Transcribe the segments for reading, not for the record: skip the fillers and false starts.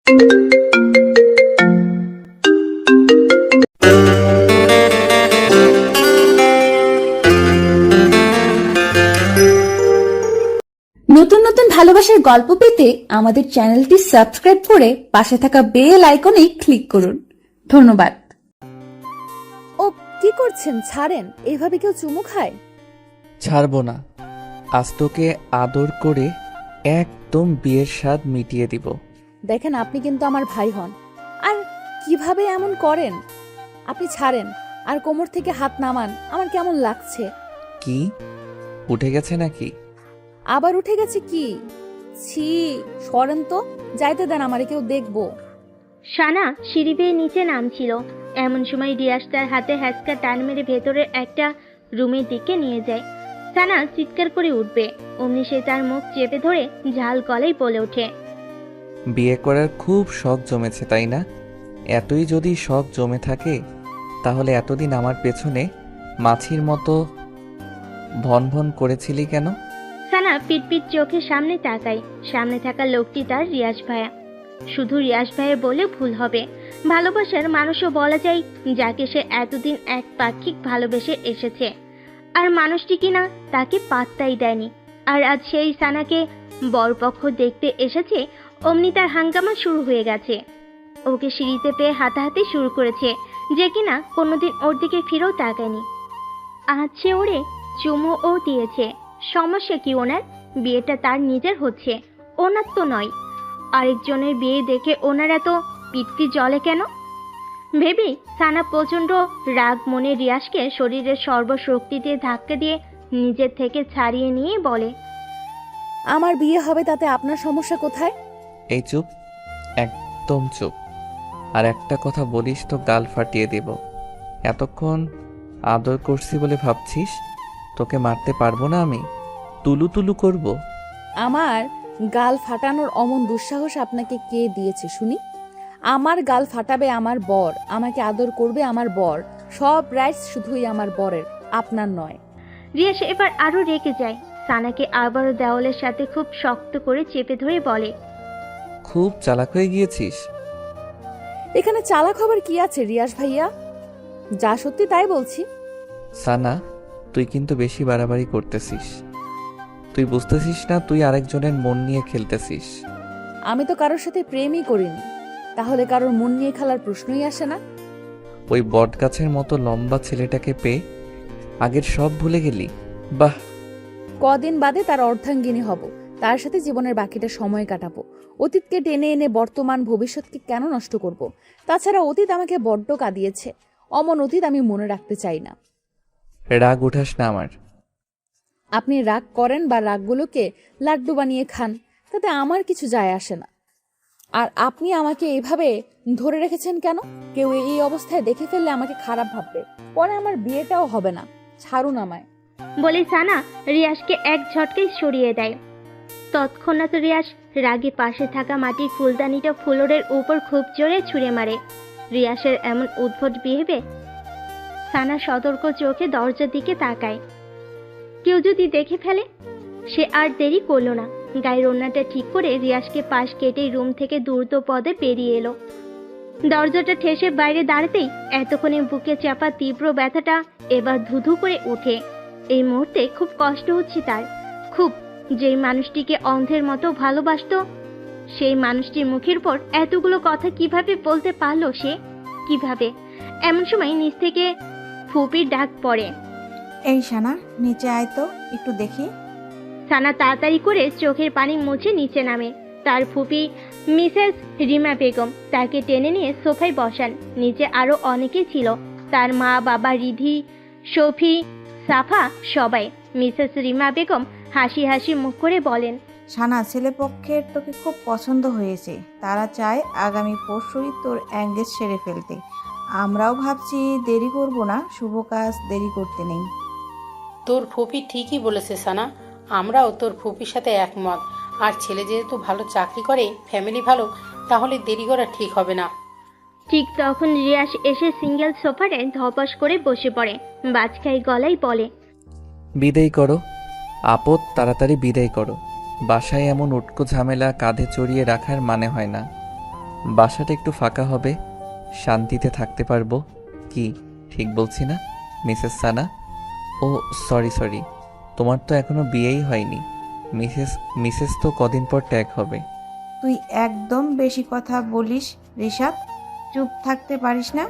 নতুন নতুন ভালোবাসার গল্প পেতে আমাদের চ্যানেলটি সাবস্ক্রাইব করে পাশে থাকা বেল আইকনে ক্লিক করুন। ধন্যবাদ। ও কি করছেন? ছাড়েন, এইভাবে কেউ চুমু খায়? ছাড়বো না, আজ তোকে আদর করে একদম বিয়ের স্বাদ মিটিয়ে দিব। দেখেন, আপনি কিন্তু আমার ভাই হন, আর কিভাবে এমন করেন? আপনি ছাড়েন আর কোমর থেকে হাত নামান। আমার কেমন লাগছে। কি উঠে গেছে নাকি? আবার উঠে গেছে কি? ছি, সরেন তো, যাইতে দেন, আমারে কেউ দেখবো। সানা সিঁড়ি বেয়ে নিচে নামছিল, এমন সময় রিয়াজ তার হাতে হ্যাচকা টান মেরে ভেতরের একটা রুমের দিকে নিয়ে যায়। সানা চিৎকার করে উঠবে, অমনি সে তার মুখ চেপে ধরে ঝাল গলায় বলে ওঠে, বিয়ে করার খুব শখ জমেছে তাই না? এতই যদি শখ জমে থাকে তাহলে এতদিন আমার পেছনে মাছির মতো ভন ভন করেছিলি কেন? সানা পিটপিট চোখে সামনে তাকায়। সামনে থাকা লোকটি তার রিয়াজ ভাইয়া। শুধু রিয়াজ ভাইয়া বলে ভুল হবে, ভালোবাসার মানুষও বলা যায়, যাকে সে এতদিন এক পাক্ষিক ভালোবেসে এসেছে, আর মানুষটি কিনা তাকে পাত্তাই দেয়নি। আর আজ সেই সানাকে বরপক্ষ দেখতে এসেছে, অমনি তার হাঙ্গামা শুরু হয়ে গেছে। ওকে সিঁড়িতে পেয়ে হাতাহাতি শুরু করেছে, যে কিনা কোনোদিন ওর দিকে ফিরেও তাকায়নি। আজ সে ওরে চুমুও দিয়েছে। সমস্যা কি ওনার? বিয়েটা তার নিজের হচ্ছে, ওনার তো নয়। আরেকজনের বিয়ে দেখে ওনার এত পিত্তি জ্বলে কেন ভেবেই সানা প্রচন্ড রাগ মনে রিয়াজকে শরীরের সর্বশক্তি দিয়ে ধাক্কা দিয়ে নিজের থেকে ছাড়িয়ে নিয়ে বলে, আমার বিয়ে হবে, তাতে আপনার সমস্যা কোথায়? এই চুপ, একদম চুপ। আর একটা কথা বলিস তো গাল ফাটিয়ে দেব। এতক্ষণ আদর করছি বলে ভাবছিস তোকে মারতে পারবো না? আমি তুলু তুলু করব। আমার গাল ফাটানোর অমন দুঃসাহস আপনাকে কে দিয়েছে শুনি? আমার গাল ফাটাবে আমার বর, আমাকে আদর করবে আমার বর, সব রাইটস শুধুই আমার বরের, আপনার নয়। রিয়াজ এবার আরো রেগে যায়। সানাকে আবারও দেওয়ালের সাথে খুব শক্ত করে চেপে ধরে বলে, খুব চালাক হয়ে গিয়েছিস। এখানে চালাক খবর কি আছে রিয়াজ ভাইয়া? যা সত্যি তাই বলছি। সানা, তুই কিন্তু বেশি বাড়াবাড়ি করতেছিস। তুই বুঝতেছিস না তুই আরেকজনের মন নিয়ে খেলতেছিস। আমি তো কারোর সাথে প্রেমই করিনি, তাহলে কারোর মন নিয়ে খেলার প্রশ্নই আসে না। ওই বট গাছের মতো লম্বা ছেলেটাকে পেয়ে আগের সব ভুলে গেলি? বাহ! কদিন বাদে তার অর্ধাঙ্গিনী হব, তার সাথে জীবনের বাকিটা সময় কাটাবো। অতীতকে টেনে এনে বর্তমান ভবিষ্যৎকে কেন নষ্ট করব? তাছাড়া অতীত আমাকে বড্ড কাঁদিয়েছে, অমন অতীত আমি মনে রাখতে চাই না। রাগ উঠাস না আমার। আপনি রাগ করেন বা রাগগুলোকে লাড্ডু বানিয়ে খান, তাতে আমার কিছু যায় আসে না। আর আপনি আমাকে এইভাবে ধরে রেখেছেন কেন? কেউ এই অবস্থায় দেখে ফেললে আমাকে খারাপ ভাববে, পরে আমার বিয়েটাও হবে না। ছাড়ুন আমায়। বলে সানা রিয়াজকে এক ঝটকায় সরিয়ে দেয়। তৎক্ষণাৎ রিয়াজ রাগে পাশে থাকা মাটির ফুলদানিটা ফ্লোরের উপর খুব জোরে ছুঁড়ে মারে। রিয়াজের এমন উদ্ভট বিহেভে সানা সতর্ক চোখে দরজার দিকে তাকায়, কেউ যদি দেখে ফেলে। সে আর দেরি করলো না, গায়ের ওড়নাটা ঠিক করে রিয়াজকে পাশ কেটে রুম থেকে দ্রুত পদে বেরিয়ে এলো। দরজাটা ঠেসে বাইরে দাঁড়াতেই এতক্ষণে বুকে চাপা তীব্র ব্যথাটা এবার ধুধু করে ওঠে। এই মুহূর্তে খুব কষ্ট হচ্ছে তার, খুব। যেই মানুষটিকে অন্ধের মতো ভালোবাসতো, সেই মানুষটির মুখের পর এতগুলো কথা কিভাবে বলতে পারলো সে? কিভাবে? এমন সময় নিচ থেকে ফুপির ডাক পড়ে, এই সানা, নিচে আয় তো, একটু দেখি। সানা তাড়াতাড়ি করে চোখের পানি মুছে নিচে নামে। তার ফুপি মিসেস রিমা বেগম তাকে টেনে নিয়ে সোফায় বসান। নিচে আরো অনেকে ছিল, তার মা, বাবা, রিধি, শফি, সাফা, সবাই। মিসেস রিমা বেগম হাসি হাসি মুখ করে বলেন, সানা, ছেলেপক্ষের তোকে খুব পছন্দ হয়েছে, তারা চায় আগামী পরশুই তোর এঙ্গেজ সেরে ফেলতে। আমরাও ভাবছি দেরি করব না, শুভ কাজ দেরি করতে নেই। তোর ফুপি ঠিকই বলেছে সানা, আমরাও তোর ফুপির সাথে একমত। আর ছেলে যেহেতু ভালো চাকরি করে, ফ্যামিলি ভালো, তাহলে দেরি করা ঠিক হবে না। ঠিক তখন রিয়াজ এসে সিঙ্গেল সোফারে ধপাস করে বসে পড়ে। বাজখাই গলায় বলে, বিদায় করো আপদ, তাড়াতাড়ি বিদায় করো। বাসায় এমন উটকো ঝামেলা কাঁধে চড়িয়ে রাখার মানে হয় না। বাসাটা একটু ফাঁকা হবে, শান্তিতে থাকতে পারবো। কি ঠিক বলছি না মিসেস সানা? ও সরি, তোমার তো এখনো বিয়েই হয়নি। মিসেস মিসেস তো কদিন পর ট্যাগ হবে। তুই একদম বেশি কথা বলিস রিশাদ, চুপ থাকতে পারিস না?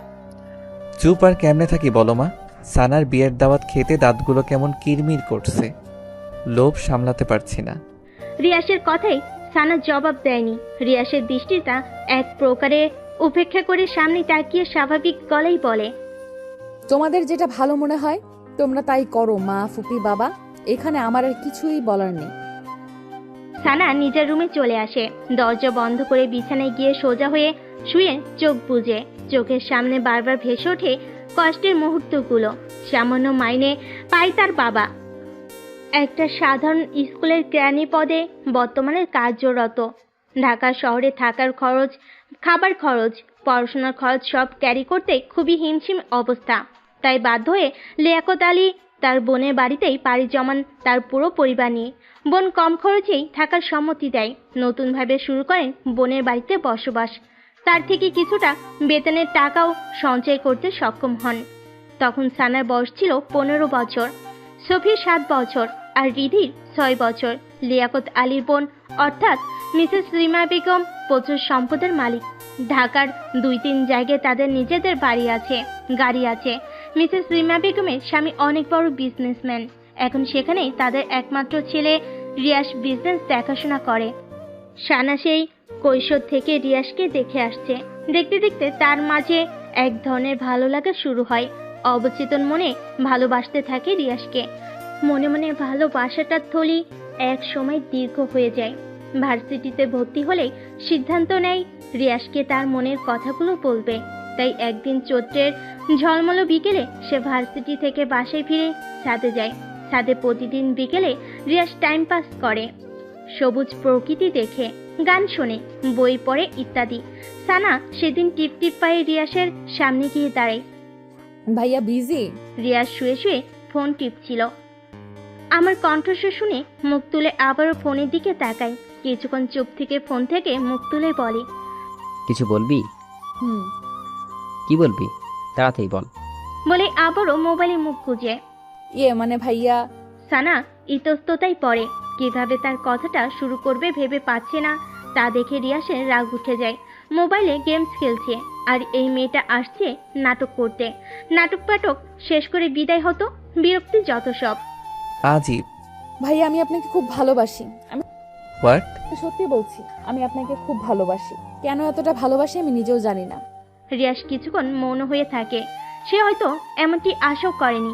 চুপ আর কেমনে থাকি বলো মা? সানার বিয়ের দাওয়াত খেতে দাঁতগুলো কেমন কিরমির করছে, লোভ সামলাতে পারছি না। রিয়াসের কথাই সানা জবাব দেয়নি। রিয়াসের দৃষ্টিটা এক প্রকারে উপেক্ষা করে সামনে তাকিয়ে স্বাভাবিক গলায় বলে, তোমাদের যেটা ভালো মনে হয় তোমরা তাই করো মা, ফুপি, বাবা। এখানে আমার আর কিছুই বলার নেই। সানা নিজের রুমে চলে আসে। দরজা বন্ধ করে বিছানায় গিয়ে সোজা হয়ে শুয়ে চোখ বুজে। চোখের সামনে বারবার ভেসে ওঠে কষ্টের মুহূর্তগুলো। সামান্য মাইনে পায় তার বাবা, একটা সাধারণ স্কুলের কেরানি পদে বর্তমানে কার্যরত। ঢাকা শহরে থাকার খরচ, খাবার খরচ, পড়াশোনার খরচ সব ক্যারি করতে খুবই হিমশিম অবস্থা। তাই বাধ্য হয়ে লিয়াকত আলী তার বোনের বাড়িতেই পাড়ি জমান তার পুরো পরিবার নিয়ে। বোন কম খরচেই থাকার সম্মতি দেয়। নতুনভাবে শুরু করেন বোনের বাড়িতে বসবাস। তার থেকে কিছুটা বেতনের টাকাও সঞ্চয় করতে সক্ষম হন। তখন সানার বয়স ছিল 15 বছর, সফির 7 বছর আর রিধির 6 বছর। লিয়াকত আলীর বোন অর্থাৎ মিসেস রিমা বেগম প্রচুর সম্পদের মালিক। ঢাকার 2-3 জায়গায় তাদের নিজেদের বাড়ি আছে, গাড়ি আছে। মিসেস রিমা বেগমের স্বামী অনেক বড় বিজনেসম্যান। এখন সেখানেই তাদের একমাত্র ছেলে রিয়াস বিজনেস দেখাশোনা করে। সানা সেই কৈশোর থেকে রিয়াসকে দেখে আসছে। দেখতে দেখতে তার মাঝে এক ধরনের ভালো লাগা শুরু হয়। অবচেতন মনে ভালোবাসতে থাকে রিয়াসকে। মনে মনে ভালোবাসাটার থলি এক সময় দীর্ঘ হয়ে যায়। ভার্সিটিতে ভর্তি হলে সিদ্ধান্ত নেয় রিয়াসকে তার মনের কথাগুলো বলবে। তাই একদিন চৈত্রের ঝলমলো বিকেলে সে ভার্সিটি থেকে বাসায় ফিরে ছাদে যায়। ছাদে প্রতিদিন বিকেলে রিয়াস টাইম পাস করে, সবুজ প্রকৃতি দেখে, গান শোনে, বই পড়ে ইত্যাদি। সানা সেদিন টিপ টিপ পায়ে রিয়াসের সামনে গিয়ে দাঁড়ায়। ভাইয়া বিজি? রিয়াস শুয়ে শুয়ে ফোন টিপছিল। আমার কণ্ঠস্বর শুনে মুখ তুলে আবারও ফোনের দিকে তাকায়। কিছুক্ষণ চুপ থেকে ফোন থেকে মুখ তুলে বলে, কিছু বলবি? হুম। কি বলবি? তাড়াতাড়ি বল। বলে আবারও মোবাইলে মুখ গুজে। মানে ভাইয়া। সানা ইতস্ততায় পড়ে। কিভাবে তার কথাটা শুরু করবে ভেবে পাচ্ছে না। তা দেখে রিয়াসের রাগ উঠে যায়। মোবাইলে গেমস খেলছে আর এই মেয়েটা আসছে নাটক করতে। নাটক পাটক শেষ করে বিদায় হতো। বিরক্তি যত সব। আজীব। ভাইয়া আমি আপনাকে খুব ভালোবাসি। আমি হোয়াট? সত্যি বলছি, আমি আপনাকে খুব ভালোবাসি। কেন এতটা ভালোবাসি আমি নিজেও জানি না। রিয়াস কিছুক্ষণ মৌন হয়ে থাকে। সে হয়তো এমনটি আশাও করেনি।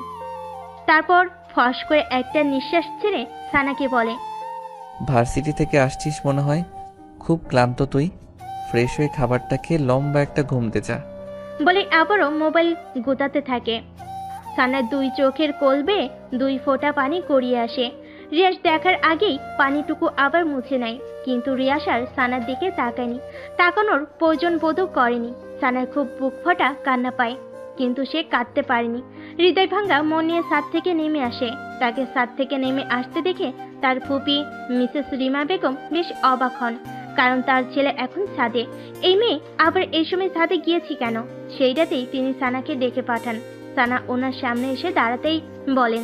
তারপর ফস করে একটা নিঃশ্বাস ছেড়ে সানাকে বলে, ভার্সিটি থেকে আসছিস মনে হয়, খুব ক্লান্ত তুই। ফ্রেশ হয়ে খাবারটা খেয়ে লম্বা একটা ঘুম দে যা। বলে আবারও মোবাইল গোতাতে থাকে। সানার 2 চোখের কোল বেয়ে 2 ফোঁটা পানি গড়িয়ে আসে। রিয়াস দেখার আগেই পানিটুকু আবার মুছে নেয়। কিন্তু রিয়াস আর সানার দিকে তাকায়নি, তাকানোর প্রয়োজন বোধও করেনি। সানার খুব বুক ফাটা কান্না পায়, কিন্তু সে কাঁদতে পারেনি। হৃদয় ভাঙ্গা মন নিয়ে ছাদ থেকে নেমে আসে। তাকে ছাদ থেকে নেমে আসতে দেখে তার ফুপি মিসেস রিমা বেগম বেশ অবাক হন, কারণ তার ছেলে এখন ছাদে। এই মেয়ে আবার এই সময় ছাদে গিয়েছি কেন? সেই রাতেই তিনি সানাকে ডেকে পাঠান। সানা ওনার সামনে এসে দাঁড়াতেই বলেন,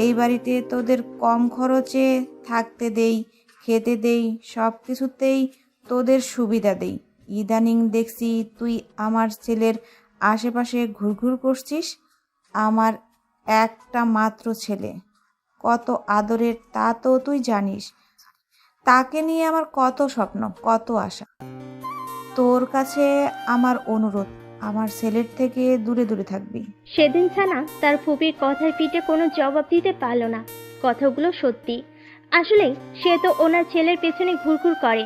এই বাড়িতে তোদের কম খরচে থাকতে দেই, খেতে দেই, সব কিছুতেই তোদের সুবিধা দেই। ইদানিং দেখছি তুই আমার ছেলের আশেপাশে ঘুরঘুর করছিস। আমার একটা মাত্র ছেলে, কত আদরের তা তো তুই জানিস। তাকে নিয়ে আমার কত স্বপ্ন, কত আশা। তোর কাছে আমার অনুরোধ, আমার ছেলের থেকে দূরে দূরে থাকবি। সেদিন সানা তার ফুপির কথার পিঠে কোনো জবাব দিতে পারল না। কথাগুলো সত্যি। আসলে সে তো ওনার ছেলের পেছনে ঘুরঘুর করে।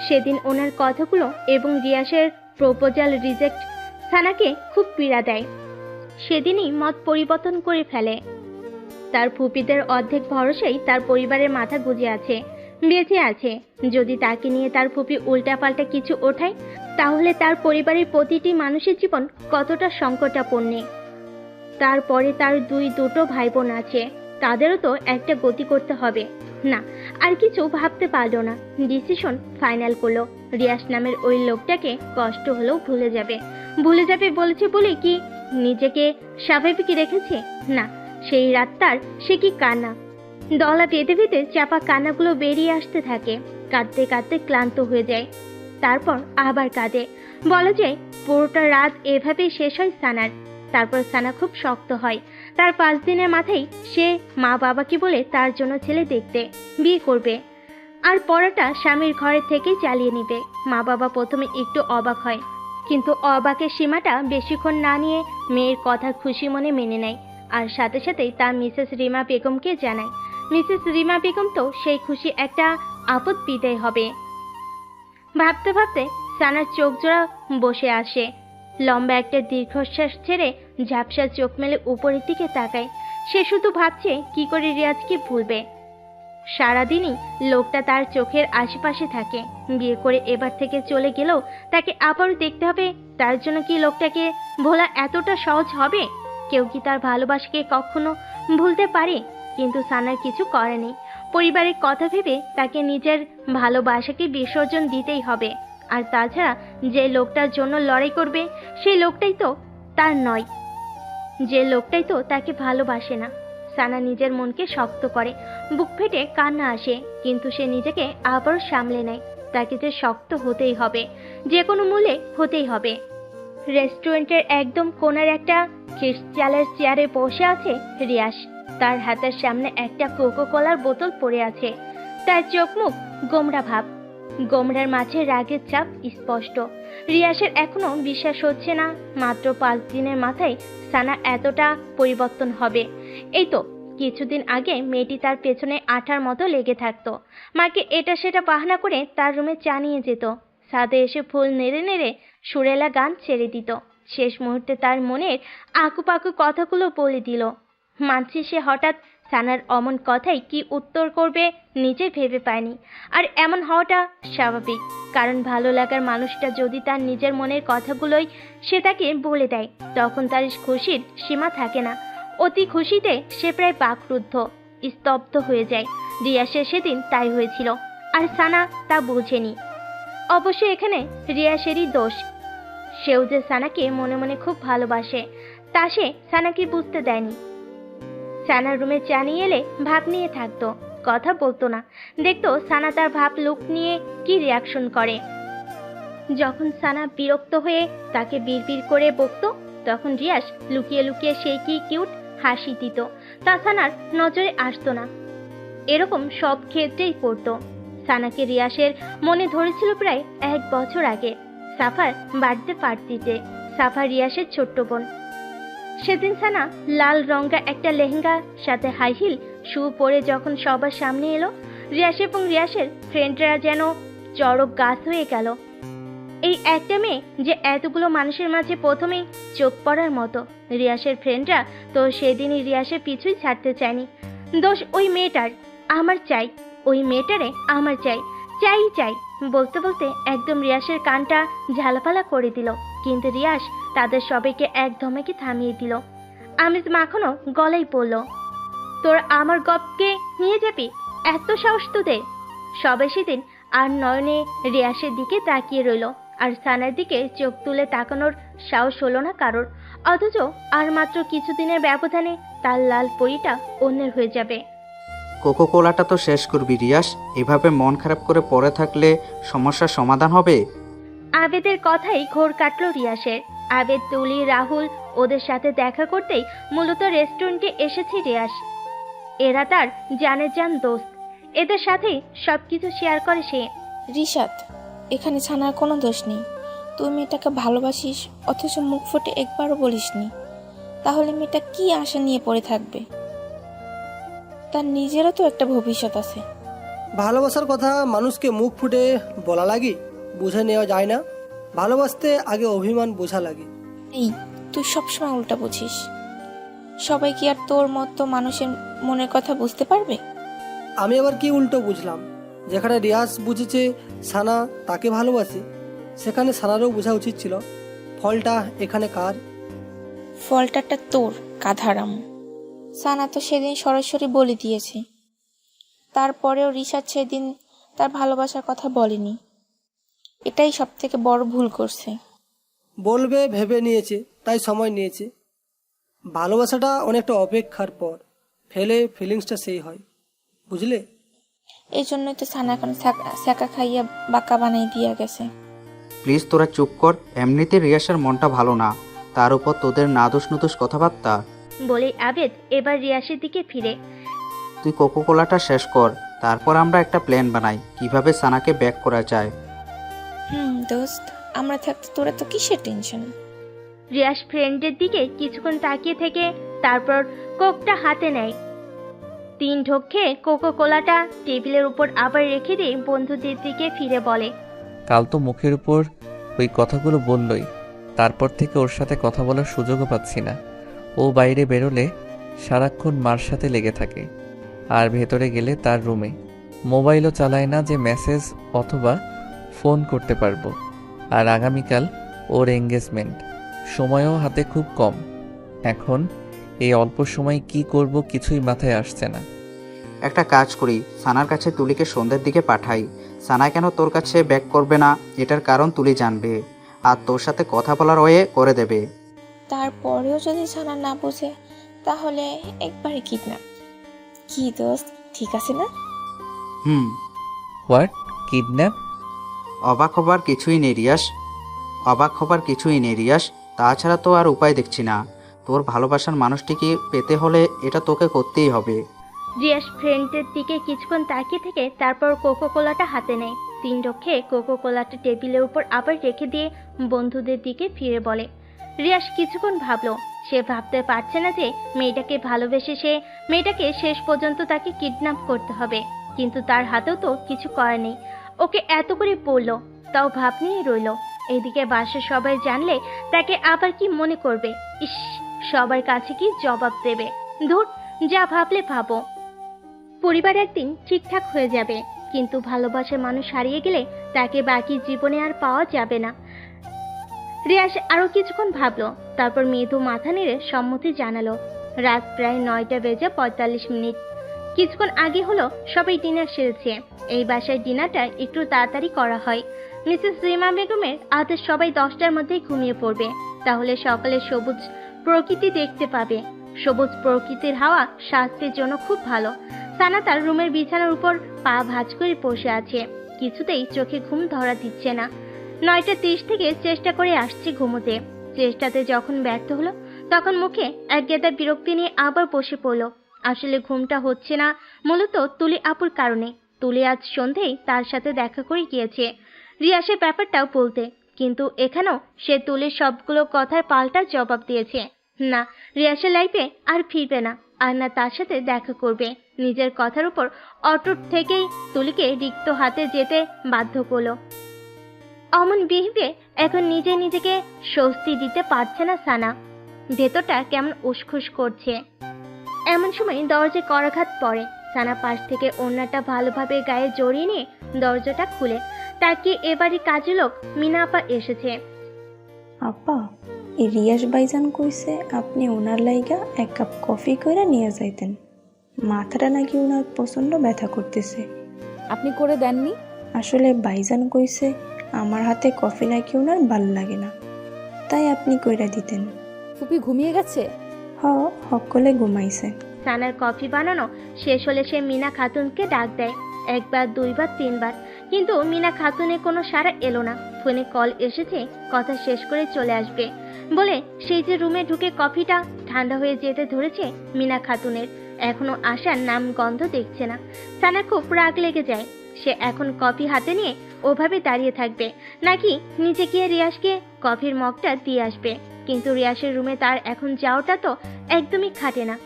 সেদিন ওনার কথাগুলো এবং রিয়াসের প্রপোজাল রিজেক্ট সানাকে খুব পীড়া দেয়। সেদিনই মত পরিবর্তন করে ফেলে। তার ফুপিদের অর্ধেক ভরসাই তার পরিবারের মাথা গুঁজে আছে, বেঁচে আছে। যদি তাকে নিয়ে তার ফুপি উল্টাপাল্টা কিছু ওঠায়, তাহলে তার পরিবারের প্রতিটি মানুষের জীবন কতটা সংকটাপন্ন। তারপরে তার দুটো ভাই বোন আছে, তাদেরও তো একটা গতি করতে হবে। না, আর কিছু ভাবতে পারলো না। ডিসিশন ফাইনাল করলো। রিয়াজ নামের ওই লোকটাকে কষ্ট হলেও ভুলে যাবে বলেছে বলে কি নিজেকে স্বাভাবিক রেখেছে? না, সেই রাতটার সে কি কান্না! দলা পেতে পেতে চাপা কান্নাগুলো বেরিয়ে আসতে থাকে। কাঁদতে কাঁদতে ক্লান্ত হয়ে যায়, তারপর আবার কাঁদে। বলা যায় পুরোটা রাত এভাবেই শেষ হয় সানার। তারপর সানা খুব শক্ত হয়। তার 5 দিনের মাথায় সে মা বাবাকে বলে তার জন্য ছেলে দেখতে বিয়ে করবে, আর পড়াটা স্বামীর ঘরে থেকেই চালিয়ে নেবে। মা বাবা প্রথমে একটু অবাক হয়, কিন্তু অবাকের সীমাটা বেশিক্ষণ না নিয়ে মেয়ের কথা খুশি মনে মেনে নেয়। আর সাথে সাথেই তার মিসেস রিমা বেগমকে জানায়। মিসেস রিমা বেগম তো সেই খুশি একটা আপদ বিদায় হবে। ভাবতে ভাবতে সানার চোখ জোড়া বসে আসে। লম্বা একটা দীর্ঘশ্বাস ছেড়ে ঝাপসা চোখ মেলে উপরের দিকে তাকায়। সে শুধু ভাবছে কি করে রিয়াজকে ভুলবে। সারাদিনই লোকটা তার চোখের আশেপাশে থাকে। বিয়ে করে এবার থেকে চলে গেলেও তাকে আবারও দেখতে হবে। তার জন্য কি লোকটাকে ভোলা এতটা সহজ হবে? কেউ কি তার ভালোবাসাকে কখনো ভুলতে পারে? কিন্তু সানার কিছু করে নেই। পরিবারের কথা ভেবে তাকে নিজের ভালোবাসাকে বিসর্জন দিতেই হবে। আর তাছাড়া যে লোকটার জন্য লড়াই করবে সেই লোকটাই তো তার নয়, যে লোকটাই তো তাকে ভালোবাসে না। সানা নিজের মনকে শক্ত করে, বুক ফেটে কান্না আসে, কিন্তু সে নিজেকে আবারও সামলে নেয়। তাকে যে শক্ত হতেই হবে, যে কোনো মূল্যে হতেই হবে। রেস্টুরেন্টের একদম কোণার একটা খ্রিস্টালের চেয়ারে বসে আছে রিয়াজ। তার হাতের সামনে একটা কোকো কোলার বোতল পড়ে আছে। তার চোখ মুখ গোমরা ভাব, গোমরার মাঝে রাগের ছাপ স্পষ্ট। রিয়াজের এখনো বিশ্বাস হচ্ছে না মাত্র 5 দিনের মাথায় সানা এতটা পরিবর্তন হবে। এই তো কিছুদিন আগে মেয়েটি তার পেছনে আঠার মতো লেগে থাকতো। মাকে এটা সেটা বাহানা করে তার রুমে চা নিয়ে যেত। ছাদে এসে ফুল নেড়ে নেড়ে সুরেলা গান ছেড়ে দিত। শেষ মুহূর্তে তার মনের আকুপাকু কথাগুলো বলে দিল। মানছি সে হঠাৎ সানার অমন কথাই কি উত্তর করবে নিজে ভেবে পায়নি। আর এমন হওয়াটা স্বাভাবিক, কারণ ভালো লাগার মানুষটা যদি তার নিজের মনের কথাগুলোই সে তাকে বলে দেয়, তখন তার খুশির সীমা থাকে না। অতি খুশিতে সে প্রায় বাকরুদ্ধ, স্তব্ধ হয়ে যায়। রিয়াসের সেদিন তাই হয়েছিল, আর সানা তা বোঝেনি। অবশ্য এখানে রিয়াসেরই দোষ। সেও যে সানাকে মনে মনে খুব ভালোবাসে তা সে সানাকে বুঝতে দেয়নি। সানার রুমে চা নিয়ে এলে ভাব নিয়ে থাকতো, কথা বলতো না। দেখতো সানা তার ভাব লুক নিয়ে কি রিয়াকশন করে। যখন সানা বিরক্ত হয়ে তাকে বিড়বিড় করে বকতো, তখন রিয়াজ লুকিয়ে লুকিয়ে সেই কি কিউট হাসি দিত, তা সানার নজরে আসতো না। এরকম সব ক্ষেত্রেই পড়তো। সানাকে রিয়াসের মনে ধরেছিল প্রায় 1 বছর আগে, সাফার বার্থডে পার্টিতে। সাফা রিয়াসের ছোট্ট বোন। সেদিন সানা লাল রঙা একটা লেহেঙ্গা সাথে হাই হিল শু পরে যখন সবার সামনে এলো, রিয়াস এবং রিয়াসের ফ্রেন্ডরা যেন চড়ক গাছ হয়ে গেল। এই একটা মেয়ে যে এতগুলো মানুষের মাঝে প্রথমেই চোখ পড়ার মতো। রিয়াসের ফ্রেন্ডরা তো সেদিনই রিয়াসের পিছুই ছাড়তে চায়নি। দোষ ওই মেয়েটার। আমার চাই, ওই মেয়েটারে আমার চাই, চাই চাই বলতে বলতে একদম রিয়াসের কানটা ঝালাপালা করে দিল। কিন্তু রিয়াস তাদের সবাইকে এক ধমকে থামিয়ে দিল। আমিজ মাখনো গলায় পড়ল, তোর আমার গপকে নিয়ে যাবি? এত সাহস তোদের! সবাই সেদিন আর নয়নে রিয়াসের দিকে তাকিয়ে রইল, আর সানার দিকে চোখ তুলে তাকানোর সাহস হলো না কারোর। অথচ আর মাত্র কিছুদিনের ব্যবধানে তার লাল পরিটা অন্যের হয়ে যাবে। কোকো কোলাটা তো শেষ করবি রিয়াস, এভাবে মন খারাপ করে পড়ে থাকলে সমস্যার সমাধান হবে? আবেদের কথাই ঘোর কাটল রিয়াসের। আবেদ, তুলি, রাহুল ওদের সাথে দেখা করতেই মূলত রেস্টুরেন্টে এসেছে রিয়াস। এরা তার জানের জান দোস্ত, এদের সাথেই সবকিছু শেয়ার করে সে। রিশাদ, এখানে ছানার কোনো দোষ নেই। তুই মেয়েটাকে ভালোবাসিস অথচ মুখ ফুটে একবারও বলিসনি, তাহলে মেয়েটা কি আশা নিয়ে পড়ে থাকবে? তার নিজেরও তো একটা ভবিষ্যৎ আছে। ভালোবাসার কথা মানুষকে মুখ ফুটে বলা লাগে, বুঝে নেওয়া যায় না। ভালোবাসতে আগে অভিমান বোঝা লাগে। এই, তুই সবসময় উল্টা বুঝিস। সবাই কি আর তোর মতো মানুষের মনের কথা বুঝতে পারবে? আমি আবার কি উল্টো বুঝলাম? যেখানে রিয়াজ বুঝেছে সানা তাকে ভালোবাসে, সেখানে সানারও বোঝা উচিত ছিল। ফলটা এখানে কার? ফলটাটা তোর, গাধারাম। সানা তো সেদিন সরাসরি বলে দিয়েছে। তারপরেও রিশাদ সেদিন তার ভালোবাসার কথা বলেনি। এটাই সব থেকে বড় ভুল করছে। বলবে ভেবে নিয়েছে, তাই সময় নিয়েছে। ভালোবাসাটা অনেকটা অপেক্ষার পর ফেলে ফিলিংসটা সেই হয়, বুঝলে? এই জন্যই তো সানা এখন স্যাকা খাইয়া বাঁকা বানাই দিয়া গেছে। প্লিজ তোরা চুপ কর। এমনিতে রিয়াসের মনটা ভালো না, তার উপর তোদের নাদুস নুদুস কথাবার্তা। বলে আবেদ এবার রিয়াসের দিকে ফিরে। তুই কোকোকোলাটা শেষ কর, তারপর আমরা একটা প্ল্যান বানাই কিভাবে সানাকে ব্যাক করা যায়। দোস্ত, আমরা থাকতে তোরা তো কিসের টেনশন? রিয়াস ফ্রেন্ডের দিকে কিছুক্ষণ তাকিয়ে থেকে তারপর কোকটা হাতে নেয়। 3 ঢোক খেয়ে কোকো কোলাটা টেবিলের উপর আবার রেখে দিয়ে বন্ধুদের দিকে ফিরে বলে, কাল তো মুখের উপর ওই কথাগুলো বললই, তারপর থেকে ওর সাথে কথা বলার সুযোগও পাচ্ছি না। ও বাইরে বেরোলে সারাক্ষণ মার সাথে লেগে থাকে, আর ভেতরে গেলে তার রুমে। মোবাইলও চালায় না যে মেসেজ অথবা ফোন করতে পারবো। আর আগামীকাল ওর এঙ্গেজমেন্ট, সময়ও হাতে খুব কম। এখন এই অল্প সময় কি করব কিছুই মাথায় আসছে না। একটা কাজ করি, সানার কাছে তুলিকে সন্ধ্যের দিকে পাঠাই। সানা কেন তোর কাছে ব্যাক করবে না এটার কারণ তুলি জানবে, আর তোর সাথে কথা বলার ওয়ে করে দেবে। তারপরেও যদি সানা না বোঝে তাহলে একবারে কিডন্যাপ। কি দোস্ত, ঠিক আছে না? হোয়াট? কিডন্যাপ? অবাক হবার কিছুই নেই রিয়াস, অবাক হবার কিছুই নেই রিয়াস। তাছাড়া তো আর উপায় দেখছি না। তোর ভালোবাসার মানুষটিকে পেতে হলে এটা তোকে করতেই হবে। রিয়াস ফ্রেন্ডের দিকে কিছুক্ষণ তাকিয়ে থেকে তারপর কোকো কোলাটা হাতে নেয়। 3 ঢোক খেয়ে কোকো কোলাটা টেবিলের উপর আবার রেখে দিয়ে বন্ধুদের দিকে ফিরে বলে। রিয়াস কিছুক্ষণ ভাবলো। সে ভাবতে পারছে না যে মেয়েটাকে ভালোবেসে সে মেয়েটাকে শেষ পর্যন্ত তাকে কিডন্যাপ করতে হবে, কিন্তু তার হাতেও তো কিছু করার নেই। ওকে এত করে বললো, তাও ভাব নিয়ে রইল। এদিকে বাসার সবাই জানলে তাকে আবার কি মনে করবে? ইস, সবার কাছে কি জবাব দেবে? ধুর, যা ভাবলে ভাবো। পরিবার একদিন ঠিকঠাক হয়ে যাবে, কিন্তু ভালোবাসার মানুষ হারিয়ে গেলে তাকে বাকি জীবনে আর পাওয়া যাবে না। রিয়াস আরো কিছুক্ষণ ভাবলো, তারপর মৃদু মাথা নেড়ে সম্মতি জানালো। রাত প্রায় 9:45। কিছুক্ষণ আগে হলো সবাই ডিনার সেরেছে। এই বাসায় ডিনারটা একটু তাড়াতাড়ি করা হয়। মিসেস রিমা বেগমের আদেশ সবাই 10টার মধ্যেই ঘুমিয়ে পড়বে, তাহলে সকালে সবুজ প্রকৃতি দেখতে পাবে। সবুজ প্রকৃতির হাওয়া স্বাস্থ্যের জন্য খুব ভালো। সানা তার রুমের বিছানার উপর পা ভাঁজ করে বসে আছে, কিছুতেই চোখে ঘুম ধরা দিচ্ছে না। 9:30 থেকে চেষ্টা করে আসছে ঘুমোতে। চেষ্টাতে যখন ব্যর্থ হলো তখন মুখে এক গেদা বিরক্তি নিয়ে আবার বসে পড়লো। আসলে ঘুমটা হচ্ছে না মূলত তুলি আপুর কারণে। তুলি আজ সন্ধেই তার সাথে দেখা করে গিয়েছে রিয়াসের ব্যাপারটাও বলতে, কিন্তু এখানেও সে তুলির সবগুলো কথার পাল্টা জবাব দিয়েছে। না, রিয়াসের লাইফে আর ফিরবে না, আর না তার সাথে দেখা করবে। নিজের কথার উপর অটুট থেকেই তুলিকে রিক্ত হাতে যেতে বাধ্য করলো। অমন বিহেভিয়ার এখন নিজেকে স্বস্তি দিতে পারছে না সানা। ভেতরটা কেমন উসখুস করছে। এমন সময় দরজায় করাঘাত পড়ে। সানা পাশ থেকে ওড়নাটা ভালোভাবে গায়ে জড়িয়ে নিয়ে দরজাটা খুলে তাকিয়ে এবারই কাজে লোক মিনা আপা এসেছে। আপা, এই রিয়াস ভাইজান কইছে আপনি ওনার লাইগা 1 কাপ কফি কইরা নিয়ে যাইতেন। মাথাটা নাকি ওনার প্রচন্ড ব্যথা করতেছে। আপনি করে দেননি? আসলে ভাইজান কইছে আমার হাতে কফি নাকি ওনার ভালো লাগে না, তাই আপনি কইরা দিতেন। ফুপি ঘুমিয়ে গেছে? হকলে ঘুমাইছে। সানার কফি বানানো শেষ হলে সে মিনা খাতুনকে ডাক দেয়। 1 বার 2 বার 3 বার, কিন্তু মিনা খাতুনের কোনো সাড়া এলো না। ফোনে কল এসেছে, কথা শেষ করে চলে আসবে বলে সেই যে রুমে ঢুকে কফিটা ঠান্ডা হয়ে যেতে ধরেছে মিনা খাতুনের, এখনো আসার নাম গন্ধ দেখছে না। সানার খুব রাগ লেগে যায়। সে এখন কফি হাতে নিয়ে ওভাবে দাঁড়িয়ে থাকবে, নাকি নিচে গিয়ে রিয়াসকে কফির মগটা দিয়ে আসবে। কিন্তু রিয়াসের রুমে তার এখন যাওয়াটা তো একদমই খাটে না,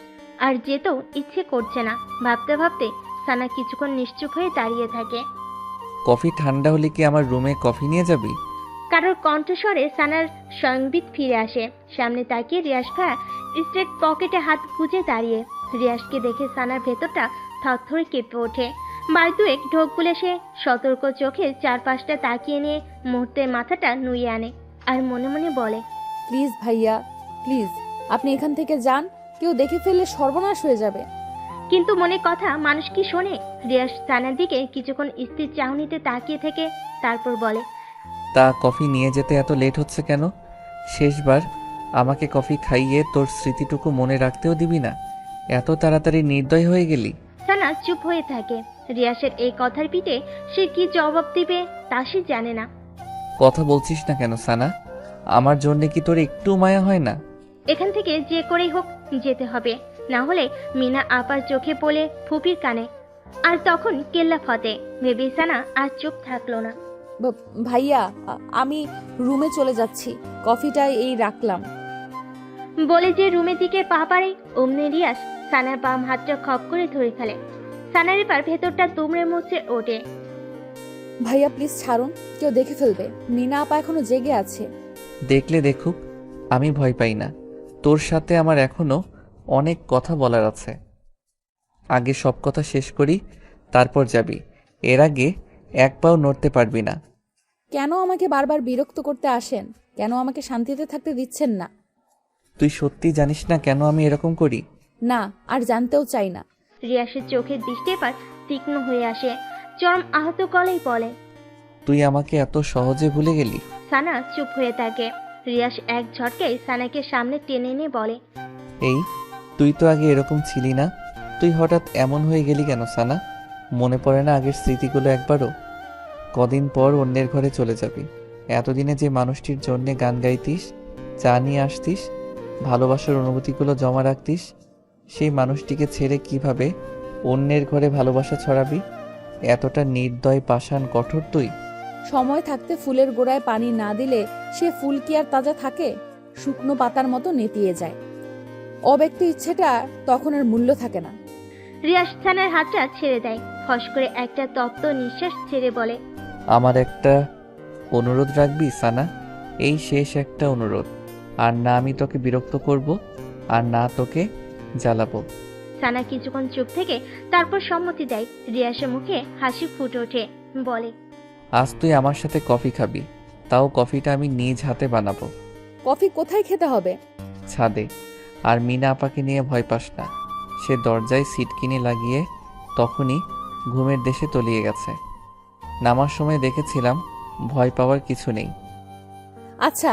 আর যেতেও ইচ্ছে করছে না। ভাবতে ভাবতে সানা কিছুক্ষণ নিশ্চুপ হয়ে দাঁড়িয়ে থাকে। কফি ঠান্ডা হলে কি আমার রুমে কফি নিয়ে যাবি? কারোর কণ্ঠস্বরে সানার সংবিত ফিরে আসে। সামনে তাকিয়ে রিয়াস ভাইয়া স্ট্রেট পকেটে হাত গুজে দাঁড়িয়ে। রিয়াসকে দেখে সানার ভেতরটা থরথরে কেঁপে ওঠে। বার 2 ঢোক গুলে সে সতর্ক চোখে চারপাশটা তাকিয়ে নিয়ে মুহূর্তে মাথাটা নুয়ে আনে, আর মনে মনে বলে, প্লিজ ভাইয়া, প্লিজ আপনি এখান থেকে যান, কেউ দেখে ফেললে সর্বনাশ হয়ে যাবে। কিন্তু মনে কথা মানুষ কি শোনে? রিয়াস সানার দিকে কিছুক্ষণ স্থির চাহনিতে তাকিয়ে থেকে তারপর বলে, তা কফি নিয়ে যেতে এত লেট হচ্ছে কেন? শেষবার আমাকে কফি খাইয়ে তোর স্মৃতিটুকু মনে রাখতেও দিবি না? এত তাড়াতাড়ি নির্দয় হয়ে গেলি? সানা চুপ হয়ে থাকে। রিয়াসের এই কথার পিঠে সে কি জবাব দিবে তা সে জানে না। কথা বলছিস না কেন সানা? আমার জন্যে কি তোর একটু মায়া হয় না? এখান থেকে যে করেই হোক যেতে হবে, না হলে মিনা আপার চোখে পড়ে ফুপির কানে, আর তখন কেল্লা ফতে। ভেবে সানা আর চুপ থাকলো না। ভাইয়া আমি রুমে চলে যাচ্ছি, কফিটা এই রাখলাম। বলে যে রুমের দিকে পা পারে অমনি রিয়াস সানার বাম হাতটা খপ করে ধরে ফেলে। সানার এবার ভেতরটা দুমড়ে মুচড়ে ওঠে। ভাইয়া প্লিজ ছাড়ুন, কেউ দেখে ফেলবে। মিনা আপা এখনো জেগে আছে। দেখলে দেখুক, আমি ভয় পাই না। তোর সাথে আমার এখনো অনেক কথা বলার আছে। আগে সব কথা শেষ করি, তারপর যাবি। এর আগে এক পাও নড়তে পারবি না। কেন আমাকে বারবার বিরক্ত করতে আসেন? কেন আমাকে শান্তিতে থাকতে দিচ্ছেন না? তুই সত্যি জানিস না কেন আমি এরকম করি? না, আর জানতেও চাই না। রিয়াসের চোখের দৃষ্টি এবার তীক্ষ্ণ হয়ে আসে। চরম আহত গলায় বলে, তুই আমাকে এত সহজে ভুলে গেলি? সানা চুপ হয়ে থাকে। রিয়াস এক ঝটকায় সানাকে সামনে টেনে নিয়ে বলে, এই, তুই তো আগে এরকম ছিলি না। তুই হঠাৎ এমন হয়ে গেলি কেন সানা? মনে পড়ে না আগের স্মৃতিগুলো একবারও? কদিন পর অন্যের ঘরে চলে যাবি। এতদিনে যে মানুষটির জন্যে গান গাইতিস, চা নিয়ে আসতিস, ভালোবাসার অনুভূতিগুলো জমা রাখতিস, সেই মানুষটিকে ছেড়ে কিভাবে অন্যের ঘরে ভালোবাসা ছড়াবি? এতটা নির্দয়, পাষাণ, কঠোর তুই? সময় থাকতে ফুলের গোড়ায় পানি না দিলে সে ফুল কি আর তাজা থাকে? শুকনো পাতার মতো নেতিয়ে যায়। অব্যক্ত ইচ্ছেটা তখন আর মূল্য থাকে না। রিয়াস সানার হাতটা ছেড়ে দেয়। ফস করে একটা তপ্ত নিঃশ্বাস ছেড়ে বলে, আমার একটা অনুরোধ রাখবি সানা? এই শেষ একটা অনুরোধ। আর না আমি তোকে বিরক্ত করব, আর না তোকে জ্বালাবো। সানা কিছুক্ষণ চুপ থেকে তারপর সম্মতি দেয়। রিয়াসের মুখে হাসি ফুটে ওঠে, বলে, আজ তুই আমার সাথে কফি খাবি, তাও কফিটা আমি নিজ হাতে বানাবো। কফি কোথায় খেতে হবে? ছাদে। আর মিনা আপাকে নিয়ে ভয় পাস না, সে দরজায় সিটকিনি লাগিয়ে তখনই ঘুমের দেশে তলিয়ে গেছে। নামার সময় দেখেছিলাম, ভয় পাওয়ার কিছু নেই। আচ্ছা,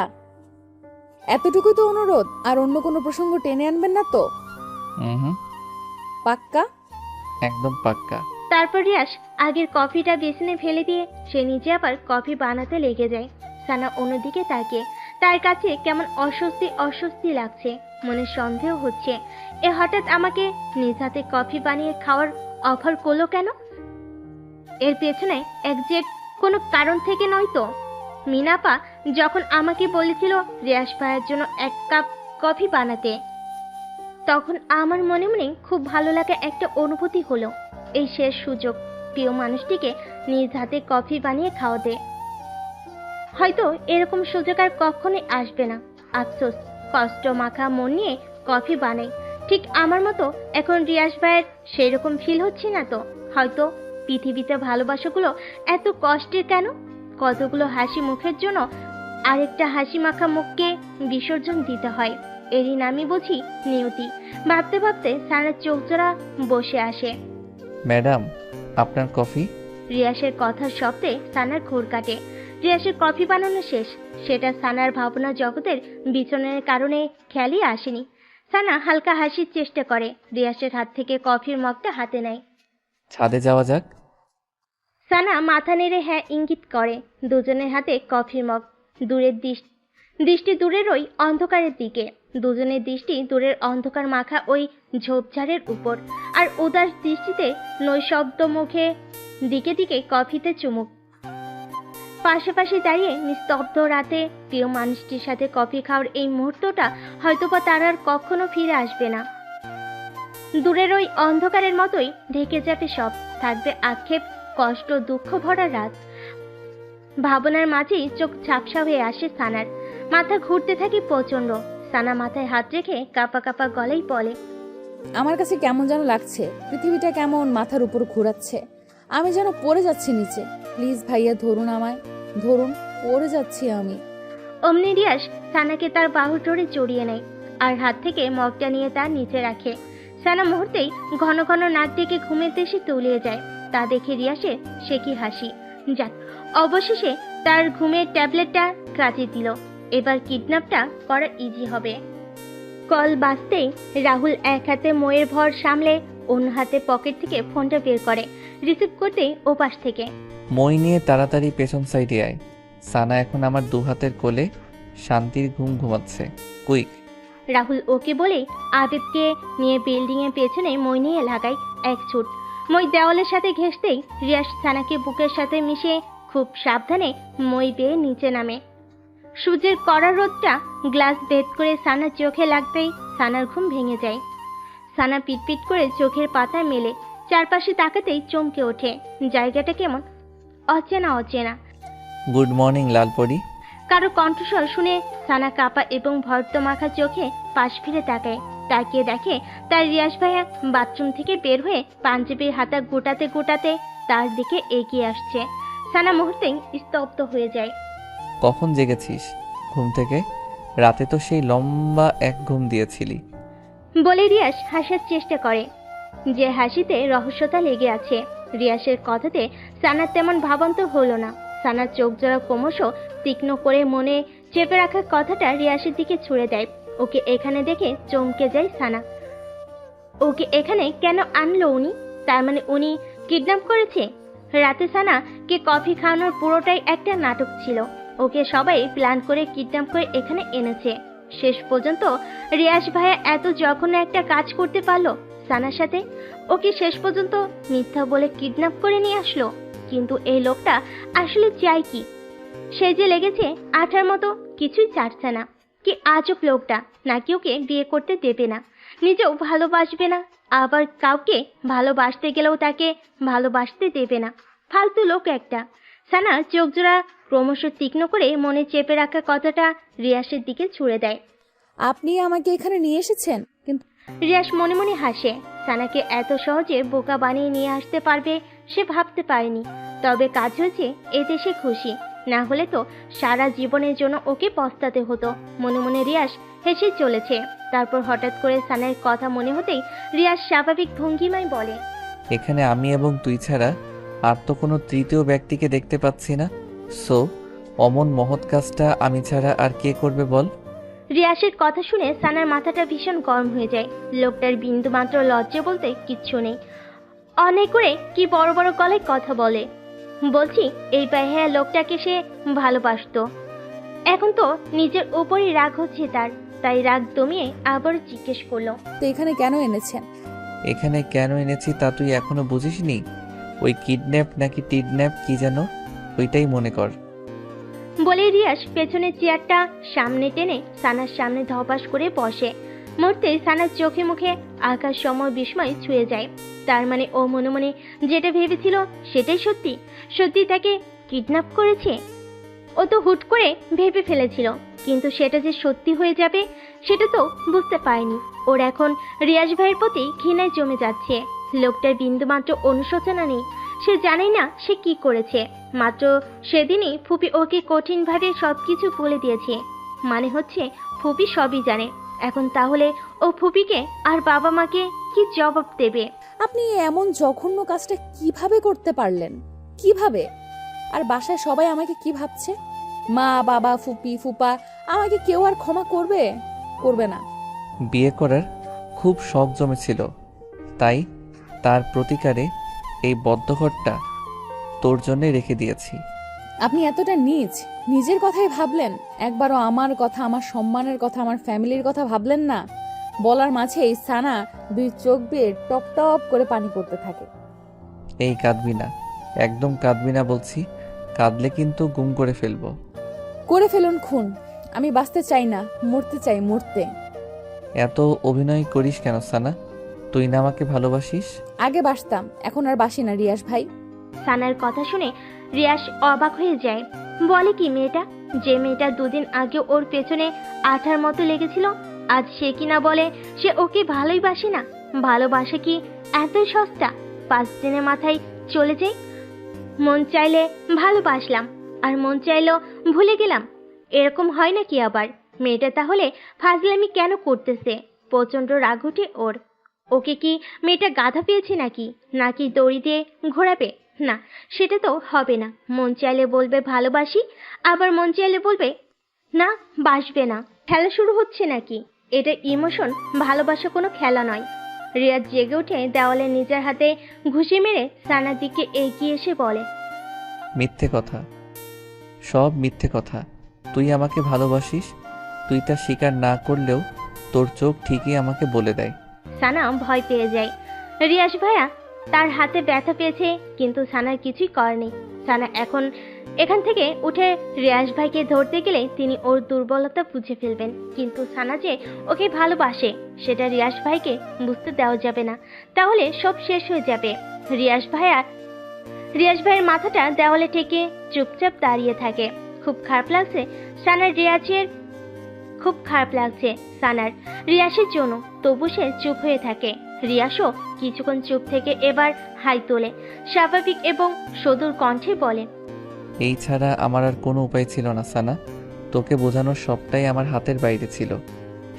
এতটুকুই তো অনুরোধ? আর অন্য কোনো প্রসঙ্গ টেনে আনবেন না তো? হুম, পাক্কা? একদম পাক্কা। তারপর রিয়াস আগের কফিটা বেসিনে ফেলে দিয়ে সে নিজে আবার কফি বানাতে লেগে যায়। সানা অন্যদিকে তাকিয়ে তার কাছে কেমন অস্বস্তি অস্বস্তি লাগছে। মনে সন্দেহ হচ্ছে, এ হঠাৎ আমাকে নিজ হাতে কফি বানিয়ে খাওয়ার অফার করলো কেন? এর পেছনে একজ্যাক্ট কোনো কারণ থেকে নয় তো? মিনাপা যখন আমাকে বলেছিল রিয়াস ভাইয়ের জন্য 1 কাপ কফি বানাতে, তখন আমার মনে মনে খুব ভালো লাগা একটা অনুভূতি হলো। এই শেষ সুযোগ প্রিয় মানুষটিকে নিজ হাতে কফি বানিয়ে খাওয়াতে। হয়তো এরকম সুযোগ আর কখনোই আসবে না। আফসোস, কষ্ট মাখা মন নিয়ে কফি বানাই। ঠিক আমার মতো এখন রিয়াস ভাইয়ের সেই রকম ফিল হচ্ছে না তো? হয়তো পৃথিবীতে ভালোবাসাগুলো এত কষ্টের কেন? কতগুলো হাসি মুখের জন্য আরেকটা হাসি মাখা মুখকে বিসর্জন দিতে হয়। এরই নামই বুঝি নিয়তি। ভাবতে ভাবতে সানার চোখ জোড়া বসে আসে। ম্যাডাম, আপনার কফি। রিয়াসের কথার শব্দে সানার ঘোর কাটে। রিয়াসের কফি বানানো শেষ, সেটা সানার ভাবনা জগতের বিচরণের কারণে খেয়ালই আসেনি। সানা হালকা হাসির চেষ্টা করে, রিয়াসের হাত থেকে কফির মগটা হাতে নেয়। ছাদে যাওয়া যাক। সানা মাথা নেড়ে হ্যাঁ ইঙ্গিত করে। দুজনের হাতে কফির মগ। দূরের দৃষ্টি দূরের ওই অন্ধকারের দিকে। দুজনের দৃষ্টি দূরের অন্ধকার মাখা ওই ঝোপঝাড়ের উপর। আর উদাস দৃষ্টিতে নৈশব্দ মুখে দিকে দিকে কফিতে চুমুক। পাশাপাশি দাঁড়িয়ে নিস্তব্ধ রাতে প্রিয় মানুষটির সাথে কফি খাওয়ার এই মুহূর্তটা হয়তোবা তার আর কখনো ফিরে আসবে না। দূরের ওই অন্ধকারের মতোই ঢেকে যাবে সব। থাকবে আক্ষেপ, কষ্ট, দুঃখ ভরা রাত। ভাবনার মাঝেই চোখ ঝাপসা হয়ে আসে সানার। মাথা ঘুরতে থাকে প্রচন্ড। সানা মাথায় হাত রেখে কাঁপা কাঁপা গলায় বলে, আমার কাছে কেমন যেন লাগছে, পৃথিবীটা কেমন মাথার উপর ঘোরাচ্ছে। আমি যেন পড়ে যাচ্ছি নিচে। প্লিজ ভাইয়া ধরুন, আমায় ধরুন, পড়ে যাচ্ছি আমি। অমনি রিয়াস সানাকে তার বাহুর জোরে জড়িয়ে নেয় আর হাত থেকে মগটা নিয়ে তার নিচে রাখে। সানা মুহূর্তেই ঘন ঘন নাক ডেকে ঘুমের দেশে তলিয়ে যায়। তা দেখে রিয়াসের সে কি হাসি। যাক, অবশেষে তার ঘুমের ট্যাবলেটটা কাটিয়ে দিল। এবার কিডন্যাপটা করা ইজি হবে। কল বাজতেই রাহুল এক হাতে ময়ের ভর সামলে অন্য হাতে পকেট থেকে ফোনটা বের করে। রিসিভ করতেই ওপাশ থেকে, মই নিয়ে তাড়াতাড়ি পেছন সাইডে আয়। সানা এখন আমার দু হাতের কোলে শান্তির ঘুম ঘুমাচ্ছে। কুইক। রাহুল ওকে বলেই আদিতকে নিয়ে বিল্ডিংয়ের পেছনে মই নিয়ে লাগায় এক ছুট। মই দেওয়ালের সাথে ঘেঁষতেই রিয়াজ সানাকে বুকের সাথে মিশিয়ে খুব সাবধানে মই বেয়ে নিচে নামে। সূর্যের কড়া রোদটা গ্লাস ভেদ করে সানার চোখে লাগতেই সানার ঘুম ভেঙে যায়। সানা পিটপিট করে চোখের পাতা মেলে চারপাশে তাকাতেই চমকে ওঠে। জায়গাটা কেমন অচেনা অচেনা। Good morning Lalpari. কারো কণ্ঠস্বর শুনে সানা কাপা এবং ভর্ত মাখা চোখে পাশ ফিরে তাকায়। তাকিয়ে দেখে তার রিয়াজ ভাইয়া বাথরুম থেকে বের হয়ে পাঞ্জাবির হাতা গোটাতে গোটাতে তার দিকে এগিয়ে আসছে। সানা মুহূর্তেই স্তব্ধ হয়ে যায়। কখন জেগেছিস ঘুম থেকে? রাতে তো সেই লম্বা এক ঘুম দিয়েছিলি। বলে রিয়াজ হাসার চেষ্টা করে, যে হাসিতে রহস্যতা লেগে আছে। রিয়াজের কথাতে সানার তেমন ভাবান্তর হলো না। সানার চোখ জোড়া ক্রমশ তীক্ষ্ণ করে মনে চেপে রাখা কথাটা রিয়াজের দিকে ছুড়ে দেয়। ওকে এখানে দেখে চমকে যায় সানা। ওকে এখানে কেন আনলো উনি? তার মানে উনি কিডন্যাপ করেছে? রাতে সানা কে কফি খাওয়ানোর পুরোটাই একটা নাটক ছিল। ওকে সবাই প্ল্যান করে কিডন্যাপ করে এখানে এনেছে। শেষ পর্যন্ত রিয়াজ ভাইয়া এত জঘন্য একটা কাজ করতে পারলো সানার সাথে। ওকে শেষ পর্যন্ত মিথ্যা বলে কিডন্যাপ করে নিয়ে আসলো। কিন্তু এই লোকটা আসলে চাই কি? সে যে লেগেছে আঠার মতো, কিছুই ছাড়ছে না। কি আজব লোকটা! নাকি ওকে বিয়ে করতে দেবে না, নিজেও ভালোবাসবে না, আবার কাউকে ভালোবাসতে গেলেও তাকে ভালোবাসতে দেবে না। ফালতু লোক একটা। সানা চোখ জোড়া ক্রমশ তীক্ষ্ণ করে মনে চেপে রাখা কথাটা রিয়াসের দিকে ছুড়ে দেয়। আপনি আমাকে এখানে নিয়ে এসেছেন, কিন্তু রিয়াস মনে মনে হাসে। সানাকে এত সহজে বোকা বানিয়ে নিয়ে আসতে পারবে সে ভাবতে পারেনি। তবে কাজ হয়েছে, এতে সে খুশি। না হলে তো সারা জীবনের জন্য ওকে পস্তাতে হতো। মনে মনে রিয়াস হেসে চলেছে। তারপর হঠাৎ করে সানার কথা মনে হতেই রিয়াস স্বাভাবিক ভঙ্গিমায় বলে, এখানে আমি এবং তুই ছাড়া আর তো কোনো তৃতীয় ব্যক্তিকে দেখতে পাচ্ছি না। সো অমন মহৎ কাজটা আমি ছাড়া আর কে করবে বল? রিয়াসের কথা শুনে সানার মাথাটা ভীষণ গরম হয়ে যায়। লোকটার বিন্দু মাত্র লজ্জা বলতে কিচ্ছু নেই। অনেক করে কি বড় বড় গলায় কথা বলে। বলছি এই হ্যাঁ লোকটাকে সে ভালোবাসতো। এখন তো নিজের উপরই রাগ হচ্ছে তার। তাই রাগ দমিয়ে আবার জিজ্ঞেস করলো, তো এখানে কেন এনেছেন? এখানে কেন এনেছি তা তুই এখনো বুঝিসনি? ওই কিডন্যাপ নাকি টিডন্যাপ কি যেন, ওইটাই মনে কর। বলে রিয়াস পেছনের চেয়ারটা সামনে টেনে সানার সামনে ধপাস করে বসে। মুহূর্তে সানার চোখে মুখে আকাশ সময় বিস্ময় ছুঁয়ে যায়। তার মানে ও মনে মনে যেটা ভেবেছিল সেটাই সত্যি। সত্যি তাকে কিডন্যাপ করেছে। ও তো হুট করে ভেবে ফেলেছিল, কিন্তু সেটা যে সত্যি হয়ে যাবে সেটা তো বুঝতে পারেনি। ওর এখন রিয়াজ ভাইয়ের প্রতি ঘৃণায় জমে যাচ্ছে। লোকটার বিন্দুমাত্র অনুশোচনা নেই। সে জানে না সে কি করেছে। মাত্র সেদিনই ফুপি ওকে কঠিনভাবে সবকিছু বলে দিয়েছে। মানে হচ্ছে ফুপি সবই জানে। এখন তাহলে ও ফুপিকে আর বাবা মাকে কি জবাব দেবে? আপনি এমন জঘন্য কাজটা কিভাবে করতে পারলেন? কিভাবে? আর বাসায় সবাই আমাকে কি ভাবছে? মা, বাবা, ফুপি, ফুপা, আমাকে কেউ আর ক্ষমা করবে? করবে না। বিয়ে করার খুব শখ জমেছিল, তাই তার প্রতিকারে এই বদ্ধঘরটা তোর জন্যে রেখে দিয়েছি। আপনি এতটা নীচ, নিজের কথাই ভাবলেন? একবারও আমার কথা, আমার সম্মানের কথা, আমার ফ্যামিলির কথা ভাবলেন না? বলার মাঝেই সানা দুই চোখ বেয়ে টপ টপ করে পানি পড়তে থাকে। এই কাঁদবি না, একদম কাঁদবি না বলছি। কাঁদলে কিন্তু গুম করে ফেলবো। করে ফেলুন খুন, আমি বাঁচতে চাই না, মরতে চাই, মরতে। এত অভিনয় করিস কেন সানা? তুই না আমাকে ভালোবাসিস? আগে বাসতাম, এখন আর বাসি না রিয়াস ভাই। সানার কথা শুনে রিয়াস অবাক হয়ে যায়। বলে কি মেয়েটা? যে মেয়েটা দুদিন আগে ওর পেছনে আঠার মতো লেগেছিল, আজ সে কিনা বলে সে ওকে ভালোই বাসে না। ভালোবাসা কি এতই সস্তা? 5 দিনের মাথায় চলে যাই। মন চাইলে ভালোবাসলাম, আর মন চাইলো ভুলে গেলাম। এরকম হয় নাকি আবার? মেয়েটা তাহলে ফাজলামি কেন করতেছে? প্রচন্ড রাগ উঠে ওর। ওকে কি মেয়েটা গাধা পেয়েছে নাকি? নাকি দড়ি দিয়ে ঘোরাবে? না, সেটা তো হবে না। মন চাইলে বলবে ভালোবাসি, আবার মন চাইলে বলবে না, বাসবে না। খেলা শুরু হচ্ছে নাকি? এটা ইমোশন, ভালোবাসা কোনো খেলা নয়। রিয়াজ জেগে উঠে দেওয়ালে নিজের হাতে ঘুষি মেরে সানার দিকে এগিয়ে এসে বলে, মিথ্যে কথা, সব মিথ্যে কথা। তুই আমাকে ভালোবাসিস, তুই তা স্বীকার না করলেও তোর চোখ ঠিকই আমাকে বলে দেয়। সানা ভয় পেয়ে যায়। রিয়াজ ভাইয়া তার হাতে ব্যথা পেয়েছে, কিন্তু সানার কিছুই করেনি। সানা এখান থেকে উঠে রিয়াজ ভাইকে ধরতে গেলে তিনি ওর দুর্বলতা বুঝে ফেলবেন। কিন্তু সানা যে ওকে ভালোবাসে সেটা রিয়াজ ভাইকে বুঝতে দেওয়া যাবে না, তাহলে সব শেষ হয়ে যাবে। রিয়াজ ভাইয়ের মাথাটা দেওয়ালে ঠেকে চুপচাপ দাঁড়িয়ে থাকে। খুব খারাপ লাগছে সানার রিয়াসের জন্য, তবু সে চুপ হয়ে থাকে। রিয়াসও কিছুক্ষণ চুপ থেকে এবার হাই তোলে, স্বাভাবিক এবং সদুর কণ্ঠে বলে, এই ছাড়া আমার আর কোনো উপায় ছিল না সানা। তোকে বোঝানোর সবটাই আমার হাতের বাইরে ছিল।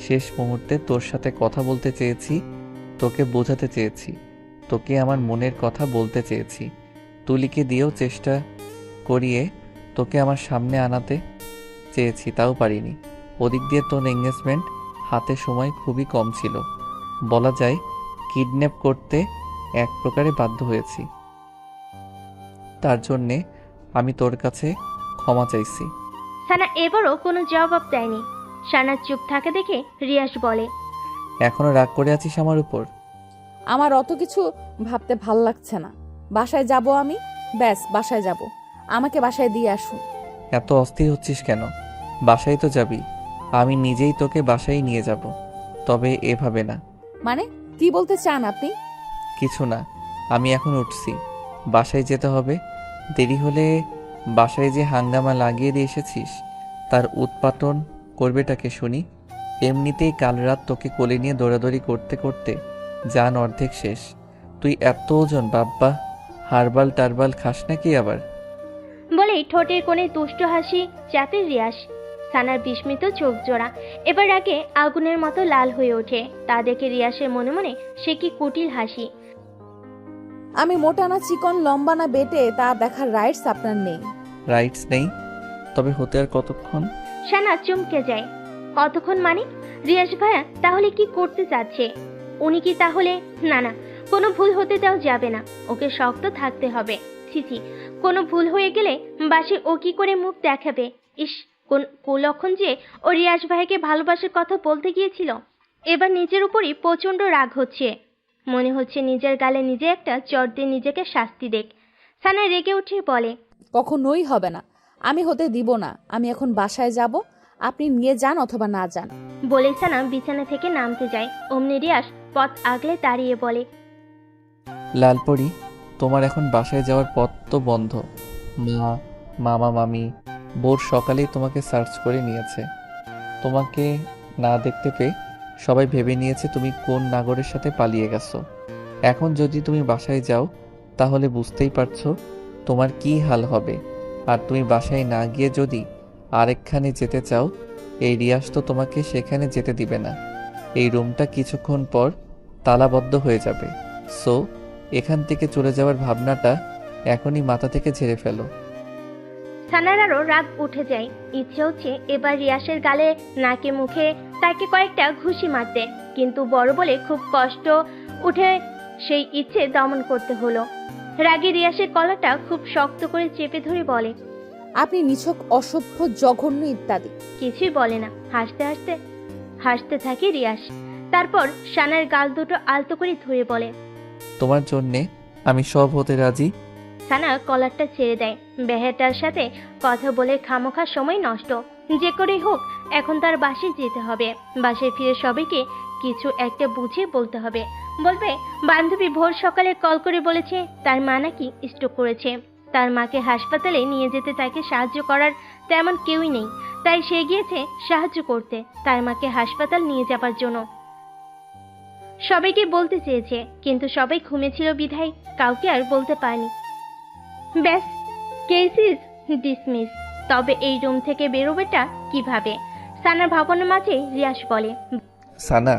শেষ মুহূর্তে তোর সাথে কথা বলতে চেয়েছি, তোকে বোঝাতে চেয়েছি, তোকে আমার মনের কথা বলতে চেয়েছি। তুলিকে দিয়েও চেষ্টা করিয়ে তোকে আমার সামনে আনাতে চেয়েছি, তাও পারিনি। ওদিক দিয়ে তোর এঙ্গেজমেন্ট, হাতে সময় খুবই কম ছিল। বলা যায় কিডন্যাপ করতে এক প্রকারে বাধ্য হয়েছি। তার জন্যে আমি তোর কাছে ক্ষমা চাইছি। সানা এবারও কোনো জবাব দেয়নি। সানার চুপ থাকে দেখে রিয়াস বলে, এখনো রাগ করে আছিস আমার উপর? আমার অত কিছু ভাবতে ভাল লাগছে না। বাসায় যাব আমি, ব্যাস বাসায় যাব। আমাকে বাসায় দিয়ে আসুন। এত অস্থির হচ্ছিস কেন? বাসায় তো যাবি, আমি নিজেই তোকে বাসায় নিয়ে যাব। তবে এভাবে না। মানে কি বলতে চান আপনি? কিছু না, আমি এখন উঠছি, বাসায় যেতে হবে। দেরি হলে বাসায় যে হাঙ্গামা লাগিয়ে দিয়ে এসেছিস তার উৎপাটন করবেটাকে শুনি। এমনিতেই কাল রাত তোকে কোলে নিয়ে দৌড়াদৌড়ি করতে করতে জান অর্ধেক শেষ। তুই এত ওজন বাব্বা, হারবাল টারবাল খাস নাকি আবার? বলেই ঠোঁটের কোণে দুষ্ট হাসি চাপে রিয়াস। সানার বিস্মিত চোখ জোড়া এবার আগে আগুনের মতো লাল হয়ে ওঠে। তা দেখে রিয়াসের মনে মনে সে কি কুটিল হাসি। আমি মোটা না চিকন, লম্বা না বেটে, তা দেখার রাইটস আপনার নেই। রাইটস নেই? তবে হতে আর কতক্ষণ? সানা চমকে যায়। কতক্ষণ মানে? রিয়াস ভাইয়া তাহলে কি করতে চাচ্ছে? উনি কি তাহলে? না না, কোনো ভুল হতে দেওয়া যাবে না, ওকে শক্ত থাকতে হবে। ছিছি, কোনো ভুল হয়ে গেলে বাসে ও কি করে মুখ দেখাবে? ইস, কোন কুলক্ষণ যে ও রিয়াস ভাইকে ভালোবাসার কথা বলতে গিয়েছিল। এবার নিজের উপরই প্রচন্ড রাগ হচ্ছে। মনে হচ্ছে নিজের গালে নিজে একটা চর দিয়ে নিজেকে শাস্তি দেখ। সানা রেগে উঠে বলে, কখনোই হবে না, আমি হতে দিব না। আমি এখন বাসায় যাব, আপনি নিয়ে যান অথবা না যান। বলে সানা বিছানা থেকে নামতে যায়। অমনি রিয়াস পথ আগলে দাঁড়িয়ে বলে, লালপরি, তোমার এখন বাসায় যাওয়ার পথ তো বন্ধ। মামা মামি ভোর সকালেই তোমাকে সার্চ করে নিয়েছে। তোমাকে না দেখতে পেয়ে সবাই ভেবে নিয়েছে তুমি কোন নাগরের সাথে পালিয়ে গেছো। এখন যদি তুমি বাসায় যাও তাহলে বুঝতেই পারছো তোমার কি হাল হবে। আর তুমি বাসায় না গিয়ে যদি আরেকখানে যেতে চাও, এই রিয়াস তো তোমাকে সেখানে যেতে দিবে না। এই রুমটা কিছুক্ষণ পর তালাবদ্ধ হয়ে যাবে। সো এখান থেকে চলে যাওয়ার ভাবনাটা এখনই মাথা থেকে ঝেড়ে ফেলো। সানার আরো রাগ উঠে যায়। ইচ্ছে হচ্ছে এবার রিয়াসের গালে, নাকে, মুখে তাকে কয়েকটা ঘুষি মারতে, কিন্তু বড় বলে খুব কষ্ট উঠে সেই ইচ্ছে দমন করতে হলো। রাগে রিয়াসের কলারটা খুব শক্ত করে চেপে ধরে বলে, আপনি নিছক, অসভ্য, জঘন্য ইত্যাদি। কিছুই বলে না। হাসতে থাকে রিয়াস। তারপর সানার গাল দুটো আলতো করে ধরে বলে, তোমার জন্যে আমি সব হতে রাজি। সানা কলারটা ছেড়ে দেয়। বেহেটার সাথে কথা বলে খামোখা সময় নষ্ট। যে করেই হোক এখন তার বাসায় যেতে হবে। বাসায় ফিরে সবাইকে কিছু একটা বুঝিয়ে বলতে হবে। বলবে বান্ধবী ভোর সকালে কল করে বলেছে তার মা নাকি স্ট্রোক করেছে। তার মাকে হাসপাতালে নিয়ে যেতে তাকে সাহায্য করার তেমন কেউই নেই, তাই সে গিয়েছে সাহায্য করতে তার মাকে হাসপাতাল নিয়ে যাবার জন্য। সবাইকে বলতে চেয়েছে, কিন্তু সবাই ঘুমেছিল বিধায় কাউকে আর বলতে পারেনি। ব্যাস, কেস ইজ ডিসমিস। তবে এই রুম থেকে বেরোবেটা কিভাবে? সানার ভাবনার মাঝে রিয়াস বলে, সানা,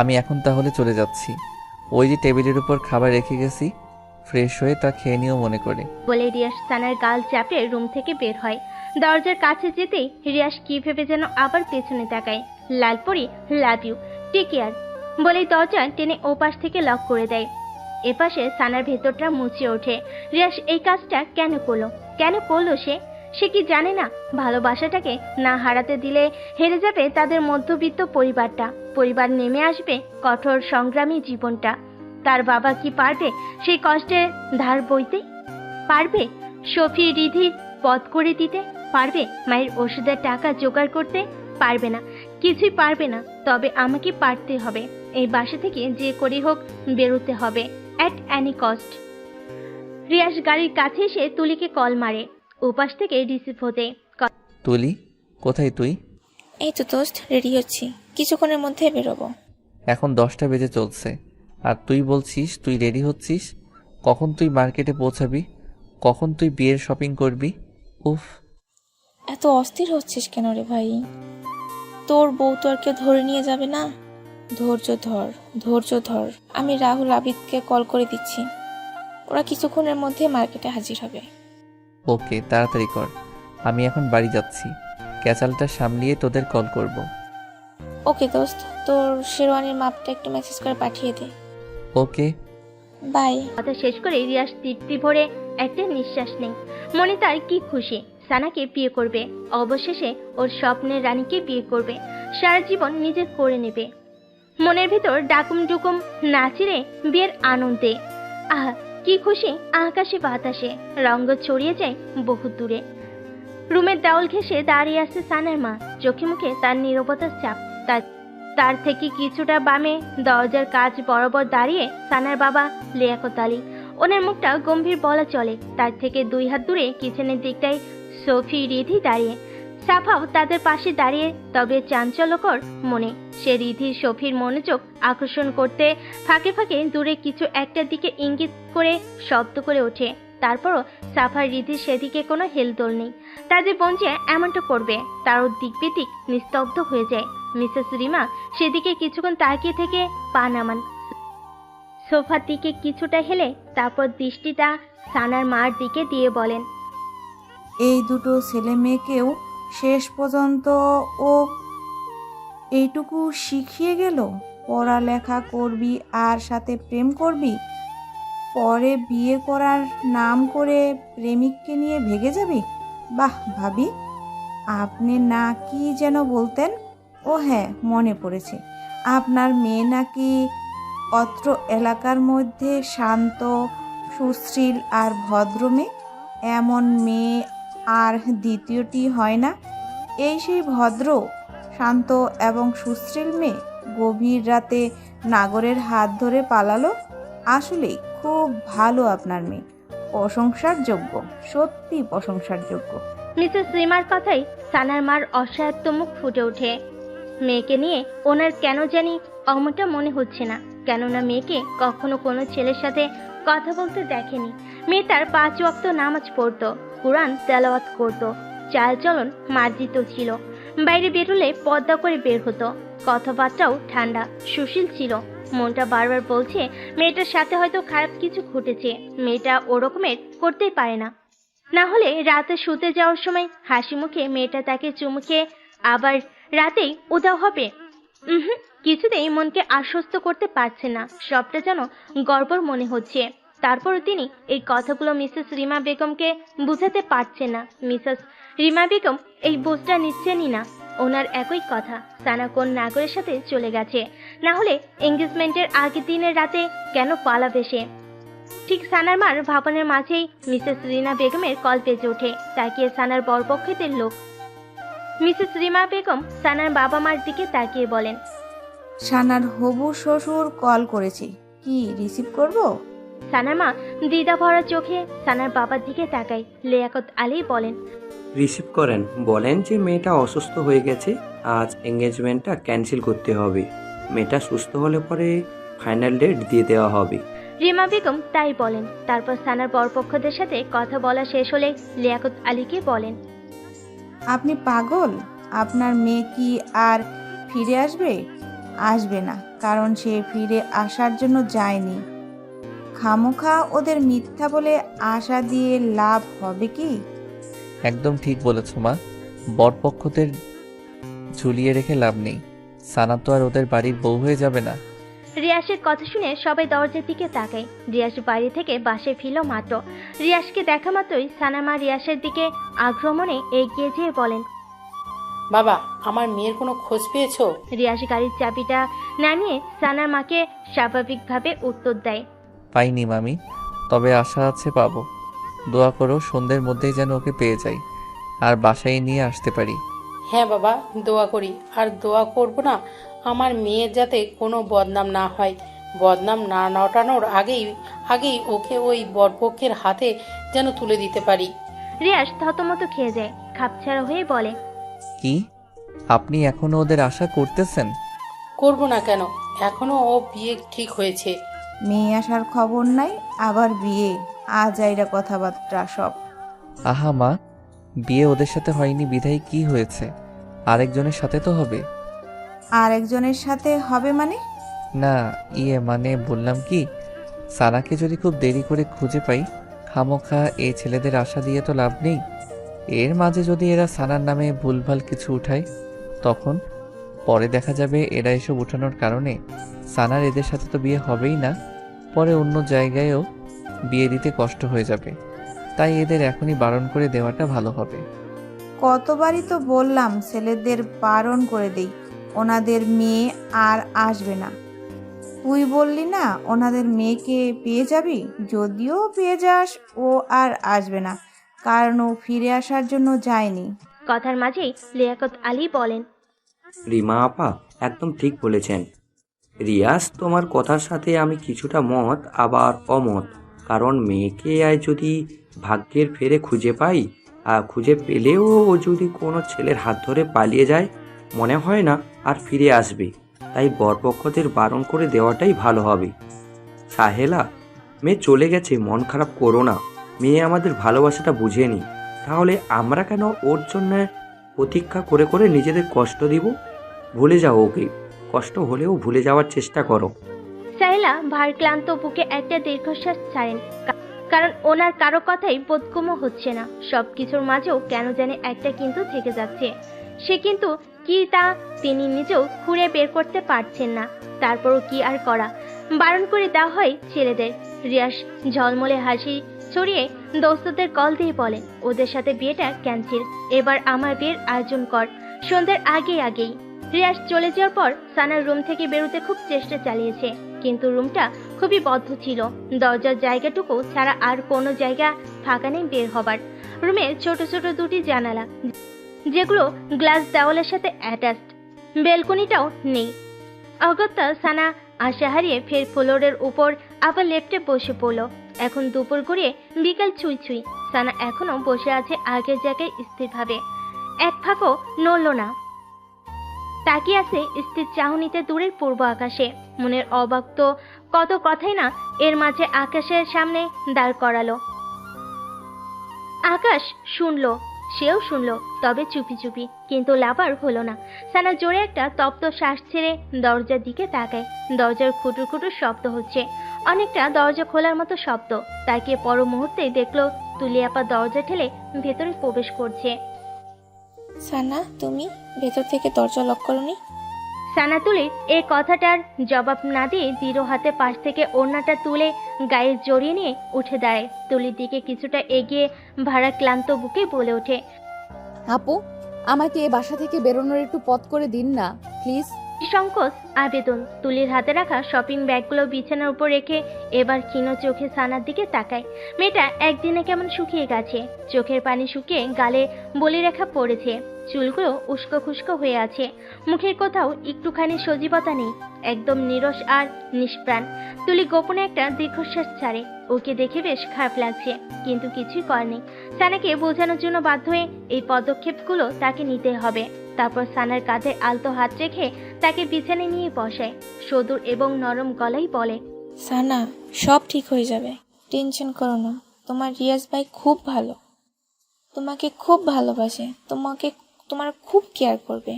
আমি এখন তাহলে চলে যাচ্ছি। ওই যে টেবিলের উপর খাবার রেখে গেছি, ফ্রেশ হয়ে তা খেয়ে নিও মনে করে। বলে রিয়াজ সানার গাল চাপড়ে রুম থেকে বের হয়। দরজার কাছে যেতেই রিয়াজ কি ভেবে যেন আবার পেছনে তাকায়। লালপরি, লাভ ইউ, টেক কেয়ার বলেই দরজা টেনে ওপাশ থেকে লক করে দেয়। এপাশে সানার ভেতরটা মুছে ওঠে। রিয়াজ এই কাজটা কেন করলো সে কি জানে না ভালোবাসাটাকে না হারাতে দিলে হেরে যাবে তাদের মধ্যবিত্ত পরিবার নেমে আসবে কঠোর সংগ্রামী জীবনটা। তার বাবা কি পারবে সেই কষ্টের ধার বইতে? পারবে সফি রিধির পথ করে দিতে? পারবে মায়ের ওষুধের টাকা জোগাড় করতে? পারবে না, কিছুই পারবে না। তবে আমাকে পারতে হবে, এই বাসা থেকে যে করে হোক বেরোতে হবে, অ্যাট এনি কস্ট। রিয়াজ গাড়ির কাছে এসে তুলিকে কল মারে। ওপাশ থেকে রিসিভ হতে। তুলি, কোথায় তুই? এই তো দোস্ত, রেডি হচ্ছি, কিছুক্ষণের মধ্যে বেরোবো। এখন 10টা বেজে চলছে আর তুই বলছিস তুই রেডি হচ্ছিস? কখন তুই মার্কেটে পৌঁছাবি? কখন তুই বিয়ের শপিং করবি? উফ, এত অস্থির হচ্ছিস কেন রে ভাই? তোর বউ তো আর কেউ ধরে নিয়ে যাবে না। ধৈর্য ধর। আমি রাহুল আবিদকে কল করে দিচ্ছি, ওরা কিছুক্ষণের মধ্যে মার্কেটে হাজির হবে। ওকে, তাড়াতাড়ি কর। আমি এখন বাড়ি যাচ্ছি, ক্যাচালটা সামলিয়ে তোদের কল করব। ওকে দোস্ত, তোর শেরওয়ানির মাপটা একটু মেসেজ করে পাঠিয়ে দে। ওকে, বাই। কথা শেষ করে রিয়াজ তৃপ্তি ভরে একটা নিঃশ্বাস নেই। মনে তার কি খুশি, সানাকে বিয়ে করবে, অবশেষে ওর স্বপ্নের রানীকে বিয়ে করবে, সারা জীবন নিজের করে নেবে। মনের ভেতর ডাকুম ডুকুম নাচিরে বিয়ের আনন্দে। আহা কি খুশি, আকাশে বাতাসে রঙ্গ ছড়িয়ে যায় বহু দূরে। রুমের দেওয়াল ঘেঁষে দাঁড়িয়ে আছে সানার মা, চোখে মুখে তার নীরবতার চাপ। তার থেকে কিছুটা বামে দরজার কাজ বরাবর দাঁড়িয়ে সানার বাবা লিয়াকত আলী। ওনার মুখটা গম্ভীর বলা চলে। তার থেকে 2 হাত দূরে কিচেনের দিকটায় সফি রিধি দাঁড়িয়ে। সাফাও তাদের পাশে দাঁড়িয়ে, তবে চাঞ্চল্যকর মনে। সে রিধির সফির মনোযোগ আকর্ষণ করতে ফাঁকে ফাঁকে দূরে কিছু একটার দিকে ইঙ্গিত করে শব্দ করে ওঠে। তারপরও সাফার রিধির সেদিকে কোনো হেলদোল নেই। তাদের বোন যে এমনটা করবে তারও দিকবিদিক নিস্তব্ধ হয়ে যায়। মিসেস রিমা সেদিকে কিছুক্ষণ তাকিয়ে থেকে পা নামান, সোফার দিকে কিছুটা হেলে তারপর দৃষ্টিটা সানার মার দিকে দিয়ে বলেন, এই দুটো ছেলে মেয়েকেও শেষ পর্যন্ত ও এইটুকু শিখিয়ে গেল, পড়ালেখা করবি আর সাথে প্রেম করবি, পরে বিয়ে করার নাম করে প্রেমিককে নিয়ে ভেগে যাবি। বাহ ভাবি, আপনি না কি যেন বলতেন? ও হ্যাঁ, মনে পড়েছে, আপনার মেয়ে নাকি অত্র এলাকার মধ্যে শান্ত, সুশীল আর ভদ্র মেয়ে। এমন মেয়ে আর দ্বিতীয়টি হয় না। এই সেই ভদ্র, শান্ত এবং সুশীল মেয়ে গভীর রাতে নাগরের হাত ধরে পালালো। আসলেই খুব ভালো আপনার মেয়ে, প্রশংসার যোগ্য, সত্যি প্রশংসার যোগ্য। মিসেস রিমার কথাই সানার মার অসহায়ত্ব মুখ ফুটে ওঠে। মেয়েকে নিয়ে ওনার কেন জানি অমনটা মনে হচ্ছে না, কেননা মেয়েকে কখনো কোনো ছেলের সাথে কথা বলতে দেখেনি। মেয়ে তার 5 ওয়াক্ত নামাজ পড়তো, কুরআন তেলাওয়াত করতো, চালচলন মার্জিত ছিল। বাইরে বেরোলে পর্দা করে বের হতো, কথাবার্তাও ঠান্ডা সুশীল ছিল। মনটা বারবার বলছে মেয়েটার সাথে হয়তো খারাপ কিছু ঘটেছে, মেয়েটা ওরকমের করতেই পারে না। না হলে রাতে শুতে যাওয়ার সময় হাসি মুখে মেয়েটা তাকে চুমুকে আবার রাতেই উধাও হবে। কিছুতেই মনকে আশ্বস্ত করতে পারছে না, সবটা যেন গড়বড় মনে হচ্ছে। তারপরও তিনি এই কথাগুলো মিসেস রিমা বেগমকে বুঝাতে পারছেন না। মিসেস রিমা বেগম এই বোঝটা নিচ্ছেনই না। ওনার একই কথা, সানা কোন নাগরের সাথে চলে গেছে, না হলে এঙ্গেজমেন্টের আগের দিনের রাতে কেন পালাবে সে। ঠিক সানার মার ভাবনের মাঝেই মিসেস রিনা বেগমের কল বেজে ওঠে। তাকিয়ে সানার বরপক্ষের লোক। মিসেস রিমা বেগম সানার বাবা মার দিকে তাকিয়ে বলেন, সানার হবু শ্বশুর কল করেছি, কি রিসিভ করব? সানার মা দ্বিধা ভরা চোখে সানার বাবার দিকে তাকায়। লিয়াকত আলী বলেন, রিসিভ করেন, বলেন যে মেয়েটা অসুস্থ হয়ে গেছে, আজ এঙ্গেজমেন্টটা ক্যান্সেল করতে হবে, মেয়েটা সুস্থ হলে পরে ফাইনাল ডেট দিয়ে দেওয়া হবে। রিমা বেগম তাই বলেন। তারপর সানার বরপক্ষদের সাথে কথা বলা শেষ হলে লিয়াকত আলীকে বলেন, আপনি পাগল? আপনার মেয়ে কি আর ফিরে আসবে? আসবে না, কারণ সে ফিরে আসার জন্য যায়নি, খামোখা ওদের মিথ্যা বলে আশা দিয়ে লাভ হবে কি? একদম ঠিক বলেছ মা। বরপক্ষদের ঝুলিয়ে রেখে লাভ নেই। সানা তো আর ওদের বাড়ির বউ হয়ে যাবে না। রিয়াসের কথা শুনে সবাই দরজার দিকে তাকায়। রিয়াস বাইরে থেকে বাসে ফিরল মাত্র। রিয়াসকে দেখা মাত্রই সানামা রিয়াসের দিকে আগ্রমণে এগিয়ে যেয়ে বলেন, বাবা, আমার মেয়ের কোনো খোঁজ পেয়েছো? রিয়াস গাড়ির চাবিটা নামিয়ে সানার মাকে স্বাভাবিকভাবে উত্তর দেয়, পাইনি মামি, তবে আশা আছে পাবো। দোয়া করো সন্ধ্যের মধ্যেই যেন ওকে পেয়ে যাই আর বাসায় নিয়ে আসতে পারি। হ্যাঁ বাবা, দোয়া করি। আর দোয়া করব না আমার মেয়ের যাতে কোনো বদনাম না হয়। বদনাম না নটানোর আগেই ওকে ওই বরপক্ষের হাতে যেন তুলে দিতে পারি। রিয়াস থতমত খেয়ে যায়, খাপছাড়া হয়ে বলে, কি আপনি এখনো ওদের আশা করতেছেন? করব না কেন? এখনো ও বিয়ে ঠিক হয়েছে। মেয়ে আসার খবর নাই, আবার বিয়ে, আজাইরা কথাবার্তা সব। আহা মা, বিয়ে ওদের সাথে হয়নি বিধায় কি হয়েছে? আরেকজনের সাথে তো হবে। আর একজনের সাথে হবে মানে? না মানে বললাম কি, সানাকে যদি খুব দেরি করে খুঁজে পাই, খামোখা এই ছেলেদের আশা দিয়ে তো লাভ নেই। এর মাঝে যদি এরা সানার নামে ভুলভাল কিছু উঠায়, তখন পরে দেখা যাবে এরা এসব উঠানোর কারণে সানার এদের সাথে তো বিয়ে হবেই না, পরে অন্য জায়গায়ও বিয়ে দিতে কষ্ট হয়ে যাবে। তাই এদের এখনই বারণ করে দেওয়াটা ভালো হবে। কতবারই তো বললাম ছেলেদের বারণ করে দেই, ওনাদের মেয়ে আর আসবে না। তুই বললি না ওনাদের মেয়েকে পেয়ে যাবি, যদিও পেয়ে যাস ও আর আসবে না, কারণ ও ফিরে আসার জন্য যায়নি। কথার মাঝেই লিয়াকত আলী বলেন, রিমা আপা একদম ঠিক বলেছেন। রিয়াজ, তোমার কথার সাথে আমি কিছুটা মত আবার অমত। কারণ মেয়েকে যদি ভাগ্যের ফেরে খুঁজে পাই, আর খুঁজে পেলেও ও যদি কোনো ছেলের হাত ধরে পালিয়ে যায়, মনে হয় না আর ফিরে আসবে। তাই বরপক্ষদের বারণ করে দেওয়াটাই ভালো হবে। সাহেলা, মেয়ে চলে গেছে, মন খারাপ করো না। মেয়ে আমাদের ভালোবাসাটা বুঝেনি, তাহলে আমরা কেন ওর জন্য প্রতীক্ষা করে করে নিজেদের কষ্ট দিব? ভুলে যাও ওকে, কষ্ট হলেও ভুলে যাওয়ার চেষ্টা করো। সাইলা ভার ক্লান্ত বুকে একটা দীর্ঘশ্বাস ছাড়েন, কারণ ওনার কারো কথাই বোধগম্য হচ্ছে না। সবকিছুর মাঝেও কেন জানে একটা কিন্তু থেকে যাচ্ছে। সে কিন্তু কি তা তিনি নিজেও খুঁড়ে বের করতে পারছেন না। তারপরও কি আর করা, বারণ করে দেওয়া হয় ছেলেদের। রিয়াস ঝলমলে হাসি ছড়িয়ে দোস্তদের কল দিয়ে বলে, ওদের সাথে বিয়েটা ক্যান্সেল, এবার আমার বিয়ের আয়োজন কর সন্ধ্যার আগেই। রিয়াস চলে যাওয়ার পর সানার রুম থেকে বেরোতে খুব চেষ্টা চালিয়েছে, কিন্তু রুমটা খুবই বদ্ধ ছিল। দরজার জায়গাটুকু ছাড়া আর কোনো জায়গা ফাঁকা নেই বের হবার। রুমে ছোট ছোট দুটি জানালা, যেগুলো গ্লাস দেওয়ালের সাথে অ্যাটাচড। বেলকনিটাও নেই। অগত্যা সানা আশা হারিয়ে ফের ফ্লোরের উপর আবার লেফটে বসে পড়ল। এখন দুপুর গড়িয়ে বিকাল ছুঁই। সানা এখনো বসে আছে আগের জায়গায় স্থিরভাবে, এক ফাঁকও নড়ল না। তাকিয়ে আছে স্থির চাহনিতে দূরের পূর্ব আকাশে। মনের অবাক তো কত কথাই না এর মাঝে আকাশের সামনে দাঁড় করালো। আকাশ শুনলো, সেও শুনলো, তবে চুপি চুপি, কিন্তু লাভার হলো না। সানা জোরে একটা তপ্ত শ্বাস ছেড়ে দরজার দিকে তাকায়। দরজার খুটুর খুটুর শব্দ হচ্ছে, অনেকটা দরজা খোলার মতো শব্দ। তাকিয়ে পর মুহূর্তেই দেখলো তুলিয়াপা দরজা ঠেলে ভেতরে প্রবেশ করছে। সানা, তুমি ভেতর থেকে দরজা লক করনি? সানা তুলির এই কথাটার জবাব না দিয়ে দৃঢ় হাতে পাশ থেকে ওড়নাটা তুলে গায়ে জড়িয়ে নিয়ে উঠে দাঁড়ায়। তুলির দিকে কিছুটা এগিয়ে ভাড়া ক্লান্ত বুকে বলে ওঠে, আপু, আমাকে এ বাসা থেকে বেরোনোর একটু পথ করে দিন না প্লিজ। সংকোচ আবেদন। তুলির হাতে রাখা শপিং ব্যাগগুলো বিছানার উপর রেখে এবার ক্ষীণ চোখে সানার দিকে তাকায়। মেয়েটা একদিনে কেমন শুকিয়ে গেছে, চোখের পানি শুকিয়ে গালে বলিরেখা পড়েছে, চুলগুলো উস্কো খুস্কো হয়ে আছে, মুখের কোথাও একটুখানি সজীবতা নেই, একদম নীরস আর নিষ্প্রাণ। তুলি গোপনে একটা দীর্ঘশ্বাস ছাড়ে। ওকে দেখে বেশ খারাপ লাগছে, কিন্তু কিছুই করেনি। সানাকে বোঝানোর জন্য বাধ্য হয়ে এই পদক্ষেপগুলো তাকে নিতে হবে। তারপর সানার কাঁধে আলতো হাত রেখে তাকে বিছানায় নিয়ে বসায়। সদূর এবং নরম গলায় বলে, সানা, সব ঠিক হয়ে যাবে, টেনশন করো না। তোমার রিয়াজ ভাই খুব ভালো, তোমাকে খুব ভালোবাসে, তোমার খুব কেয়ার করবে,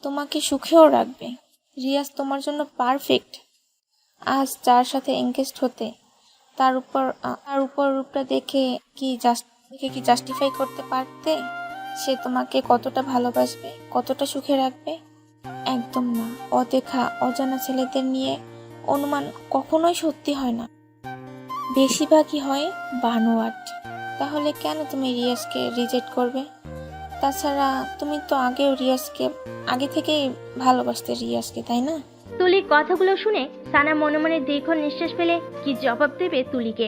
তোমাকে সুখেও রাখবে। রিয়াজ তোমার জন্য পারফেক্ট। আজ যার সাথে এঙ্গেজড হতে তার উপর রূপটা দেখে কি জাস্টিফাই করতে পারতে সে তোমাকে কতটা ভালোবাসবে, কতটা সুখে রাখবে? একদম না। অদেখা অজানা ছেলেদের নিয়ে অনুমান কখনোই সত্যি হয় না, বেশিরভাগই হয় বানোয়াট। তাহলে কেন তুমি রিয়াজকে রিজেক্ট করবে? তাছাড়া তুমি তো আগে থেকেই ভালোবাসতে রিয়াজকে, তাই না? তুলির কথাগুলো শুনে সানা মনে মনে দীর্ঘ নিঃশ্বাস ফেলে কি জবাব দেবে তুলিকে।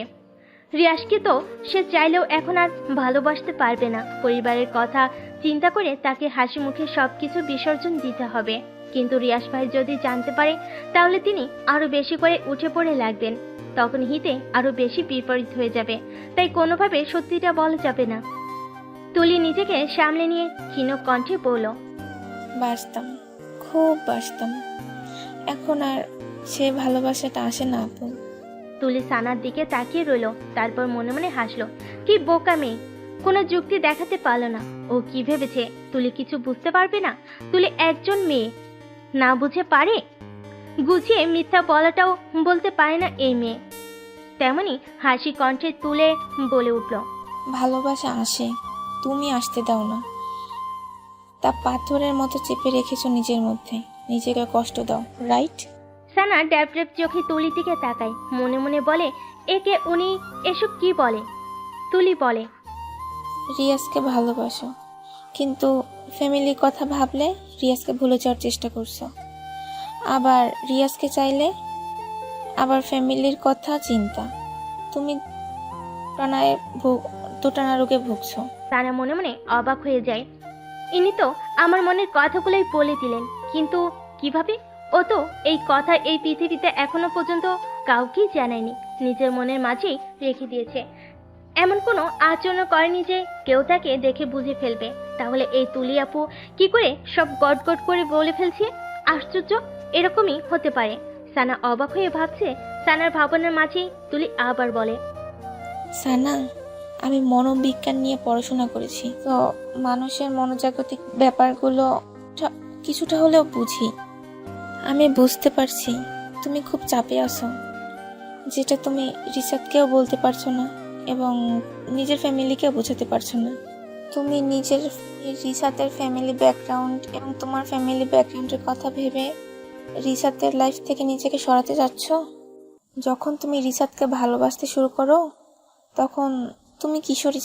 রিয়াজকে তো সে চাইলেও এখন আর ভালোবাসতে পারবে না। পরিবারের কথা চিন্তা করে তাকে হাসি মুখে সবকিছু বিসর্জন দিতে হবে। কিন্তু রিয়াজ ভাই যদি জানতে পারে তাহলে তিনি আরো বেশি করে উঠে পড়ে লাগবেন। তখন হিতে আরো বেশি বিপরীত হয়ে যাবে। তাই কোনোভাবে সত্যিটা বলা যাবে না। তুলি নিজেকে সামলে নিয়ে ক্ষীণ কণ্ঠে বলল, বাসতাম, খুব বাসতাম। এখন আর সে ভালোবাসাটা আসে না আপু। তুলি সানার দিকে তাকিয়ে রইল, তারপর মনে মনে হাসলো। কি বোকা মেয়ে, কোনো যুক্তি দেখাতে পারলো না। ও কি ভেবেছে তুলি কিছু বুঝতে পারবে না? তুলি একজন মেয়ে, না বুঝে পারে? গুছিয়ে মিথ্যা বলাটাও বলতে পারে না এই মেয়ে। তেমনি হাসি কণ্ঠে তুলে বলে উঠল, ভালোবাসা আসে, তুমি আসতে দাও না। তা পাথরের মতো চেপে রেখেছো নিজের মধ্যে, নিজেকে কষ্ট দাও, রাইট? সানা ড্যাব ড্যাব চোখে তুলির দিকে তাকায়, মনে মনে বলে, একে উনি এসব কি বলে? তুলি বলে, রিয়াজকে ভালোবাসো, কিন্তু ফ্যামিলির কথা ভাবলে রিয়াজকে ভুলে যাওয়ার চেষ্টা করছো। আবার রিয়াজকে চাইলে আবার ফ্যামিলির কথা চিন্তা। তুমি দুটানা রোগে ভুগছো। সানা মনে মনে অবাক হয়ে যায়। ইনি তো আমার মনের কথাগুলোই বলে দিলেন, কিন্তু কিভাবে? ও তো এই কথা এই পৃথিবীতে এখনো পর্যন্ত কাউকেই জানায়নি, নিজের মনের মাঝেই রেখে দিয়েছে। এমন কোনো আচরণ করেনি যে কেউ তাকে দেখে বুঝে ফেলবে। তাহলে এই তুলি আপু কি করে সব গট করে বলে ফেলছে? আশ্চর্য, এরকমই হতে পারে। সানা অবাক হয়ে ভাবছে। সানার ভাবনার মাঝেই তুলি আবার বলে, সানা, আমি মনোবিজ্ঞান নিয়ে পড়াশোনা করেছি, তো মানুষের মনোজাগতিক ব্যাপারগুলো কিছুটা হলেও বুঝি। আমি বুঝতে পারছি তুমি খুব চাপে আছো, যেটা তুমি রিসাতকেও বলতে পারছো না এবং নিজের ফ্যামিলিকেও বোঝাতে পারছো না। তুমি নিজের রিসাতের ফ্যামিলি ব্যাকগ্রাউন্ড এবং তোমার ফ্যামিলি ব্যাকগ্রাউন্ডের কথা ভেবে রিসাতের লাইফ থেকে নিজেকে সরাতে যাচ্ছ। যখন তুমি রিসাতকে ভালোবাসতে শুরু করো তখন তুমি কিশোরী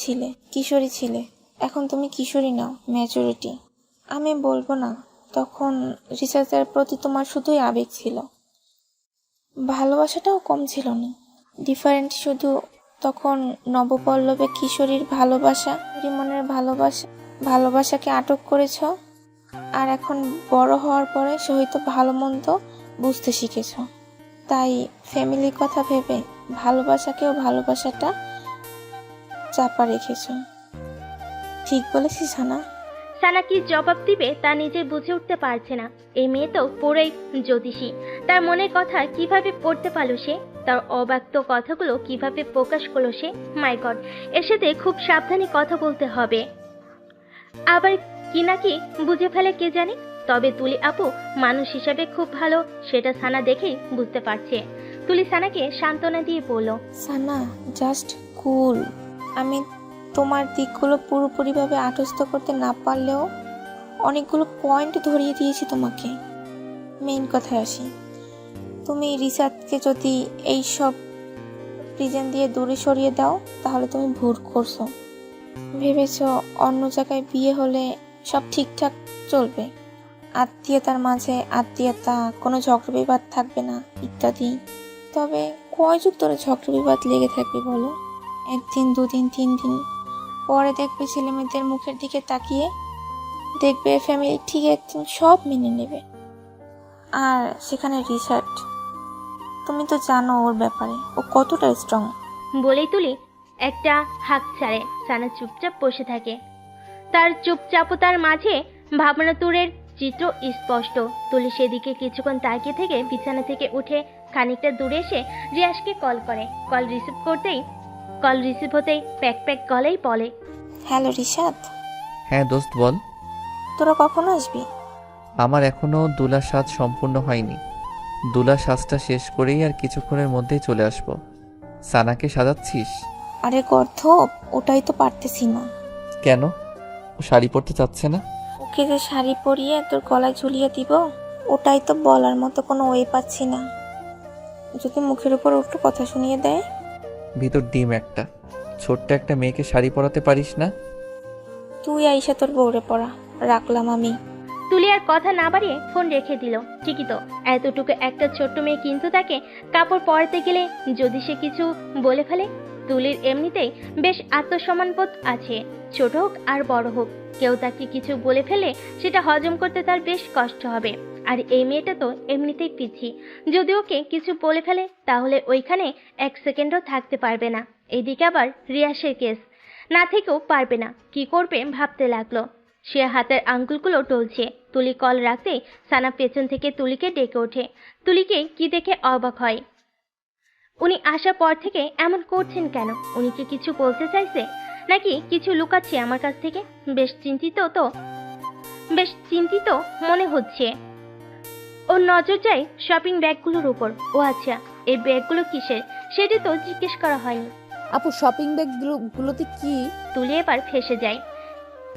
ছিলে, এখন তুমি কিশোরী নাও, ম্যাচুরিটি। আমি বলবো না তখন রিসাতের প্রতি তোমার শুধুই আবেগ ছিল, ভালোবাসাটাও কম ছিল না। ডিফারেন্ট শুধু তখন নবপল্লবে কিশোরীর ভালোবাসা, মনের ভালোবাসাকে আটক করেছ, আর এখন বড় হওয়ার পরে সে হয়তো ভালো মন্দ বুঝতে শিখেছ। তাই ফ্যামিলির কথা ভেবে ভালোবাসাটা চাপা রেখেছ। ঠিক বলেছি সানা? সানা কি জবাব দিবে তা নিজে বুঝে উঠতে পারছে না। এই মেয়ে তো পুরোই জ্যোতিষী, তার মনের কথা কিভাবে পড়তে পারলো সে? তার অব্যক্ত কথাগুলো কিভাবে প্রকাশ করলো সে? মাই গড, এর সাথে খুব সাবধানে কথা বলতে হবে। আবার কি নাকি বুঝে ফেলে কে জানে। তবে তুলি আপু মানুষ হিসাবে খুব ভালো, সেটা সানা দেখেই বুঝতে পারছে। তুলি সানাকে সান্ত্বনা দিয়ে বলল, সানা, জাস্ট কুল। আমি তোমার দিকগুলো পুরোপুরিভাবে আত্মস্থ করতে না পারলেও অনেকগুলো পয়েন্ট ধরিয়ে দিয়েছি তোমাকে। মেইন কথায় আসি, তুমি রিসাতকে যদি এই সব রিজন দিয়ে দূরে সরিয়ে দাও তাহলে তুমি ভুল করছো। ভেবেছ অন্য জায়গায় বিয়ে হলে সব ঠিকঠাক চলবে, আত্মীয়তার মাঝে আত্মীয়তা, কোনো ঝগড়া বিবাদ থাকবে না ইত্যাদি। তবে কয় যুগ ধরে ঝগড়া বিবাদ লেগে থাকবে বলো? একদিন, দুদিন, 3 দিন পরে দেখবে ছেলেমেয়েদের মুখের দিকে তাকিয়ে দেখবে ফ্যামিলি ঠিক একদিন সব মেনে নেবে। আর সেখানে রিসাত, তুমি তো জানো ওর ব্যাপারে, ও কতটা স্ট্রং। বলেই তুলি একটা হাঁক ছাড়ে। সানা চুপচাপ বসে থাকে। তার চুপচাপতার মাঝে ভাবনাতুরের চিত্র স্পষ্ট। তুলি সেদিকে কিছুক্ষণ তাকিয়ে থেকে বিছানা থেকে উঠে খানিকটা দূরে এসে রিয়াজকে কল করে। কল রিসিভ হতেই প্যাক গলেই বলে, হ্যালো রিসাত। হ্যাঁ দোস্ত বল। তোরা কখন আসবি? আমার এখনো দুলা সাজ সম্পূর্ণ হয়নি। দুলা সাজটা শেষ করেই আর কিছুক্ষণের মধ্যেই চলে আসবো। সানাকে সাজাচ্ছিস? আরে গর্ধপ, ওটাই তো পারতেছি না। কেন? ও শাড়ি পরতে চাচ্ছে না? ওকে যে শাড়ি পরিয়ে তোর গলায় ঝুলিয়ে দিব, ওটাই তো বলার মতো কোনো ওয়ে পাচ্ছি না। যদি মুখের উপর একটু কথা শুনিয়ে দেয়। ভিতর ডিম একটা, ছোট্ট একটা মেয়েকে শাড়ি পরাতে পারিস না? তুই আইসা তোর বউরে পড়া, রাখলাম আমি। তুলি আর কথা না বাড়িয়ে ফোন রেখে দিল। ঠিকই তো, এতটুকু একটা ছোট্ট মেয়ে, কিন্তু তাকে কাপড় পরাতে গেলে যদি সে কিছু বলে ফেলে। তুলির এমনিতেই বেশ আত্মসম্মানবোধ আছে, ছোট হোক আর বড় হোক, কেউ তাকে কিছু বলে ফেলে সেটা হজম করতে তার বেশ কষ্ট হবে। আর এই মেয়েটা তো এমনিতেই পিচ্ছি, যদি ওকে কিছু বলে ফেলে তাহলে ওইখানে এক সেকেন্ডও থাকতে পারবে না। এদিকে আবার রিয়াসের কেস, না থেকেও পারবে না, কি করবে ভাবতে লাগলো। সে হাতের আঙ্গুলগুলো টলছে। তুলি কল রাখতেই সানা পেছন থেকে তুলিকে ডেকে ওঠে। তুলিকে কি দেখে অবাক হয়। উনি আসার পর থেকে এমন করছেন কেন? উনি কি কিছু বলতে চাইছে, নাকি কিছু লুকাচ্ছে আমার কাছ থেকে? বেশ চিন্তিত মনে হচ্ছে। ওর নজর যায় শপিং ব্যাগগুলোর উপর। ও আচ্ছা, এই ব্যাগগুলো কিসের সেটা তো জিজ্ঞেস করা হয়নি। আপু, শপিং ব্যাগগুলোতে কি? তুলি এবার ফেসে যায়।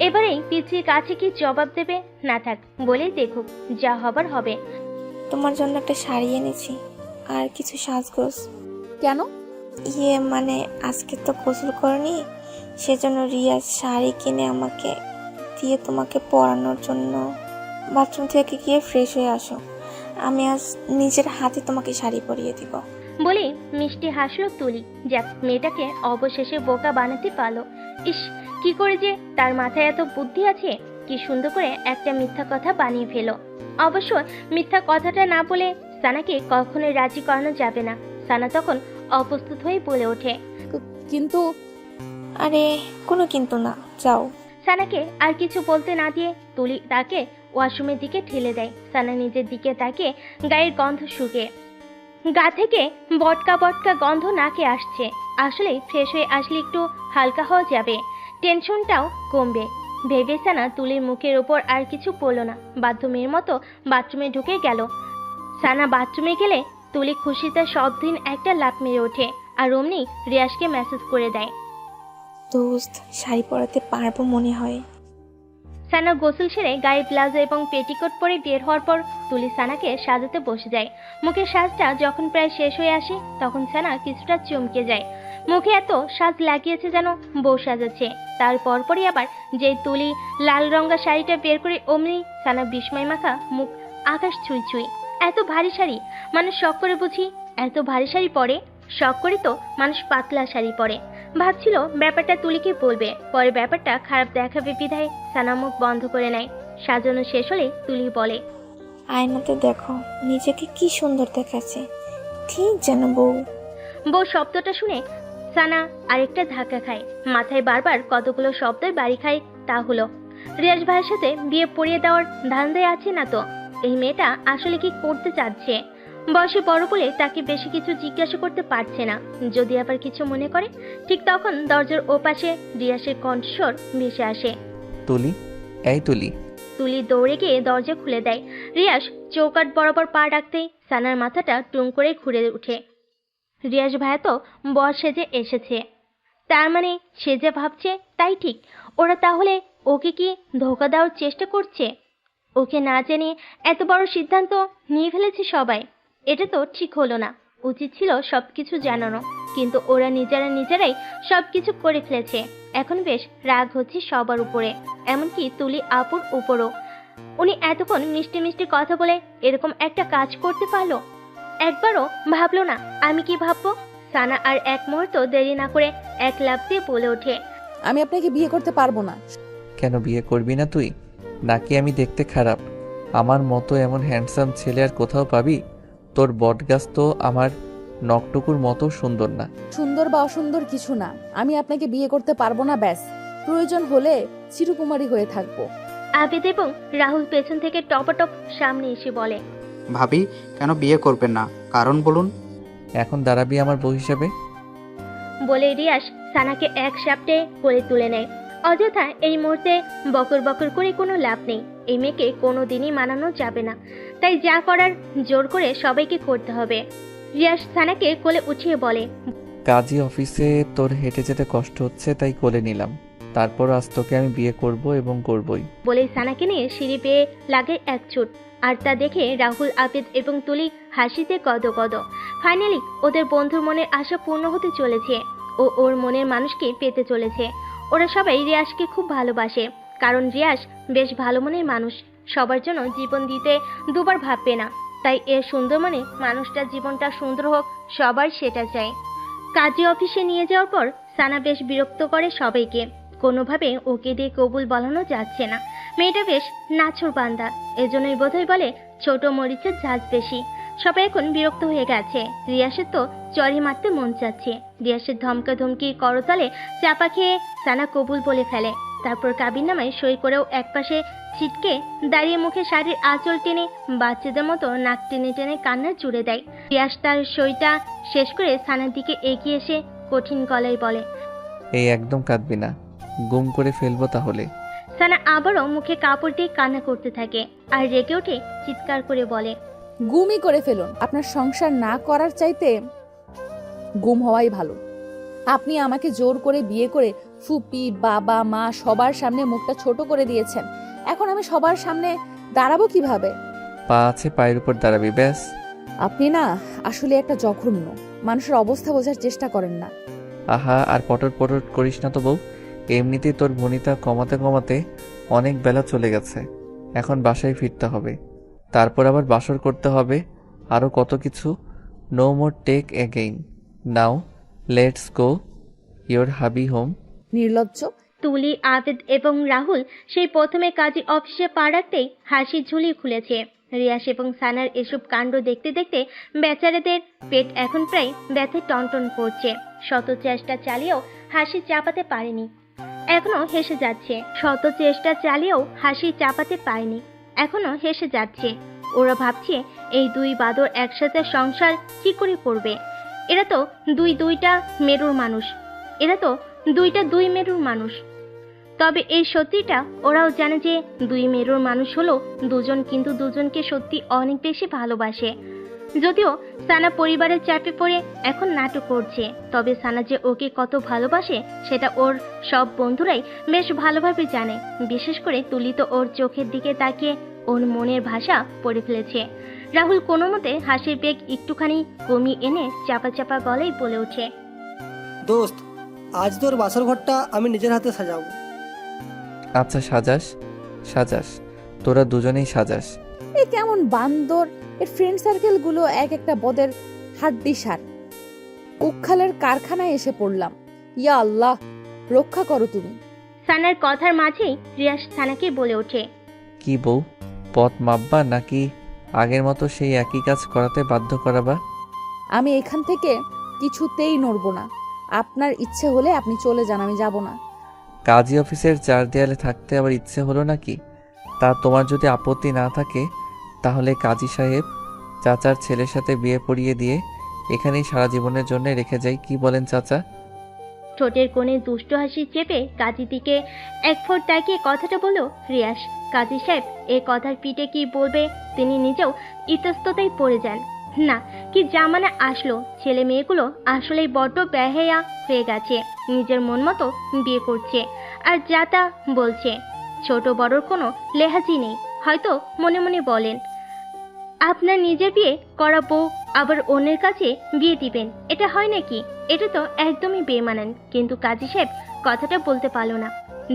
এবারেই পিছির কাছে কি জবাব দেবে? না থাক, বলেই দেখুক, যা হবার হবে। তোমার জন্য একটা শাড়ি এনেছি আর কিছু সাজগোজ। কেন? মানে আজকে তো গোসল করনি, সেজন্য রিয়াজ শাড়ি কিনে আমাকে দিয়ে তোমাকে পরানোর জন্য। বাথরুম থেকে গিয়ে ফ্রেশ হয়ে আসো, আমি আজ নিজের হাতে তোমাকে শাড়ি পরিয়ে দিব। বলেই মিষ্টি হাসলো তুলি। যাক, মেয়েটাকে অবশেষে বোকা বানাতে পারলো। ইস, কি করে যে তার মাথায় এত বুদ্ধি আছে! কি সুন্দর করে একটা মিথ্যা কথা বানিয়ে ফেলো। অবশ্য মিথ্যা কথাটা না বলে সানাকে কখনোই রাজি করানো যাবে না। সানা তখন অপ্রস্তুত হয়ে বলে ওঠে, কিন্তু আরে কোনো কিন্তু না, যাও। সানাকে আর কিছু বলতে না দিয়ে তুলি তাকে ওয়াশরুমের দিকে ঠেলে দেয়। সানা নিজের দিকে তাকে গায়ের গন্ধ শুকে, গা থেকে বটকা বটকা গন্ধ নাকে আসছে। আসলে ফ্রেশ হয়ে আসলে একটু হালকা হওয়া যাবে, টেনশনটাও কমবে ভেবে সানা তুলির মুখের ওপর আর কিছু বলল না। বাথরুমের মতো বাথরুমে ঢুকে গেল। সানা বাথরুমে গেলে তুলি খুশিতে সব দিন একটা লাফ মেরে ওঠে আর অমনি রিয়াজকে মেসেজ করে দেয়, দোস্ত শাড়ি পরাতে পারবো মনে হয়। সানা গোসল সেরে গায়ে ব্লাউজ এবং পেটিকোট পরে বের হওয়ার পর তুলি সানাকে সাজাতে বসে যায়। মুখের সাজটা যখন প্রায় শেষ হয়ে আসে তখন সানা কিছুটা চমকে যায়। মুখে এত সাজ লাগিয়েছে যেন বউ সাজাচ্ছে। তারপর পরই আবার যে তুলি লাল রঙা শাড়িটা বের করে অমনি সানা বিস্ময় মাখা মুখ আকাশ ছুঁই ছুঁই। এত ভারী শাড়ি মানুষ শখ করে বুঝি এত ভারী শাড়ি পরে? শখ করে তো মানুষ পাতলা শাড়ি পরে। ভাবছিল ব্যাপারটা তুলিকে বলবে, পরে ব্যাপারটা খারাপ দেখাবে বিধায় সানা মুখ বন্ধ করে নেয়। সাজানো শেষ হলে তুলি বলে, আয়নাতে দেখো নিজেকে কি সুন্দর দেখাচ্ছে, ঠিক যেন বউ। বউ শব্দটা শুনে সানা আরেকটা ধাক্কা খায়। মাথায় বারবার কতগুলো শব্দের বাড়ি খায়। তা হলো, রিয়াজ ভাইয়ের সাথে বিয়ে পড়িয়ে দেওয়ার ধান্দায় আছে না তো? এই মেয়েটা আসলে কি করতে চাচ্ছে? বয়সে বড় বলে তাকে বেশি কিছু জিজ্ঞাসা করতে পারছে না, যদি আবার কিছু মনে করে। ঠিক তখন দরজার ওপাশে রিয়াসের কণ্ঠস্বর ভেসে আসে, তুলি, এই তুলি। তুলি দৌড়ে গিয়ে দরজা খুলে দেয়। রিয়াস চৌকাঠ বরাবর পা রাখতেই সানার মাথাটা টুং করে ঘুরে ওঠে। রিয়াস ভাইয়া তো বর সেজে এসেছে, তার মানে সে যে ভাবছে তাই ঠিক। ওরা তাহলে ওকে কি ধোকা দেওয়ার চেষ্টা করছে? ওকে না জেনে এত বড় সিদ্ধান্ত নিয়ে ফেলেছে সবাই। এটা তো ঠিক হলো না। উচিত ছিল সবকিছু জানানো, কিন্তু ওরা নিজেরাই সবকিছু করে ফেলেছে। এখন বেশ রাগ হচ্ছে সবার উপরে, এমনকি তুলি আপুর উপরও। উনি এতক্ষণ মিষ্টি মিষ্টি কথা বলে এরকম একটা কাজ করতে পারলো? একবারও ভাবলো না আমি কি ভাববো? সানা আর এক মুহূর্ত দেরি না করে এক লাফ দিয়ে বলে ওঠে, আমি আপনাকে বিয়ে করতে পারবো না। কেন বিয়ে করবি না তুই? নাকি আমি দেখতে খারাপ? আমার মতো এমন হ্যান্ডসাম ছেলে আর কোথাও পাবি? তোর বটগাছ তো আমার নকটুকুর মতো সুন্দর না। সুন্দর বা অসুন্দর কিছু না, আমি আপনাকে বিয়ে করতে পারবো না, ব্যাস। প্রয়োজন হলে চিরকুমারী হয়ে থাকবো। আবিদ এবং রাহুল পেছন থেকে টপাটপ সামনে এসে বলে, ভাবি কেন বিয়ে করবেন না? কারণ বলুন। এখন দাঁড়াবি আমার বউ হিসাবে? বলে রিয়াস সানাকে এক সাপটে করে তুলে নেয়। অযথা এই মুহূর্তে বকর বকর করে কোনো লাভ নেই। এই মেয়েকে কোনো দিনই মানানো যাবে না, তাই যা করার জোর করে সবাইকে করতে হবে। রিয়াস সানাকে কোলে উঠিয়ে বলে, কাজী অফিসে তোর হেঁটে যেতে কষ্ট হচ্ছে তাই কোলে নিলাম। তারপর আজ তোকে আমি বিয়ে করব এবং করবই। বলেই সানাকে নিয়ে সিঁড়ি পেয়ে লাগে এক ছুট। আর তা দেখে রাহুল, আবিদ এবং তুলি হাসিতে গদগদ। ফাইনালি ওদের বন্ধুর মনের আশা পূর্ণ হতে চলেছে ও ওর মনের মানুষকে পেতে চলেছে। ওরা সবাই রিয়াজকে খুব ভালোবাসে, কারণ রিয়াজ বেশ ভালো মনের মানুষ, সবার জন্য জীবন দিতে দুবার ভাববে না। তাই এর সুন্দর মনে মানুষটার জীবনটা সুন্দর হোক, সবার সেটা চায়। কাজী অফিসে নিয়ে যাওয়ার পর সানা বেশ বিরক্ত করে সবাইকে। কোনোভাবে ওকে দিয়ে কবুল বলানো যাচ্ছে না। মেয়েটা বেশ নাছোড় বান্দা, এজন্যই বোধহয় বলে ছোট মরিচের ঝাঁজ বেশি। সবাই এখন বিরক্ত হয়ে গেছে। রিয়াসের তো চড়ি মারতে মন চাচ্ছে। রিয়াসের ধমকা ধমকি করতালে চাপা খেয়ে সানা কবুল বলে ফেলে। তারপর কাবিননামায় সই করেও একপাশে ছিটকে দাঁড়িয়ে মুখে শাড়ির আঁচল টেনে বাচ্চাদের মতো নাক টেনে টেনে কান্না জুড়ে দেয়। রিয়াস তার সইটা শেষ করে সানার দিকে এগিয়ে এসে কঠিন গলায় বলে, এই একদম কাঁদবি না, গুম করে ফেলবো তাহলে। সানা আবারও মুখে কাপড় দিয়ে কান্না করতে থাকে আর রেগে উঠে চিৎকার করে বলে, গুমই করে ফেলুন। আপনার সংসার না করার চাইতে গুম হওয়াই ভালো। আপনি আমাকে জোর করে বিয়ে করে ফুপি, বাবা, মা সবার সামনে মুখটা ছোট করে দিয়েছেন। এখন আমি সবার সামনে দাঁড়াবো কিভাবে? পা আছে, পায়ের উপর দাঁড়াবি ব্যাস। আপনি না আসলে একটা জঘন্য। মানুষের অবস্থা বোঝার চেষ্টা করেন না। আহা, আর পটর পটর করিস না তো বউ। এমনিতেই তোর ভনিতা কমাতে কমাতে অনেক বেলা চলে গেছে। এখন বাসায় ফিরতে হবে, তারপর আবার বাসর করতে হবে, আরও কত কিছু। No more take again, now let's go your hubby home. নির্লজ্জ। তুলি, আবিদ এবং রাহুল সেই প্রথমে কাজী অফিসে পা রাখতেই হাসি ঝুলি খুলেছে। রিয়াস এবং সানার এসব কাণ্ড দেখতে দেখতে বেচারাদের পেট এখন প্রায় ব্যথে টনটন করছে। শত চেষ্টা চালিয়েও হাসি চাপাতে পারেনি, এখনো হেসে যাচ্ছে। শত চেষ্টা চালিয়েও হাসি চাপাতে পারেনি, এখনো হেসে যাচ্ছে। ওরা ভাবছে এই দুই বাদর একসাথে সংসার কি করে করবে। এরা তো দুইটা মেরুর মানুষ, এরা তো দুই মেরুর মানুষ। তবে এই সত্যিটা ওরাও জানে যে দুই মেরুর মানুষ হলো দুজন, কিন্তু দুজনকে সত্যি অনেক বেশি ভালোবাসে। যদিও সানা পরিবারের চাপে পড়ে এখন নাটক করছে, তবে সানা যে ওকে কত ভালোবাসে সেটা ওর সব বন্ধুরাই বেশ ভালোভাবে জানে। বিশেষ করে তুলি তো ওর চোখের দিকে তাকিয়ে ওর মনের ভাষা পড়ে ফেলেছে। রাহুল কোনো মতে হাসির বেগ একটুখানি কমিয়ে এনে চাপা চাপা গলায় বলে ওঠে, দোস্ত, আজ তোর বাসর ঘরটা আমি নিজের হাতে সাজাবো। আচ্ছা, সাজাস সাজাস, তোরা দুজনেই সাজাস। এ কেমন বান্দর! এর ফ্রেন্ড সার্কেল গুলো এক একটা বদের হাড্ডি সার। উখালের কারখানায় এসে পড়লাম। ইয়া আল্লাহ, রক্ষা করো তুমি। সানার কথার মাঝেই রিয়াস সানাকে বলে ওঠে, কি বউ, পথ মাপবা নাকি আগের মতো সেই একই কাজ করাতে বাধ্য করাবা? আমি এখান থেকে কিছুতেই নড়বো না। আপনার ইচ্ছে হলে আপনি চলে যান, আমি যাব না। কাজী অফিসের চার দেয়ালে থাকতে আবার ইচ্ছে হলো নাকি? তা তোমার যদি আপত্তি না থাকে তাহলে কাজী সাহেব চাচার ছেলের সাথে বিয়ে পড়িয়ে দিয়ে এখানেই সারা জীবনের জন্য রেখে যাই, কি বলেন চাচা? ঠোঁটের কোণে দুষ্ট হাসি চেপে কাজী দিকে এক ফোঁট তাকিয়ে কথাটা বলল রিয়াস। কাজী সাহেব এ কথার পিঠে কি বলবে তিনি নিজেও ইতস্ততায় পড়ে যান। না, কি জামানা আসলো, ছেলে মেয়েগুলো আসলেই বড্ড বেহায়া হয়ে গেছে। নিজের মন মতো বিয়ে করছে আর যা তা বলছে। ছোট বড়র কোনো লেহাজি নেই। হয়তো মনে মনে বলেন, আপনার নিজের বিয়ে করা বউ আবার অন্যের কাছে বিয়ে দিবেন, এটা হয় নাকি? এটা তো একদমই বেমানান। কিন্তু কাজী সাহেব কথাটা বলতে পারলো না,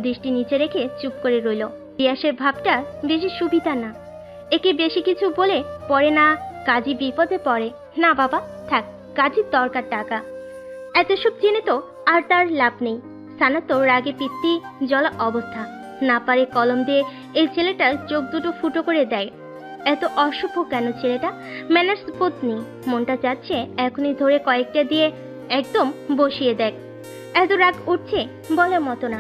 দৃষ্টি নিচে রেখে চুপ করে রইল। রিয়াসের ভাবটা বেশি সুবিধা না, একে বেশি কিছু বলে পরে না কাজী বিপদে পড়ে। না বাবা, থাক, কাজীর দরকার টাকা, এত সব জেনে তো আর তার লাভ নেই। সানা তো রাগে পিত্তি জ্বলা অবস্থা, না পারে কলম দিয়ে এই ছেলেটার চোখ দুটো ফুটো করে দেয়। এত অশুভ কেন ছেলেটা? ম্যানার্স বোধ নেই। মনটা চাচ্ছে এখনই ধরে কয়েকটা দিয়ে একদম বসিয়ে দেখ। এত রাগ উঠছে বলার মতো না।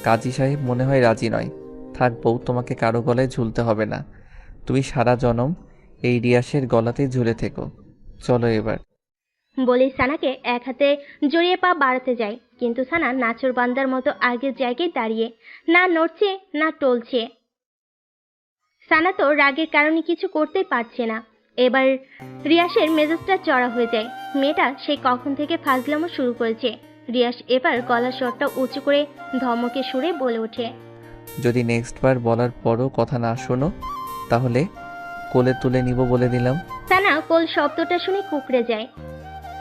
কাজী সাহেব মনে হয় রাজি নয়। থাক বউ, তোমাকে কারো গলায় ঝুলতে হবে না। তুমি সারা জনম এই রিয়াসের গলাতেই ঝুলে থেকো। চলো এবার। বলে সানাকে এক হাতে জড়িয়ে পা বাড়াতে যায়, কিন্তু সানা নাচর বান্দার মতো আগের জায়গায় দাঁড়িয়ে, না নড়ছে না টলছে। সানা তো রাগের কারণে কিছু করতে পারছে না। এবার রিয়াসের মেজাজটা চড়া হয়ে যায়। মেয়েটা সেই কখন থেকে ফাজলামো শুরু করেছে। রিয়াস এবার গলার স্বরটা উঁচু করে ধমকে সুরে বলে ওঠে, যদি নেক্সট বার বলার পরও কথা না শোনো তাহলে কোলে তুলে নিব বলে দিলাম। সানা কোল শব্দটা শুনে কুকড়ে যায়।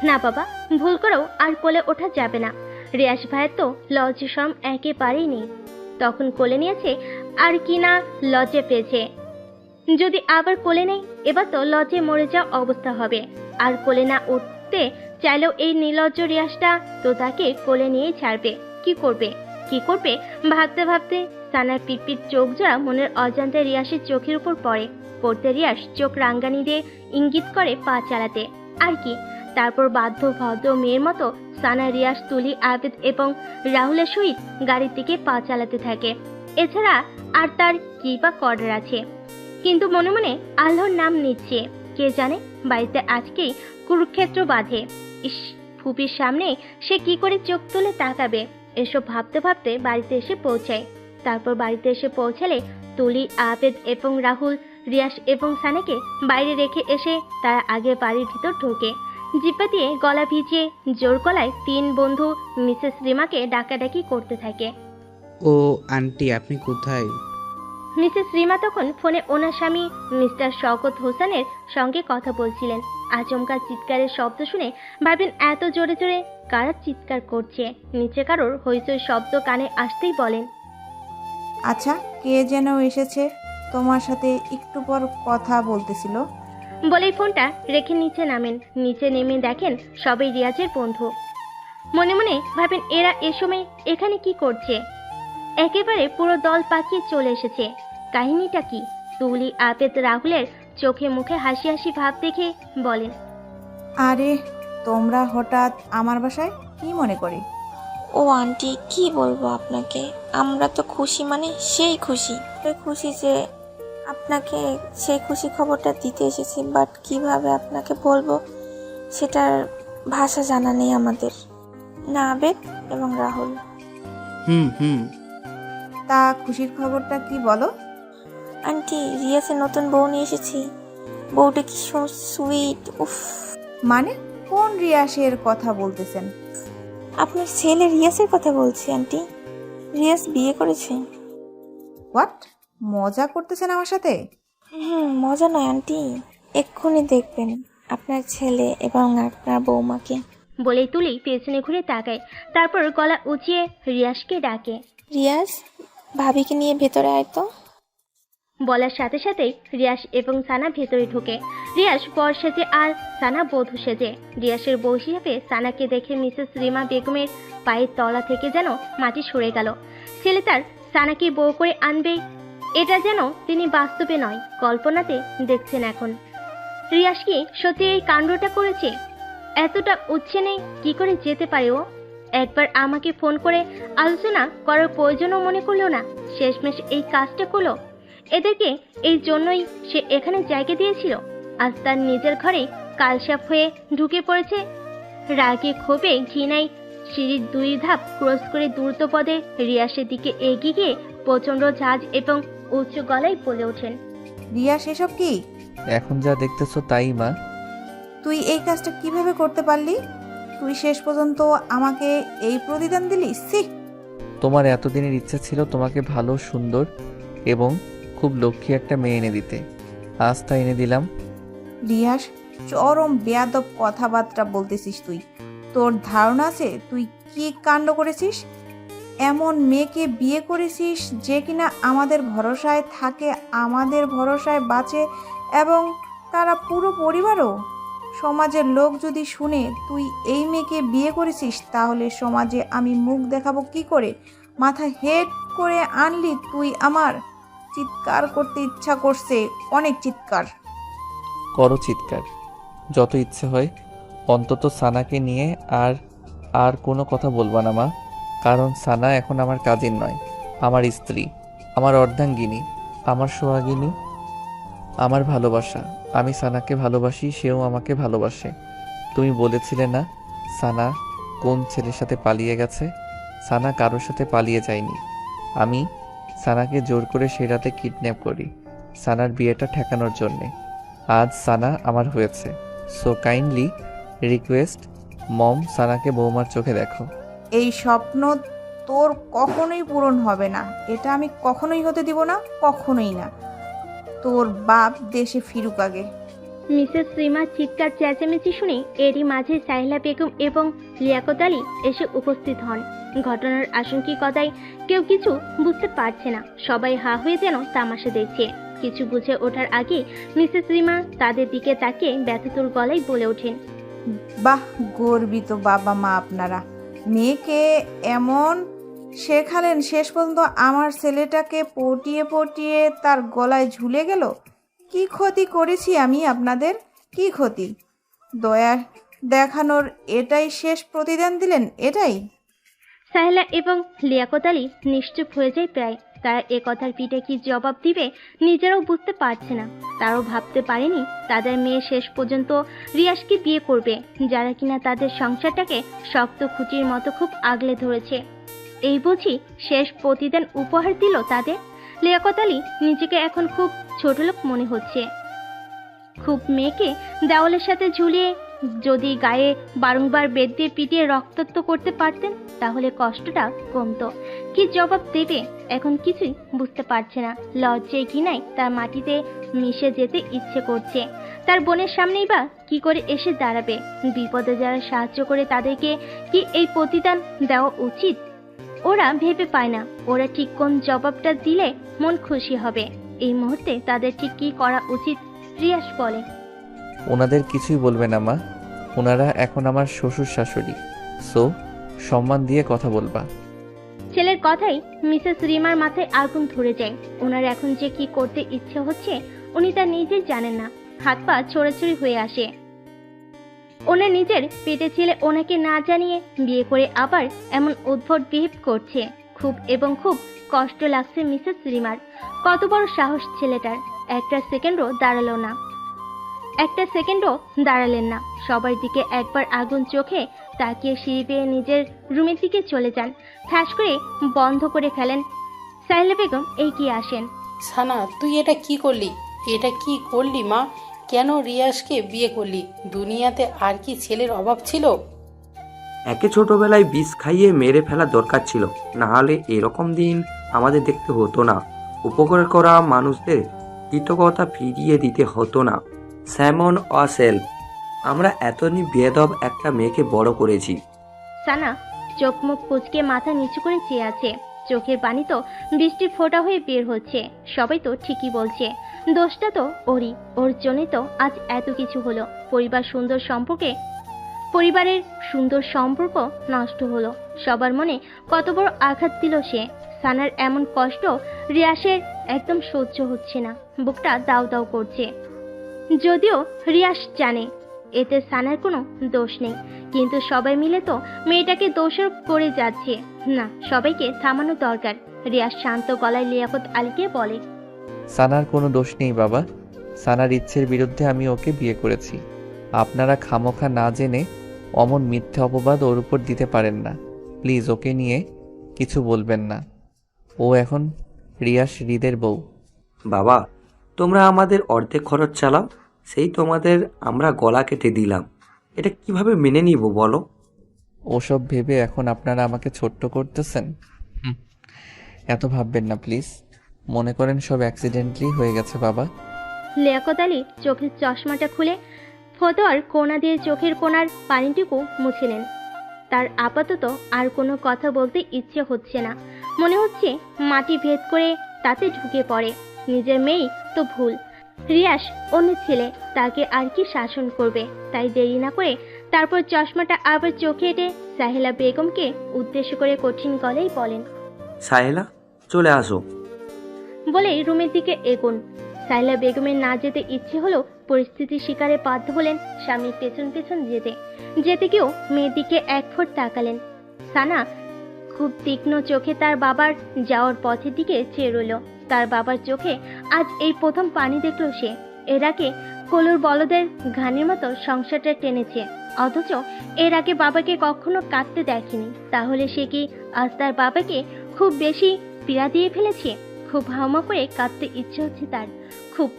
না বাবা, ভুল করেও আর কোলে ওঠা যাবে না। রিয়াস ভাইয়ের তো লজ্জা শরম একেবারেই নেই। তখন কোলে নিয়েছে আর কি না লজ্জা পেয়েছে। যদি আবার কোলে নেই এবার তো লজ্জে মরে যাওয়া অবস্থা হবে। আর কোলে না উঠতে চাইলেও এই নির্লজ্জ রিয়াসটা তো তাকে কোলে নিয়েই ছাড়বে। কি করবে ভাবতে ভাবতে সানার পিটপিট চোখ জোড়া মনের অজান্তে রিয়াসের চোখের উপর পড়তে রিয়াস চোখ রাঙ্গানি দিয়ে ইঙ্গিত করে পা চালাতে। আর কি, তারপর বাধ্য ভদ্র মেয়ের মতো সানা, রিয়াস, তুলি, আবেদ এবং রাহুলের সহিত গাড়ির দিকে পা চালাতে থাকে। এছাড়া আর তার কি বা করার আছে। কিন্তু মনে মনে আল্লাহর নাম নিচ্ছে। কে জানে বাড়িতে আজকেই কুরুক্ষেত্র বাঁধে। ইস, ফুপির সামনে সে কি করে চোখ তুলে তাকাবে। এসব ভাবতে ভাবতে বাড়িতে এসে পৌঁছায়। তারপর বাড়িতে এসে পৌঁছালে তুলি, আবেদ এবং রাহুল রিয়াস এবং সানাকে বাইরে রেখে এসে তারা আগে বাড়ির ভিতর ঢোকে। জিপা দিয়ে গলা ভিজিয়ে জোর গলায় তিন বন্ধু মিসেস রিমাকে ডাকাডাকি করতে থাকে। ও আন্টি, আপনি কোথায়? মিসেস রিমা তখন ফোনে ওনার স্বামী মিস্টার শওকত হোসেনের সঙ্গে কথা বলছিলেন। আচমকা চিৎকারের শব্দ শুনে ভাবেন এত জোরে জোরে কারা চিৎকার করছে। নিচে কারোর হইচই শব্দ কানে আসতেই বলেন, আচ্ছা, কে যেন এসেছে, তোমার সাথে একটু পর কথা বলতেছিল। বলেই ফোনটা রেখে নিচে নামেন। নিচে নেমে দেখেন সবাই রিয়াজের বন্ধু। মনে মনে ভাবেন এরা এ সময় এখানে কি করছে। একেবারে পুরো দল পাকিয়ে চলে এসেছে। কাহিনীটা কি? তুলি, আবেদ, রাহুলের চোখে মুখে হাসি হাসি ভাব দেখে বলেন, আরে তোমরা হঠাৎ আমার বাসায় কি মনে করে? ও আন্টি, কি বলবো আপনাকে, আমরা তো খুশি, মানে সেই খুশি যে আপনাকে সেই খুশি খবরটা দিতে এসেছি। বাট কিভাবে আপনাকে বলবো সেটার ভাষা জানা নেই আমাদের, না আবেদ এবং রাহুল। হুম তা খুশির খবরটা কি বলো? আন্টি, রিয়াসের নতুন বউ নিয়ে এসেছি। বউটা কি সুইট! উফ! মানে কোন রিয়াসের কথা বলতেছেন? আপনার ছেলে রিয়াসের কথা বলছি আন্টি। রিয়াস বিয়ে করেছে। হোয়াট? মজা করতেছেন আমার সাথে? মজা নয় আন্টি, এক্ষুনি দেখবেন আপনার ছেলে এবং আপনার বৌমাকে। বলেই তুলি পেছনে ঘুরে তাকায়। তারপর গলা উঁচিয়ে রিয়াসকে ডাকে, রিয়াস, ভাবিকে নিয়ে ভেতরে আয় তো। বলার সাথে সাথেই রিয়াস এবং সানা ভেতরে ঢোকে। রিয়াস বর সেজে আর সানা বধূ সেজে। রিয়াসের বউ হিসেবে সানাকে দেখে মিসেস রিমা বেগমের পায়ের তলা থেকে যেন মাটি সরে গেল। ছেলে তার সানাকে বউ করে আনবে, এটা যেন তিনি বাস্তবে নয় কল্পনাতে দেখছেন এখন। রিয়াস কি সত্যি এই কাণ্ডটা করেছে? এতটা উচ্ছে নেই কি করে যেতে পারে ও? একবার আমাকে ফোন করে আলোচনা করার প্রয়োজনও মনে করলো না, শেষমেশ এই কাজটা করলো। এদেরকে এই জন্যই সে এখানে জায়গা দিয়েছিল। আজ তার নিজের ঘরে কালসাপ হয়ে ঢুকে পড়েছে। রাগে ক্ষোভে ঘৃণায় সিঁড়ির 2 ধাপ ক্রস করে দ্রুত পদে রিয়াসের দিকে এগিয়ে গিয়ে প্রচন্ড ঝাঁজ এবং উচ্চ গলায় বলে ওঠেন, রিয়াস, এসব কি? এখন যা দেখতেছো তাই মা। তুই এই কাজটা কিভাবে করতে পারলি? তুই শেষ পর্যন্ত আমাকে এই প্রতিদান দিলি? সি! তোমার এতদিনের ইচ্ছা ছিল তোমাকে ভালো, সুন্দর এবং খুব লক্ষ্মী একটা মেয়ে এনে দিতে। আজ তা এনে দিলাম। রিয়াস, চরম বেয়াদব কথাবার্তা বলতেছিস তুই। তোর ধারণা আছে তুই কি কাণ্ড করেছিস? এমন মেয়েকে বিয়ে করেছিস যে কিনা আমাদের ভরসায় থাকে, আমাদের ভরসায় বাঁচে এবং তারা পুরো পরিবারও। সমাজের লোক যদি শুনে তুই এই মেয়েকে বিয়ে করেছিস তাহলে সমাজে আমি মুখ দেখাবো কি করে? মাথা হেড করে আনলি তুই আমার। চিৎকার করতে ইচ্ছা করছে, অনেক চিৎকার করো, চিৎকার যত ইচ্ছে হয়। অন্তত সানাকে নিয়ে আর কোনো কথা বলবা না মা, কারণ সানা এখন আমার কাজিন নয়, আমার স্ত্রী, আমার অর্ধাঙ্গিনী, আমার সোহাগিনী, আমার ভালোবাসা। আমি সানাকে ভালোবাসি, সেও আমাকে ভালোবাসে। তুমি বলেছিলে না সানা কোন ছেলের সাথে পালিয়ে গেছে? সানা কারোর সাথে পালিয়ে যায়নি। আমি সানাকে জোর করে সেই রাতে কিডন্যাপ করি সানার বিয়েটা ঠেকানোর জন্যে। আজ সানা আমার হয়েছে, সো কাইন্ডলি রিকোয়েস্ট মম সানাকে বৌমার চোখে দেখো। এই স্বপ্ন তোর কখনোই পূরণ হবে না, এটা আমি কখনোই হতে দিব না, কখনোই না। তোর বাপ দেশে ফিরুক আগে। মিসেস শ্রীমার চিৎকার চেঁচামেচি শুনে এরই মাঝে সাহেলা বেগম এবং লিয়াকত আলী এসে উপস্থিত হন। ঘটনার আশঙ্কিকতায় কেউ কিছু বুঝতে পারছে না, সবাই হা হয়ে যেন তামাশা দেখছে। কিছু বুঝে ওঠার আগে মিসেস শ্রীমা তাদের দিকে তাকিয়ে ব্যথিতর গলায় বলে ওঠেন, বাহ, গর্বিত বাবা মা আপনারা। মেয়েকে এমন শেখালেন, শেষ পর্যন্ত আমার ছেলেটাকে পটিয়ে পটিয়ে তার গলায় ঝুলে গেল। কি ক্ষতি করেছি আমি আপনাদের, কি ক্ষতি? দয়া দেখানোর এটাই শেষ প্রতিদান দিলেন, এটাই? সাহেলা এবং লিয়াকত আলী নিশ্চুপ হয়ে যায় প্রায়। তারা এ কথার পিঠে কি জবাব দিবে নিজেরাও বুঝতে পারছে না। তারাও ভাবতে পারেনি তাদের মেয়ে শেষ পর্যন্ত রিয়াজকে বিয়ে করবে, যারা কিনা তাদের সংসারটাকে শক্ত খুঁটির মতো খুব আগলে ধরেছে। এই বুঝি শেষ প্রতিদান উপহার দিল তাদের। লিয়াকত আলী নিজেকে এখন খুব ছোটলোক মনে হচ্ছে। খুব মেয়েকে দেওয়ালের সাথে ঝুলিয়ে যদি গায়ে বারংবার বেদ দিয়ে পিটিয়ে রক্তাক্ত করতে পারতেন তাহলে কষ্টটা কমতো। কি জবাব দেবে এখন কিছুই বুঝতে পারছে না। লজ্জায় ঘৃণায় তার মাটিতে মিশে যেতে ইচ্ছে করছে। তার বোনের সামনেই বা কি করে এসে দাঁড়াবে? বিপদে যারা সাহায্য করে তাদেরকে কি এই প্রতিদান দেওয়া উচিত? ওরা ভেবে পায় না ওরা ঠিক কোন জবাবটা দিলে মন খুশি হবে। এই মুহূর্তে তাদের ঠিক কি করা উচিত রিয়াজ বলে। ওনাদের কিছুই বলবে না মা, ওনারা এখন আমার শ্বশুর শাশুড়ি, সো সম্মান দিয়ে কথা বলবা। ছেলের কথাই মিসেস রিমার মাথায় আগুন ধরে যায়। ওনার এখন যে কি করতে ইচ্ছে হচ্ছে উনি তা নিজেই জানেন না। হাত পা ছোড়াছুড়ি হয়ে আসে। ওনার নিজের পেটে ছেলে ওনাকে না জানিয়ে বিয়ে করে আবার এমন উদ্ভট বিহেভ করছে। খুব এবং খুব কষ্ট লাগছে মিসেস রিমার। কত বড় সাহস ছেলেটার! একটা সেকেন্ডও দাঁড়ালেন না। সবার দিকে একবার আগুন চোখে তাকিয়ে সিঁড়ি বেয়ে নিজের রুমের দিকে চলে যান। ঠাস করে বন্ধ করে ফেলেন। সাহেলা বেগম এগিয়ে আসেন। সানা, তুই এটা কি করলি? এটা কি করলি মা? কেন রিয়াজকে বিয়ে করলি? দুনিয়াতে আর কি ছেলের অভাব ছিল? একে ছোটবেলায় বিষ খাইয়ে মেরে ফেলা দরকার ছিল, না হলে এরকম দিন আমাদের দেখতে হতো না। উপকার করা মানুষদের কৃতজ্ঞতা ফিরিয়ে দিতে হতো না। স্যামন অসেল, আমরা এতনি বেয়াদব একটা মেয়েকে বড় করেছি। সানা চোখ মুখ কুচকে মাথা নিচু করে চেয়ে আছে। চোখের পানি তো বৃষ্টির ফোঁটা হয়ে বের হচ্ছে। সবাই তো ঠিকই বলছে, দোষটা তো ওরই। ওর জন্যই তো আজ এত কিছু হলো। পরিবারের সুন্দর সম্পর্ক নষ্ট হলো। সবার মনে কত বড় আঘাত দিল সে। সানার এমন কষ্ট রিয়াসের একদম সহ্য হচ্ছে না। বুকটা দাউ দাউ করছে। যদিও রিয়াস জানে এতে সানার কোনো দোষ নেই, কিন্তু সবাই মিলে তো মেয়েটাকে দোষারোপ করে যাচ্ছে। না, সবাইকে থামানো দরকার। রিয়াস শান্ত গলায় লিয়াকত আলীকে বলে, সানার কোনো দোষ নেই বাবা, সানার ইচ্ছের বিরুদ্ধে আমি ওকে বিয়ে করেছি। আপনারা খামোখা না জেনে অমন মিথ্যে অপবাদ ওর উপর দিতে পারেন না। প্লিজ ওকে নিয়ে কিছু বলবেন না। ও এখন রিয়াস হৃদের বউ। বাবা, তোমরা আমাদের অর্ধেক খরচ চালাও, সেই তোমাদের আমরা গলা কেটে দিলাম। এটা কিভাবে মেনে নিব বলো? ওসব ভেবে এখন আপনারা আমাকে ছোট্ট করতেছেন? এত ভাববেন না প্লিজ। মনে করেন সব অ্যাক্সিডেন্টলি হয়ে গেছে বাবা। লিয়াকত আলী চোখের চশমাটা খুলে ফতোয়ার কোণা দিয়ে চোখের কোণার পানিটুকু মুছে নেন। তার আপাতত আর কোনো কথা বলতে ইচ্ছে হচ্ছে না। মনে হচ্ছে মাটি ভেদ করে তাতে ঢুকে পড়ে। নিজের মেয়েই তো ভুল, রিয়াস অন্য ছেলে, তাকে আর কি শাসন করবে? তাই দেরি না করে তারপর চশমাটা আবার চোখে এঁটে সাহেলা বেগমকে উদ্দেশ্য করে কঠিন গলায় বলেন, সাহেলা, চলে আসো। বলেই রুমের দিকে এগোন। সাহেলা বেগমের না যেতে ইচ্ছে হলো, পরিস্থিতির শিকারে বাধ্য হলেন স্বামীর পেছন পেছন যেতে গিয়েও মেয়ের দিকে এক ফোঁট তাকালেন। সানা খুব তীক্ষ্ণ চোখে তার বাবার যাওয়ার পথের দিকে চেয়ে রইল। তার বাবার চোখে আজ এই প্রথম পানি দেখল সে। এর আগে কলুর বলদের ঘানির মতো সংসারটা টেনেছে, অথচ এর আগে বাবাকে কখনো কাঁদতে দেখেনি। তাহলে সে কি আজ তার বাবাকে খুব বেশি পীড়া দিয়ে ফেলেছে? খুব হাউমা করে কাঁদতে ইচ্ছে হচ্ছে তার, খুব।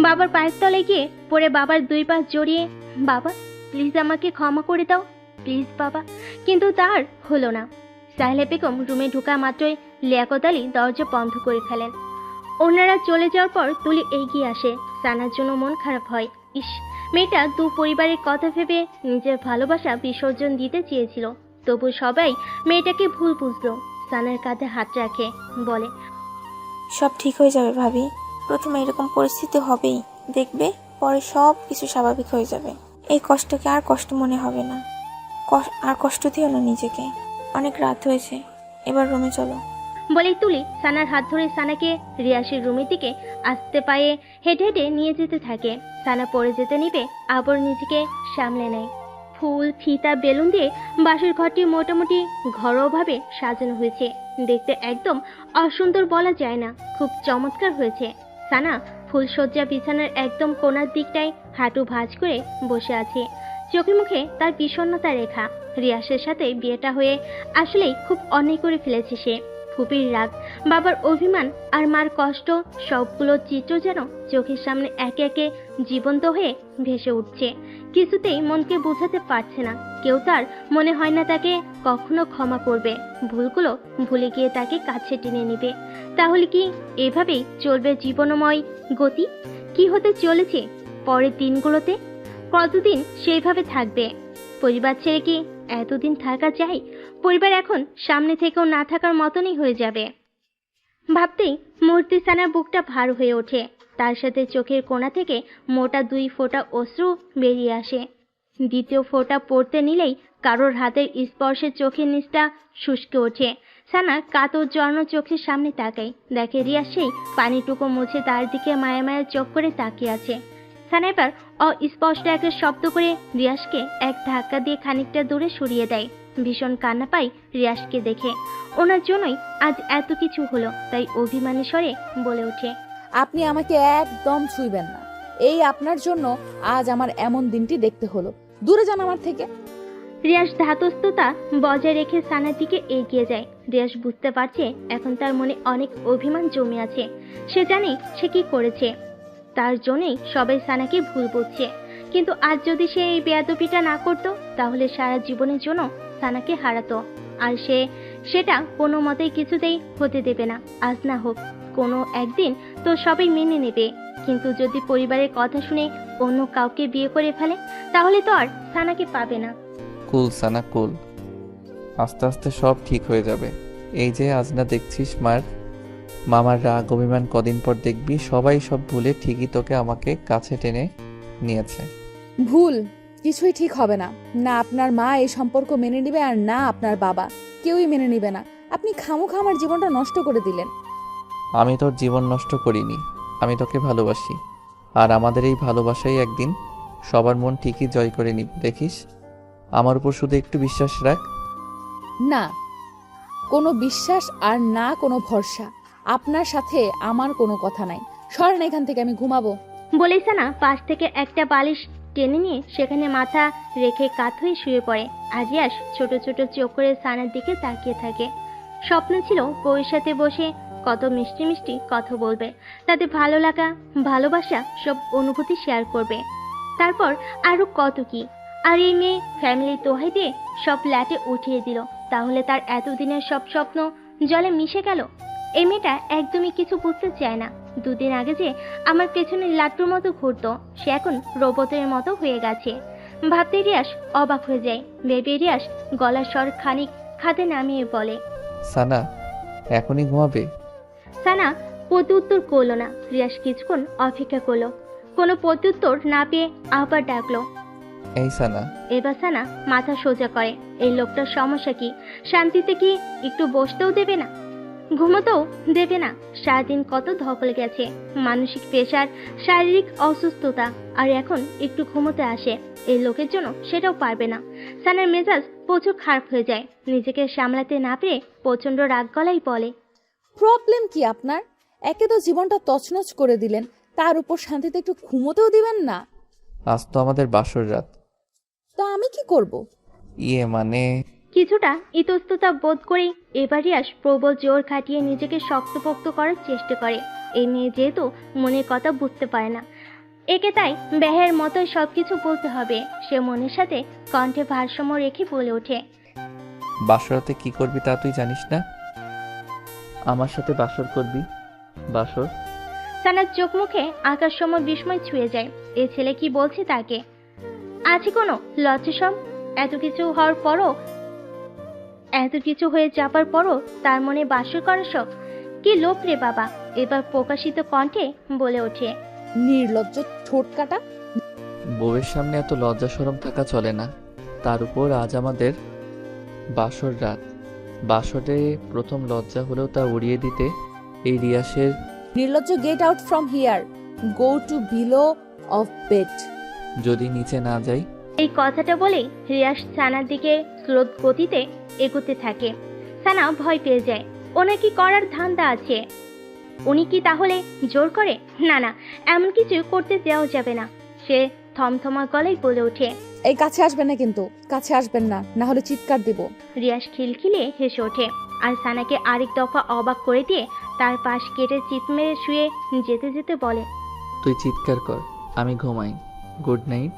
বাবার পায়ের তলায় গিয়ে পড়ে বাবার দুই পা জড়িয়ে, বাবা প্লিজ আমাকে ক্ষমা করে দাও, প্লিজ বাবা। কিন্তু তার হলো না। সাহেলা বেগম রুমে ঢোকা মাত্রই লিয়াকত আলী দরজা বন্ধ করে ফেলেন। ওনারা চলে যাওয়ার পর তুলি এগিয়ে আসে। সানার জন্য মন খারাপ হয়। ইস, মেয়েটা দু পরিবারের কথা ভেবে নিজের ভালোবাসা বিসর্জন দিতে চেয়েছিল, তবু সবাই মেয়েটাকে ভুল বুঝলো। সানার কাঁধে হাত রাখে, বলে, সব ঠিক হয়ে যাবে ভাবি। প্রথমে এরকম পরিস্থিতি হবেই, দেখবে পরে সব কিছু স্বাভাবিক হয়ে যাবে। এই কষ্টকে আর কষ্ট মনে হবে না। আর কষ্ট দিও না নিজেকে। অনেক রাত হয়েছে, এবার রুমে চলো। বলেই তুলি সানার হাত ধরে সানাকে রিয়াসের রুমের দিকে আস্তে পায়ে হেঁটে হেঁটে নিয়ে যেতে থাকে। সানা পড়ে যেতে নিবে, আবার নিজেকে সামলে নেয়। ফুল, ফিতা, বেলুন দিয়ে বাসর ঘরটি মোটামুটি ঘরোয়াভাবে সাজানো হয়েছে। দেখতে একদম অসুন্দর বলা যায় না, খুব চমৎকার হয়েছে। সানা ফুলসজ্জা বিছানার একদম কোণার দিকটায় হাঁটু ভাঁজ করে বসে আছে। চোখে মুখে তার বিষণ্ণতা রেখা। রিয়াসের সাথে বিয়েটা হয়ে আসলেই খুব অন্যায় করে ফেলেছে সে। ফুপির রাগ, বাবার অভিমান আর মার কষ্ট, সবগুলো চিত্র যেন চোখের সামনে একে একে জীবন্ত হয়ে ভেসে উঠছে। কিছুতেই মনকে বোঝাতে পারছে না। কেউ তার মনে হয় না তাকে কখনো ক্ষমা করবে, ভুলগুলো ভুলে গিয়ে তাকে কাছে টেনে নেবে। তাহলে কি এভাবেই চলবে জীবনময় গতি? কি হতে চলেছে পরের দিনগুলোতে? কতদিন সেইভাবে থাকবে? পরিবার ছেড়ে কি এতদিন থাকা যায়? পরিবার এখন সামনে থেকেও না থাকার মতনই হয়ে যাবে। ভাবতেই মুহূর্তে সানার বুকটা ভার হয়ে ওঠে। তার সাথে চোখের কোণা থেকে মোটা 2 ফোঁটা অশ্রু বেরিয়ে আসে। দ্বিতীয় ফোঁটা পড়তে নিলেই কারোর হাতের স্পর্শে চোখের নিচটা শুষ্কে ওঠে। সানা কাতর জর্ণ চোখের সামনে তাকায়, দেখে রিয়াজ সেই পানিটুকু মুছে তার দিকে মায়া মায়া চোখ করে তাকিয়ে আছে। সানা এবার অস্পষ্ট একটা শব্দ করে রিয়াজকে এক ধাক্কা দিয়ে খানিকটা দূরে সরিয়ে দেয়। ভীষণ কান্না পায় রিয়াজকে দেখে। ওনার জন্যই আজ এত কিছু হলো, তাই অভিমানী স্বরে বলে ওঠে, আপনি আমাকে একদম ছুঁইবেন না। এই আপনার জন্য আজ আমার এমন দিনটি দেখতে হলো। দূরে যান আমার থেকে। রিয়াজ ধাতস্থতা বজায় রেখে সানার দিকে এগিয়ে যায়। রিয়াজ বুঝতে পারছে এখন তার মনে অনেক অভিমান জমে আছে। সে জানে সে কি করেছে, তার জন্যই সবাই সানাকে ভুল বুঝছে। কিন্তু আজ যদি সে এই বেয়াদবিটা না করতো, তাহলে সারা জীবনের জন্য সানাকে হারাতো। আর সেটা কোনো মতেই কিছুতেই হতে দেবে না। আজ না হোক, কোনো একদিন তো সবাই মেনে নেবে। কিন্তু যদি পরিবারের কথা শুনে অন্য কাউকে বিয়ে করে ফেলে, তাহলে তো আর সানাকে পাবে না। কুল সানা কুল, আস্তে আস্তে সব ঠিক হয়ে যাবে। এই যে আজ না দেখছিস মামার রাগ অভিমান, কদিন পর দেখবি সবাই সব ভুলে ঠিকই তোকে আমাকে কাছে টেনে নিয়েছে। ভুল কিছুই ঠিক হবে না। না আপনার মা এই সম্পর্ক মেনে নেবে, আর না আপনার বাবা, কেউই মেনে নেবে না। আপনি খামোখা আমার জীবনটা নষ্ট করে দিলেন। আমি তোর জীবন নষ্ট করিনি, আমি তোকে ভালোবাসি। আর আমাদের এই ভালোবাসাই একদিন সবার মন ঠিকই জয় করে নিব, দেখিস। আমার উপর শুধু একটু বিশ্বাস রাখ। না কোনো বিশ্বাস আর না কোনো ভরসা। আপনার সাথে আমার কোনো কথা নাই। সরেন এখান থেকে, আমি ঘুমাবো। বলেই সানা পাশ থেকে একটা বালিশ টেনে নিয়ে সেখানে মাথা রেখে কাত হয়ে শুয়ে পড়ে। আর রিয়াজ ছোট ছোট চোখ করে সানার দিকে তাকিয়ে থাকে। স্বপ্ন ছিল বউয়ের সাথে বসে কত মিষ্টি মিষ্টি কথা বলবে, তাদের ভালো লাগা, ভালোবাসা, সব অনুভূতি শেয়ার করবে। তারপর আরো কত কি। আর এই মেয়ে ফ্যামিলির দোহাই দিয়ে সব ল্যাটে উঠিয়ে দিল। তাহলে তার এতদিনের সব স্বপ্ন জলে মিশে গেল। এই মেয়েটা একদমই কিছু বুঝতে চায় না। 2 দিন আগে যে আমার পেছনে লাট্টুর মতো ঘুরতো, সে এখন রোবটের মতো হয়ে গেছে। ভাবতে রিয়াস অবাক হয়ে যায়। ভেবে রিয়াস গলার স্বর খানিক খাতে নামিয়ে বলে, সানা এখনই ঘুমাবে? সানা প্রত্যুত্তর করলো না। রিয়াস কিছুক্ষণ অপেক্ষা করলো, কোনো প্রত্যুত্তর না পেয়ে আবার ডাকলো, এই সানা। এবার সানা মাথা সোজা করে। এই লোকটার সমস্যা কি? শান্তিতে কি একটু বসতেও দেবে না, ঘুমোতেও দেবে না। সারাদিন কত ধকল গেছে, মানসিক প্রেশার, শারীরিক অসুস্থতা, আর এখন একটু ঘুমোতে আসে। এই লোকের জন্য সেটাও পারবে না। সানার মেজাজ প্রচুর খারাপ হয়ে যায়। নিজেকে সামলাতে না পেরে প্রচন্ড রাগ গলায় বলে, প্রবলেম কি আপনার? একে তো জীবনটা তছনছ করে দিলেন, তার উপর শান্তিতে একটু ঘুমোতেও দিবেন না। আজ তো আমাদের বাসর রাত। তো আমি কি করব? মানে কিছুটা ইতস্ততা বোধ করে এবার রিয়াস প্রবল জোর খাটিয়ে নিজেকে শক্তপোক্ত করার চেষ্টা করে। এই মেয়ে যেহেতু মনের কথা বুঝতে পারে না, একে তাই ব্যাহের মতোই সবকিছু বলতে হবে। সে মনের সাথে কণ্ঠে ভারসাম্য রেখে বলে ওঠে, বাসরাতে কি করবি তা তুই জানিস না? আমার সাথে বাসর করবি। বাসর? সানার চোখ মুখে আকাশ সম বিস্ময় ছুঁয়ে যায়। এ ছেলে কি বলছে তাকে? আছে কোনো লজ্জাসম? এত কিছু হওয়ার পরও, এত কিছু হয়ে যাবার পরও তার মনে বাসর করার শখ? কি লোভ রে বাবা! এবার প্রকাশিত কণ্ঠে বলে ওঠে, নির্লজ্জ ঠোঁট কাটা। বউয়ের সামনে এত লজ্জা শরম থাকা চলে না। তার উপর আজ আমাদের বাসর রাত। বাসরে প্রথম লজ্জা হলেও তা উড়িয়ে দিতে এই রিয়াসের নির্লজ্জ, get out from here, go to below of bed. যদি নিচে না যাই। এই কথাটা বলেই রিয়াস সানার দিকে স্রোত গতিতে এগোতে থাকে। সানা ভয় পেয়ে যায়। ওনার কি করার ধান্দা আছে? উনি কি তাহলে জোর করে? না না, এমন কিছু করতে দেওয়া যাবে না। সে থমথমা গলায় বলে ওঠে, এই কাছে আসবেন না, কিন্তু কাছে আসবেন না, না হলে চিৎকার দিব। রিয়াস খিলখিলিয়ে হেসে ওঠে আর সানাকে আরেক দফা অবাক করে দিয়ে তার পাশ কেটে চিৎ মেরে শুয়ে যেতে যেতে বলে, তুই চিৎকার কর, আমি ঘুমাই। Good night.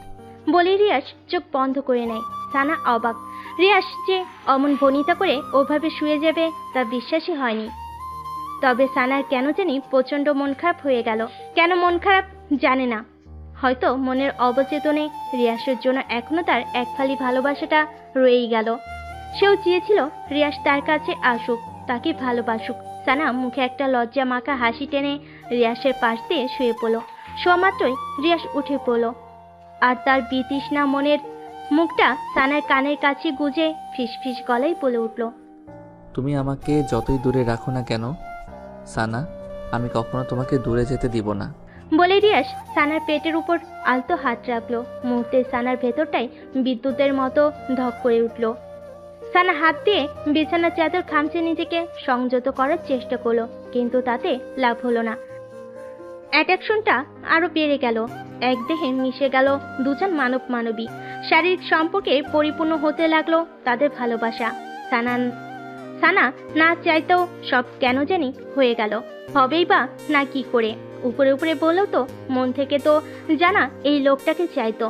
বলে রিয়াস চোখ বন্ধ করে নেয়। সানা অবাক। রিয়াস যে অমন ভনিতা করে ওভাবে শুয়ে যাবে তা বিশ্বাসই হয়নি। তবে সানার কেন জানি প্রচন্ড মন খারাপ হয়ে গেল। কেন মন খারাপ জানে না, হয়তো মনের অবচেতনে রিয়াসের জন্য এখনো তার এক ফালি ভালোবাসাটা রয়েই গেল। সেও চেয়েছিল রিয়াস তার কাছে আসুক, তাকে ভালোবাসুক। সানা মুখে একটা লজ্জা মাখা হাসি টেনে রিয়াসের পাশ দিয়ে শুয়ে পড়ল। শোয়া মাত্রই রিয়াস উঠে পড়ল আর তার বিতৃষ্ণা মনের মুখটা সানার কানের কাছে গুজে ফিসফিস গলায় বলে উঠল, তুমি আমাকে যতই দূরে রাখো না কেন সানা, আমি কখনো তোমাকে দূরে যেতে দিব না। বলে রিয়াস সানার পেটের উপর আলতো হাত রাখলো। মুহূর্তে সানার ভেতরটাই বিদ্যুতের মতো ধক করে উঠল। সানা হাত দিয়ে বিছানার চাদর খামচে নিজেকে সংযত করার চেষ্টা করলো, কিন্তু তাতে লাভ হলো না। অ্যাট্রাকশনটা আরো বেড়ে গেল। এক দেহে মিশে গেল দুজন মানব মানবী। শারীরিক সম্পর্কে পরিপূর্ণ হতে লাগলো তাদের ভালোবাসা। সানা না চাইতেও সব কেন জানি হয়ে গেল। হবেই বা না কি করে? উপরে উপরে বললেও তো মন থেকে তো জানা এই লোকটাকে চাইতো।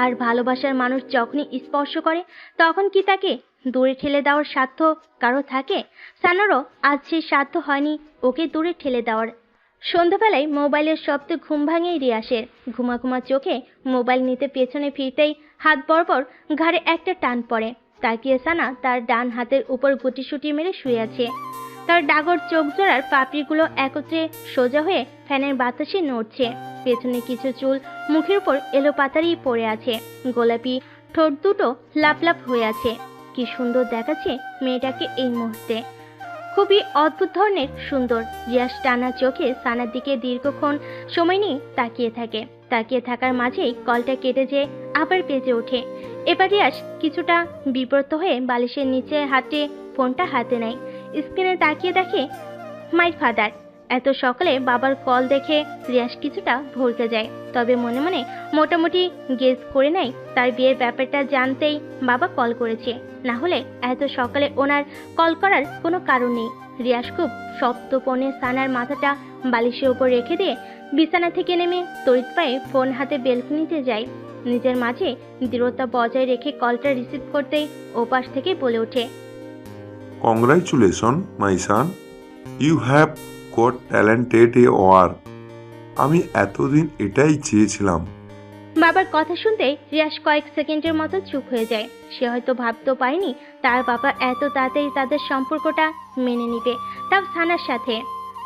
আর ভালোবাসার মানুষ যখনই স্পর্শ করে তখন কি তাকে দূরে ঠেলে দেওয়ার সাধ্য কারো থাকে? সানারও আজ সে সাধ্য হয়নি ওকে দূরে ঠেলে দেওয়ার। সন্ধ্যাবেলায় মোবাইলের শব্দে ঘুম ভাঙে রিয়াসের। ঘুমা ঘুমা চোখে মোবাইল নিতে পেছনে ফিরতেই হাত বরাবর ঘাড়ে একটা টান পড়ে। তাকিয়ে সানা তার ডান হাতের উপর গুটিসুটি মেরে শুয়ে আছে। তার ডাগর চোখ জোড়ার পাপড়িগুলো একত্রে সোজা হয়ে ফ্যানের বাতাসে নড়ছে। পেছনে কিছু চুল মুখের উপর এলো পাতারি পড়ে আছে। গোলাপি ঠোঁট দুটো লাপ লাপ হয়ে আছে। কি সুন্দর দেখাচ্ছে মেয়েটাকে এই মুহূর্তে, খুবই অদ্ভুত ধরনের সুন্দর। রিয়াস টানা চোখে সানার দিকে দীর্ঘক্ষণ সময় নিয়ে তাকিয়ে থাকে। তাকিয়ে থাকার মাঝেই কলটা কেটে যেয়ে আবার বেজে ওঠে। এবার রিয়াস কিছুটা বিব্রত হয়ে বালিশের নিচে হাতে ফোনটা হাতে নেয়। স্ক্রিনে তাকিয়ে দেখে মাই ফাদার। এত সকালে বাবার কল দেখে রিয়াস কিছুটা ভরকে যায়, তবে মনে মনে মোটামুটি গেস করে নেয় তার বিয়ের ব্যাপারটা জানতেই বাবা কল করেছে, না হলে এত সকালে ওনার কল করার কোনো কারণ নেই। রিয়াস খুব সপ্তপনে সানার মাথাটা বালিশের উপর রেখে দিয়ে বিছানা থেকে নেমে তড়িৎ পায়ে ফোন হাতে বেলকনিতে যায়। নিজের মাঝে দৃঢ়তা বজায় রেখে কলটা রিসিভ করতেই ওপাশ থেকে বলে ওঠে, congratulation my son, you have got talented a war. আমি এতদিন এটাই চেয়েছিলাম। বাবার কথা শুনতে রিয়াস কয়েক সেকেন্ডের মতো চুপ হয়ে যায়। সে হয়তো ভাবতেও পারেনি তার বাবা এত তাড়াতাড়ি তাদের সম্পর্কটা মেনে নিবে, তাও সানার সাথে।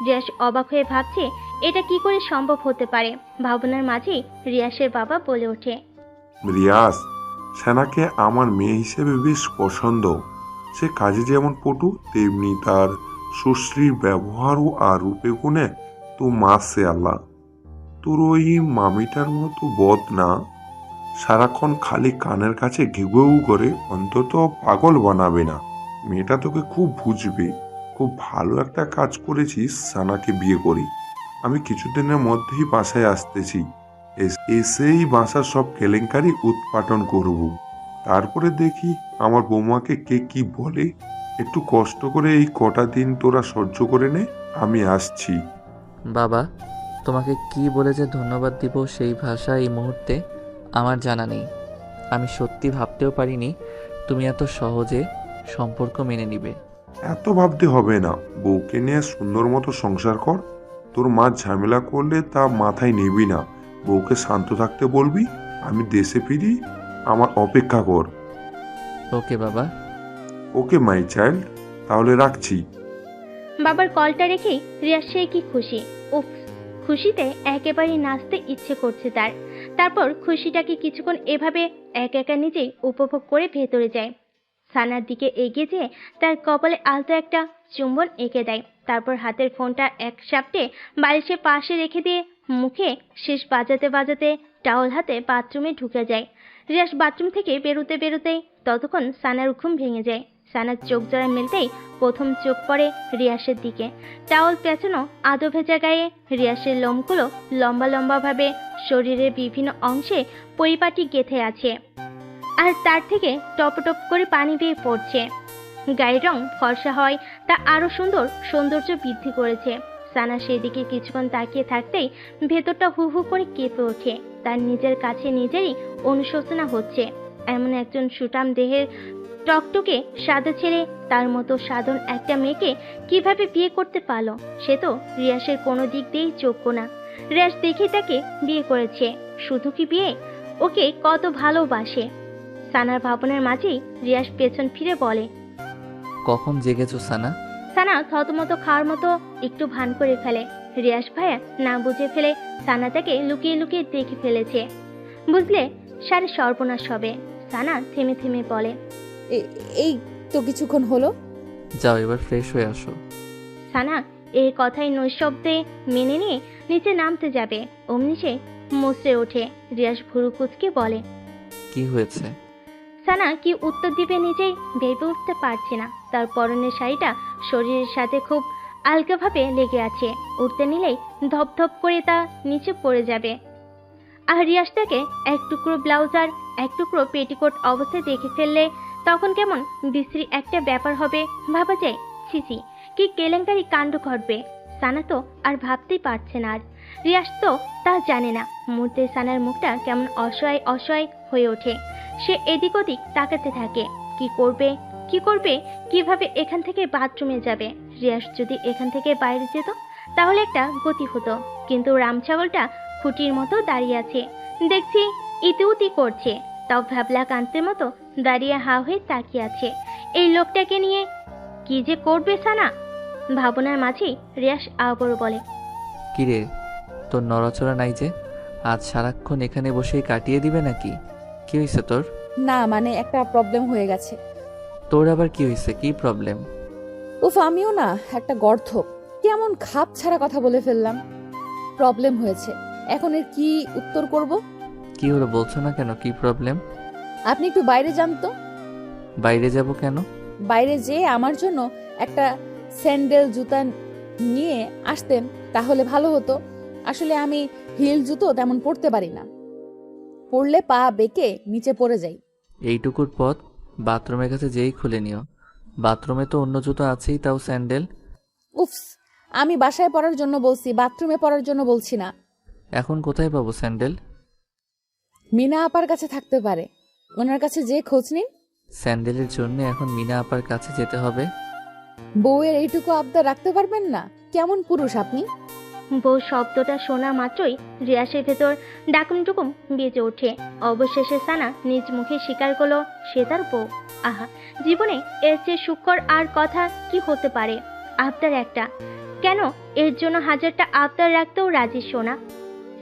রিয়াস অবাক হয়ে ভাবছে এটা কি করে সম্ভব হতে পারে। ভাবনার মাঝেই রিয়াসের বাবা বলে ওঠে, রিয়াস, সেনাকে আমার মেয়ে হিসেবে বেশ পছন্দ। সে কাজে যেমন পটু, তেমনি তার সুশ্রীর ব্যবহারও আর রূপে গুণে তো মাসে আল্লাহ। তোর ওই মামিটার মতো বদ না, সারাক্ষণ খালি কানের কাছে ঘেউ করে, অন্তত পাগল বানাবে না। মেয়েটা তোকে খুব বুঝবে। খুব ভালো একটা কাজ করেছিস সানাকে বিয়ে করি। আমি কিছুদিনের মধ্যেই বাসায় আসতেছি। এসেই বাসার সব কেলেঙ্কারি উৎপাটন করব। তারপরে দেখি আমার বৌমাকে কে কি বলে। একটু কষ্ট করে এই কটা দিন তোরা সহ্য করে নে, আমি আসছি। বাবা, তোমাকে কি বলে যে ধন্যবাদ দিব সেই ভাষা এই মুহূর্তে আমার জানা নেই। আমি সত্যি ভাবতেও পারিনি তুমি এত সহজে সম্পর্ক মেনে নিবে। এত ভাবতে হবে না, বউকে নিয়ে সুন্দর মতো সংসার কর। তোর মা ঝামেলা করলে তা মাথায় নিবি না, বউকে শান্ত থাকতে বলবি। আমি দেশে ফিরি, আমার অপেক্ষা কর। ওকে বাবা। ওকে মাই চাইল্ড, তাহলে রাখছি। বাবার কলটা রেখেই রিয়াজ সে কি খুশি। উফ, খুশিতে একেবারে নাচতে ইচ্ছে করছে তার। তারপর খুশিটাকে কিছুক্ষণ এভাবে একা একা নিজেই উপভোগ করে ভেতরে যায়। সানার দিকে এগিয়ে যেয়ে তার কপালে আলতো একটা চুম্বন এঁকে দেয়। তারপর হাতের ফোনটা এক সাপটে বালিশের পাশে রেখে দিয়ে মুখে শেষ বাজাতে বাজাতে টাওয়াল হাতে বাথরুমে ঢুকে যায়। রিয়াজ বাথরুম থেকে বেরোতে বেরোতেই ততক্ষণ সানার ঘুম ভেঙে যায়। সানার চোখ জোড়া মেলতেই প্রথম চোখ পড়ে রিয়াসের দিকে। টাওয়াল পেঁচানো আদো ভেজা গায়ে রিয়াসের লোমগুলো লম্বা লম্বাভাবে শরীরের বিভিন্ন অংশে পরিপাটি গেঁথে আছে, আর তার থেকে টপটপ করে পানি দিয়ে পড়ছে। গায়ের রং ফর্সা হয় তা আরো সৌন্দর্য বৃদ্ধি করেছে। সানা সেদিকে কিছুক্ষণ তাকিয়ে থাকতেই ভেতরটা হু হু করে কেঁপে ওঠে। তার নিজের কাছে নিজেরই অনুশোচনা হচ্ছে। এমন একজন সুঠাম দেহের টকটকে সাদা ছেলে তার মতো সাধারণ একটা মেয়েকে কিভাবে বিয়ে করতে পারলো। সে তো রিয়াসের কোনো দিক দিয়েই যোগ্য না। রিয়াস দেখে তাকে বিয়ে করেছে, শুধু কি বিয়ে, ওকে কত ভালোবাসে। সানার ভাবনার মাঝেই রিয়াস পেছন ফিরে বলে, কখন জেগেছো সানা? সানা থতমত খাওয়ার মতো একটু ভান করে ফেলে। রিয়াস ভাইয়া না বুঝে ফেলে সানা তাকে লুকিয়ে লুকিয়ে দেখে ফেলেছে। বুঝলে সারে সর্বনাশ হবে। সানা থেমে থেমে বলে, এই তো কিছুক্ষণ হলো। যাও এবার ফ্রেশ হয়ে আসো। সানা এই কথাই নৈশব্দে মেনে নিয়ে নিচে নামতে যাবে, অমনি সে মুচড়ে ওঠে। রিয়াস ভুরু কুচকে বলে, কি হয়েছে? সানা কি উত্তর দিবে নিজেই ভেবে উঠতে পারছে না। তার পরনের শাড়িটা শরীরের সাথে খুব আলগাভাবে লেগে আছে, উঠতে নিলেই ধপধপ করে তা নিচে পড়ে যাবে। আর রিয়াস তাকে এক টুকরো ব্লাউজ আর এক টুকরো পেটিকোট অবস্থায় দেখে ফেললে তখন কেমন বিশ্রী একটা ব্যাপার হবে ভাবা যায়। ছিছি, কি কেলেঙ্কারি কাণ্ড ঘটবে। সানা তো আর ভাবতেই পারছে না। আর রিয়াস তো তা জানে না। মুহূর্তে সানার মুখটা কেমন অসহায় অসহায় হয়ে ওঠে। সে এদিক ওদিক তাকাতে থাকে। কি করবে, কিভাবে এখান থেকে বাথরুমে যাবে। রিয়াস যদি এখান থেকে বাইরে যেত তাহলে একটা গতি হতো, কিন্তু রামছাগলটা খুঁটির মতো দাঁড়িয়ে আছে। দেখছি ইতিউতি করছে, তাও ভ্যাবলা কান্তের মতো দাঁড়িয়ে হা হয়ে তাকিয়ে আছে। এই লোকটাকে নিয়ে কি যে করবে সানা, ভাবনার মাঝেই রিয়াস আবারও বলে, কিরে, তোর নড়াচড়া নাই যে? আজ সারাক্ষণ এখানে বসেই কাটিয়ে দিবে নাকি? কি হয়েছে তোর? না মানে একটা প্রবলেম হয়ে গেছে। তোর আবার কি হয়েছে? কি প্রবলেম? উফ, আমিও না একটা গর্ধপ, কেমন খাপ ছাড়া কথা বলে ফেললাম। প্রবলেম হয়েছে, এখন এর কি উত্তর করব? কি হলো বলছো না কেন? কি প্রবলেম? আপনি একটু বাইরে যান তো। বাইরে যাব কেন? বাইরে যেয়ে আমার জন্য একটা স্যান্ডেল জুতা নিয়ে আসতেন তাহলে ভালো হতো। আসলে আমি হিল জুতো তেমন পরতে পারি না, পরলে পা বেঁকে নিচে পড়ে যাই। এইটুকুর পথ বাথরুমের কাছে যেই খুলে নিও। বাথরুমে তো অন্য জুতো আছেই, তাও স্যান্ডেল। উফস, আমি বাসায় পরার জন্য বলছি, বাথরুমে পরার জন্য বলছি না। এখন কোথায় পাবো স্যান্ডেল? মিনা আপার কাছে থাকতে পারে, ওনার কাছে যে খোঁজ নিন। স্যান্ডেলের জন্য এখন মিনা আপার কাছে যেতে হবে? বউয়ের এইটুকু আবদার রাখতে পারবেন না? কেমন পুরুষ আপনি। বউ শব্দটা শোনা মাত্রই রিয়াসের ভেতর ডাকুমটুকুম বেজে ওঠে। অবশেষে সানা নিজ মুখে স্বীকার করলো সে তার বউ। আহা, জীবনে এর চেয়ে সুখকর আর কথা কি হতে পারে। আবদার একটা, কেন এর জন্য হাজারটা আবদার রাখতেও রাজি সোনা।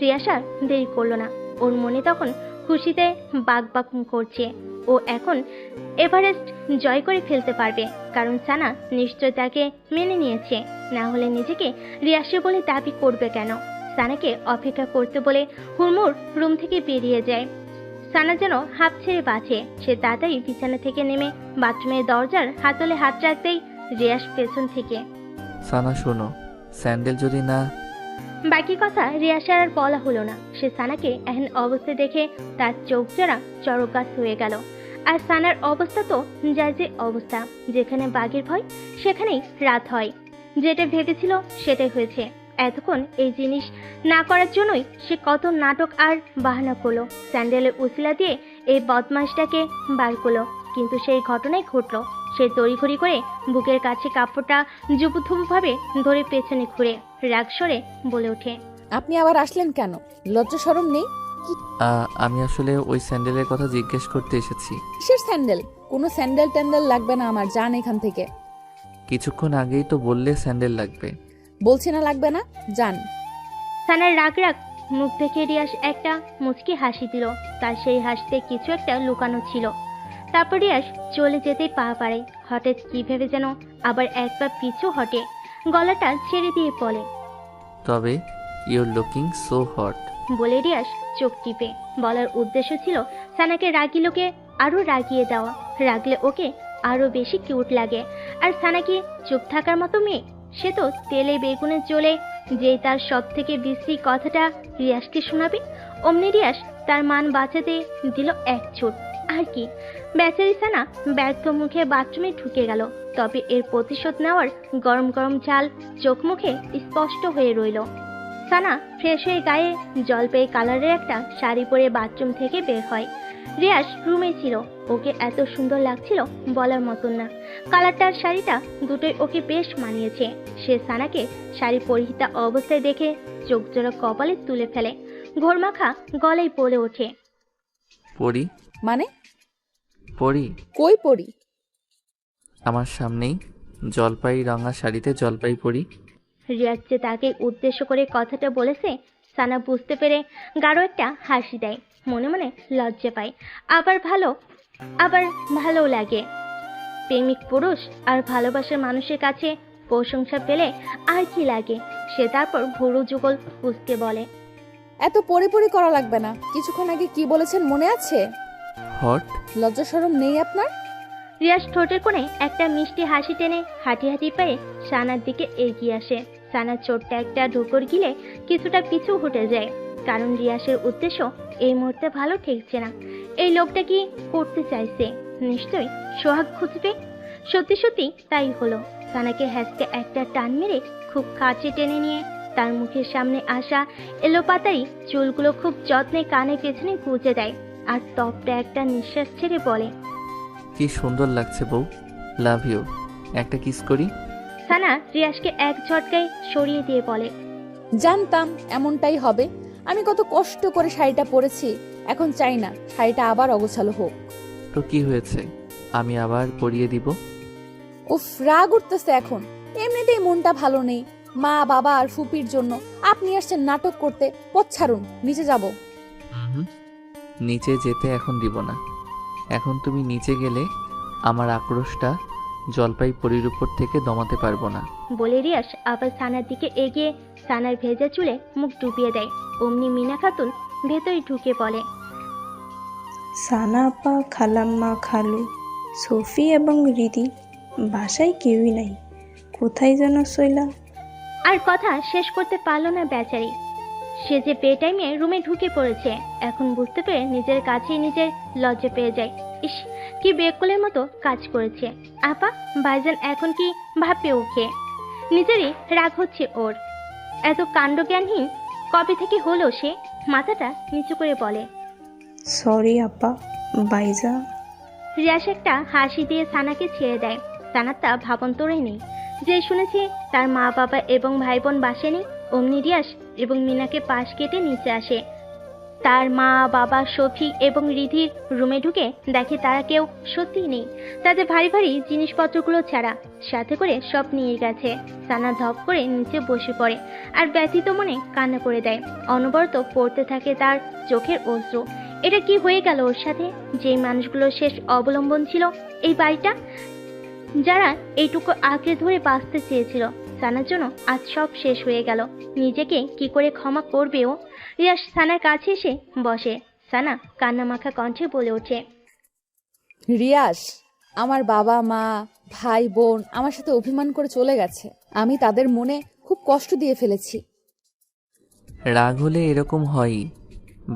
রিয়াস আর দেরি করলো না। ওর মনে তখন খুশিতে বাক করছে। ও এখন এভারেস্ট জয় করে ফেলতে পারবে, কারণ সানা নিশ্চয় তাকে মেনে নিয়েছে। না হলে নিজেকে রিয়াসে বলে দাবি করবে কেন। সানাকে অপেক্ষা করতে বলে হুড়মুড় রুম থেকে বেরিয়ে যায়। সানা যেন হাঁপ ছেড়ে বাঁচে। সে তাড়াতাড়ি বিছানা থেকে নেমে বাথরুমের দরজার হাতলে হাত রাখতেই রিয়াস পেছন থেকে, সানা শোনো, স্যান্ডেল যদি না। বাকি কথা রিয়াসের আর বলা হলো না। সে সানাকে এহেন অবস্থা দেখে তার চোখ জোড়া চরকাস হয়ে গেল। আর সানার অবস্থা তো যার যে অবস্থা, যেখানে বাঘের ভয় সেখানেই রাত হয়। যেটা ভেবেছিল সেটাই হয়েছে। এতক্ষণ এই জিনিস না করার জন্যই সে কত নাটক আর বাহানা করলো, স্যান্ডেলের উসিলা দিয়ে এই বদমাশটাকে বার করলো। কিন্তু সেই ঘটনাই ঘটলো। সে তড়িঘড়ি করে বুকের কাছে কাপড়টা জুপুথুপুভাবে ধরে পেছনে ঘুরে রাগ স্বরে বলে ওঠে, আপনি আবার আসলেন কেন? লজ্জা শরম নেই? আমি আসলে ওই স্যান্ডেলের কথা জিজ্ঞেস করতে এসেছি। কিসের স্যান্ডেল? কোনো স্যান্ডেল ট্যান্ডেল লাগবে না আমার, যান এখান থেকে। কিছুক্ষণ আগেই তো বললে স্যান্ডেল লাগবে। বলছি না লাগবে না, যান। সানার রাগ রাগ মুখ দেখে রিয়াজ একটা মুচকি হাসি দিল। তার সেই হাসিতে কিছু একটা লুকানো ছিল। তারপর রিয়াজ চলে যেতেই পা বাড়ায়। হঠাৎ কি ভেবে যেন আবার এক পা পিছু হটে, গলাটা ছেড়ে দিয়ে বলে, তবে ইউর লুকিং সো হট। বলে রিয়াজ চোখ টিপে বলার উদ্দেশ্য ছিল সানাকে রাগিলোকে আরো রাগিয়ে দেওয়া। রাগলে ওকে আরো বেশি কিউট লাগে। আর সানা কি চুপ থাকার মতো মেয়ে? সে তো তেলে বেগুনে চলে যেই তার সব থেকে বিশ্রী কথাটা রিয়াজকে শোনাবে। অমনি রিয়াজ তার মান বাঁচাতে দিল এক ছুট। আর কি, বেচারি সানা ব্যর্থ মুখে বাথরুমে ঢুকে গেল। তবে এর প্রতিশোধ নেওয়ার গরম গরম ঝাল চোখ মুখে স্পষ্ট হয়ে রইল। সানা ফ্রেশ হয়ে গায়ে জলপাই কালারের একটা শাড়ি পরে বাথরুম থেকে বের হয়। রিয়াজ রুমে ছিল। ওকে এত সুন্দর লাগছিল বলার মতন না। কালারটার শাড়িটা দুটোই ওকে বেশ মানিয়েছে। সে সানাকে শাড়ি পরিহিতা অবস্থায় দেখে চোখ জোড়া কপালে তুলে ফেলে। ঘোরমাখা গলায় বলে ওঠে, পরি? মানে? পরি? কই পড়ি? আমার সামনেই জলপাই রঙা শাড়িতে জলপাই পরি। রিয়াজ যে তাকে উদ্দেশ্য করে কথাটা বলেছে সানা বুঝতে পেরে গাঢ় একটা হাসি দেয়। মনে মনে লজ্জা পায়, আবার ভালো লাগে। প্রেমিক পুরুষ আর ভালোবাসার মানুষের কাছে প্রশংসা পেলে আর কি লাগে। সে তারপর ভুরু যুগল কুঁচকে বলে, এত পরিপরি করা লাগবে না। কিছুক্ষণ আগে কি বলেছেন মনে আছে? হট? লজ্জা শরম নেই আপনার? রিয়াজ ঠোঁটের কোণে একটা মিষ্টি হাসি টেনে হাঁটি হাঁটি পায়ে সানার দিকে এগিয়ে আসে। সানার ছোট্ট একটা ঢুকর গিলে কিছুটা পিছু হটে যায়, কারণ রিয়াজের উদ্দেশ্য এই মুহূর্তে ভালো ঠেকছে না। এই লোকটা কি করতে চাইছে? নিশ্চয়ই সোহাগ খুঁজবে। সত্যি সত্যি তাই হলো। সানাকে হ্যাসকে একটা টান মেরে খুব কাছে টেনে নিয়ে তার মুখের সামনে আসা এলোপাতারি চুলগুলো খুব যত্নে কানে পেছনে গুঁজে দেয় আর তপটা একটা নিঃশ্বাস ছেড়ে বলে, কি সুন্দর লাগছে বউ, লাভ ইউ, একটা কিস করি। সানা রিয়াজকে এক ঝটকায় সরিয়ে দিয়ে বলে, জানতাম এমনটাই হবে। আমি কত কষ্ট করে শাড়িটা পরেছি, এখন চাই না শাড়িটা আবার অগোছালো হোক। তো কি হয়েছে, আমি আবার পরিয়ে দিব। উফ, রাগ উঠতেছে এখন। এমনিতেই মনটা ভালো নেই, মা বাবা আর ফুপির জন্য। আপনি আসছেন নাটক করতে। পথ ছাড়ুন, নিচে যাব। নিচে যেতে এখন দিব না। এখন তুমি নিচে গেলে আমার আক্রোশটা জলপাই পরির উপর থেকে দমাতে পারবো না। বলে রিয়াজ আবার সানার দিকে এগিয়ে সানার ভেজা চুলে মুখ ডুবিয়ে দেয়। অমনি মিনা খাতুন ভেতরে ঢুকে বলে, সানা আপা, খালাম্মা, খালু, সফি এবং রিদি বাসায় কেউই নাই। কোথায় যেন শৈলা। আর কথা শেষ করতে পারলো না বেচারি। সে যে বেটাইমে রুমে ঢুকে পড়েছে। এখন বুঝতে পেরে নিজের কাছেই নিজের লজ্জা পেয়ে যায়। ইস, কি বেকুলের মতো কাজ করেছে। আপা ভাইজান এখন কি ভাববে ওকে? নিজেরই রাগ হচ্ছে ওর। এত কাণ্ডজ্ঞানহীন কবে থেকে হলো সে? মাথাটা নিচু করে বলে, সরি আপা, বাইজা। রিয়াস একটা হাসি দিয়ে সানাকে ছেড়ে দেয়। সানার তা ভাবন্তরে নেই যে শুনেছে তার মা বাবা এবং ভাই বোন বাসে নেই। অমনি রিয়াস এবং মিনাকে পাশ কেটে নিচে আসে। তার মা বাবা, সফি এবং রিধির রুমে ঢুকে দেখে তারা কেউ সত্যিই নেই, তাদের ভারী ভারী জিনিসপত্রগুলো ছাড়া। সাথে করে সব নিয়ে গেছে। সানা ধপ করে নিচে বসে পড়ে আর ব্যথিত মনে কান্না করে দেয়। অনবরত পড়তে থাকে তার চোখের অশ্রু। এটা কি হয়ে গেল ওর সাথে? যেই মানুষগুলোর শেষ অবলম্বন ছিল এই বাড়িটা, যারা এইটুকু আঁকড়ে ধরে বাঁচতে চেয়েছিল, সানার জন্য আজ সব শেষ হয়ে গেল। নিজেকে কি করে ক্ষমা করবে ও? রিয়াজ সানার কাছে এসে বসে। সানা কান্নামাখা কণ্ঠে বলে ওঠে, রিয়াজ, আমার বাবা মা ভাই বোন আমার সাথে অভিমান করে চলে গেছে। আমি তাদের মনে খুব কষ্ট দিয়ে ফেলেছি। রাগ হলে এরকম হয়ই।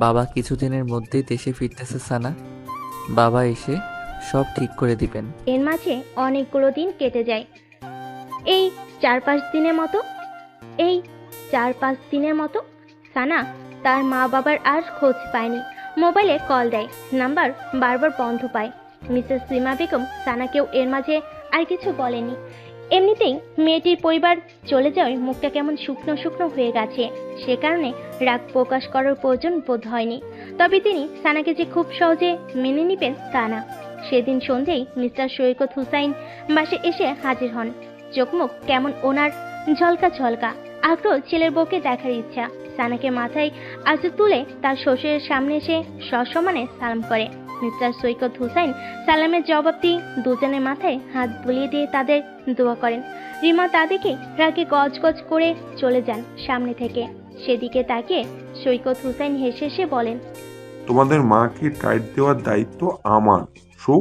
বাবা কিছুদিনের মধ্যেই দেশে ফিরতেছে সানা। বাবা এসে সব ঠিক করে দিবেন। এর মাঝে অনেকগুলো দিন কেটে যায়, এই 4-5 দিনের মতো। এই 4-5 দিনের মতো। সানা তার মা বাবার আর খোঁজ পায়নি। মোবাইলে কল দেয়, নাম্বার বারবার বন্ধ পায়। মিসেস সীমা বেগম সানাকেও এর মাঝে আর কিছু বলেনি। এমনিতেই মেয়েটির পরিবার চলে যাওয়ায় মুখটা কেমন শুকনো শুকনো হয়ে গেছে, সে কারণে রাগ প্রকাশ করার প্রয়োজন বোধ হয়নি। তবে তিনি সানাকে যে খুব সহজে মেনে নিবেন তা না। সেদিন সন্ধেই মিস্টার সৈকত হুসাইন বাসে এসে হাজির হন। চোখ মুখ কেমন ওনার ঝলকা ঝলকা, আগ্রহ ছেলের বউকে দেখার ইচ্ছা। সানাকে মাথায় আজ তুলে তার শ্বশুরের সামনে এসে সসম্মানে সালাম করে। মিস্টার সৈকত হুসাইন সালামের জবাব দিয়ে দুজনের মাথায় হাত বুলিয়ে দিয়ে তাদের দোয়া করেন। রিমা তাদেরকে রাগে গজগজ করে চলে যান সামনে থেকে। সেদিকে তাকিয়ে সৈকত হুসাইন হেসে হেসে বলেন, তোমাদের মাকে টাইট দেওয়ার দায়িত্ব আমার, সো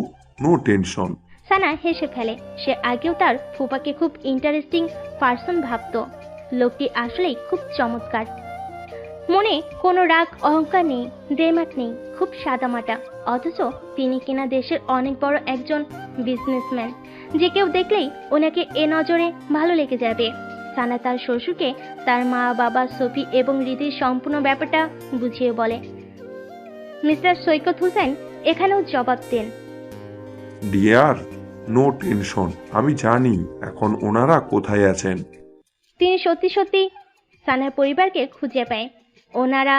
নো টেনশন। সানা হেসে ফেলে। সে আগেও তার ফুপাকে খুব ইন্টারেস্টিং পার্সন ভাবতো। লোকটি আসলেই খুব চমৎকার। মনে কোনো রাগ অহংকার নেই, দেমাক নেই, খুব সাদামাটা। অথচ তিনি কিনা দেশের অনেক বড় একজন বিজনেসম্যান। যে কেউ দেখলেই ওনাকে এ নজরে ভালো লেগে যাবে। সানা তার শ্বশুরকে তার মা বাবা সফি এবং রীতির সম্পূর্ণ ব্যাপারটা বুঝিয়ে বলে। মিস্টার সৈকত হুসাইন এখানেও জবাব দেন, ডিয়ার, নো টেনশন, আমি জানি এখন ওনারা কোথায় আছেন। তিনি সত্যি সত্যি সানার পরিবারকে খুঁজে পায়। ওনারা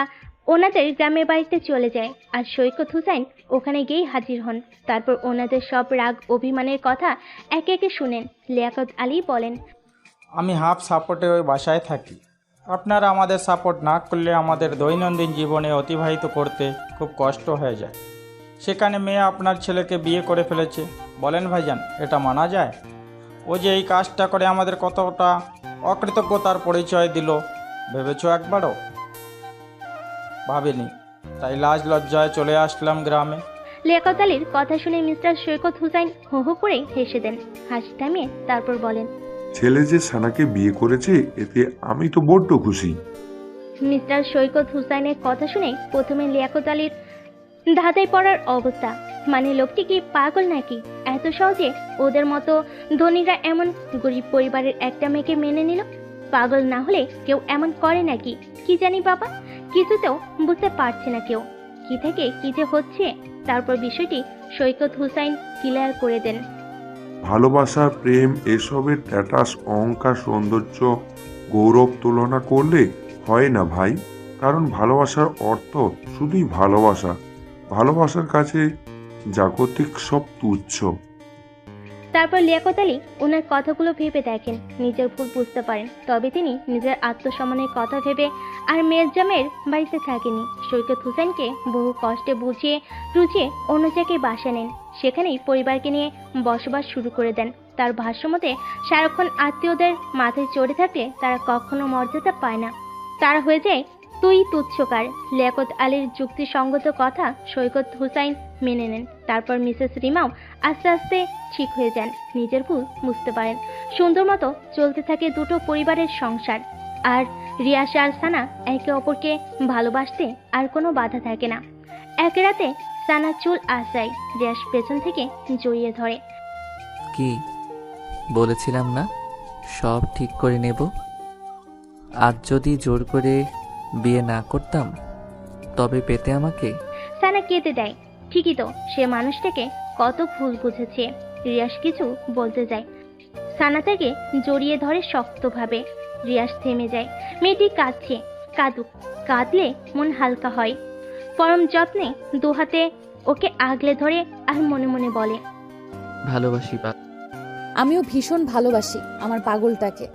ওনাদের গ্রামের বাড়িতে চলে যায় আর সৈকত হুসাইন ওখানে গিয়েই হাজির হন। তারপর ওনাদের সব রাগ অভিমানের কথা একে একে শুনেন। লিয়াকত আলী বলেন, আমি হাফ সাপোর্টে ওই বাসায় থাকি। আপনারা আমাদের সাপোর্ট না করলে আমাদের দৈনন্দিন জীবনে অতিবাহিত করতে খুব কষ্ট হয়ে যায়। সেখানে মেয়ে আপনার ছেলেকে বিয়ে করে ফেলেছে, বলেন ভাইজান, এটা মানা যায়? ও যে এই কাজটা করে আমাদের কতটা অকৃতজ্ঞতার পরিচয় দিল ভেবেছো একবারও? ভাবিনি, তাই লাজ লজ্জায় চলে আসলাম গ্রামে। লিয়াকত আলীর কথা শুনে মিস্টার সৈকত হুসাইন হো হো করে হেসে দেন। হাসি থামিয়ে তারপর বলেন, ছেলে যে সানাকে বিয়ে করেছে এতে আমি তো বড্ড খুশি। মিস্টার সৈকত হুসাইনের কথা শুনে প্রথমে লিয়াকত আলীর ধাঁধায় পড়ার অবস্থা। মানে লোকটি কি পাগল নাকি? এত সহজে ওদের মতো ধনীরা এমন গরিব পরিবারের একটা মেয়েকে মেনে নিল? পাগল না হলে কেউ এমন করে নাকি? কি জানি বাবা, কিছুতেও বুঝতে পারছে না কেউ। কি থেকে কি যে হচ্ছে। তারপর বিষয়টি সৈকত হুসাইন ক্লিয়ার করে দেন। ভালোবাসা, প্রেম এসবের স্ট্যাটাস, অহংকার, সৌন্দর্য, গৌরব তুলনা করলে হয় না ভাই। কারণ ভালোবাসার অর্থ শুধুই ভালোবাসা। ভালোবাসার কাছে জাগতিক সব তুচ্ছ। তারপর লিয়াকত আলী ওনার কথাগুলো ভেবে দেখেন, নিজের ভুল বুঝতে পারেন। তবে তিনি নিজের আত্মসম্মানের কথা ভেবে আর মেয়ের বাড়িতে থাকেনি। সৈকত হুসেনকে বহু কষ্টে বুঝিয়ে রুঝিয়ে অন্য জায়গায় বাসা নেন। সেখানেই পরিবারকে নিয়ে বসবাস শুরু করে দেন। তার ভাষ্যমতে সারাক্ষণ আত্মীয়দের মাথায় চড়ে থাকলে তারা কখনো মর্যাদা পায় না, তারা হয়ে যায় তুই তুচ্ছকার। লিয়াকত আলীর যুক্তিসঙ্গত কথা সৈকত হুসাইন মেনে নেন। তারপর মিসেস রিমাও আস্তে আস্তে ঠিক হয়ে যান, নিজের ভুল বুঝতে পারেন। সুন্দর মতো চলতে থাকে দুটো পরিবারের সংসার। আর রিয়াস আর সানা একে অপরকে ভালোবাসতে আর কোনো বাধা থাকে না। এক রাতে সানা চুল আঁচড়ায়, রিয়াস পেছন থেকে জড়িয়ে ধরে। কি বলেছিলাম না সব ঠিক করে নেব? আজ যদি জোর করে বিয়ে না করতাম তবে পেতে আমাকে? সানা কেঁদে দেয়। ঠিকই তো, সে মানুষটাকে কত ভুল বুঝেছে। রিয়াস কিছু বলতে যায়, সানা তাকে জড়িয়ে ধরে শক্তভাবে। রিয়াস থেমে যায়। মেয়েটি কাঁদছে, কাঁদুক, কাঁদলে মন হালকা হয়। পরম যত্নে দুহাতে ওকে আগলে ধরে আর মনে মনে বলে, ভালোবাসি। আমিও ভীষণ ভালোবাসি আমার পাগলটাকে।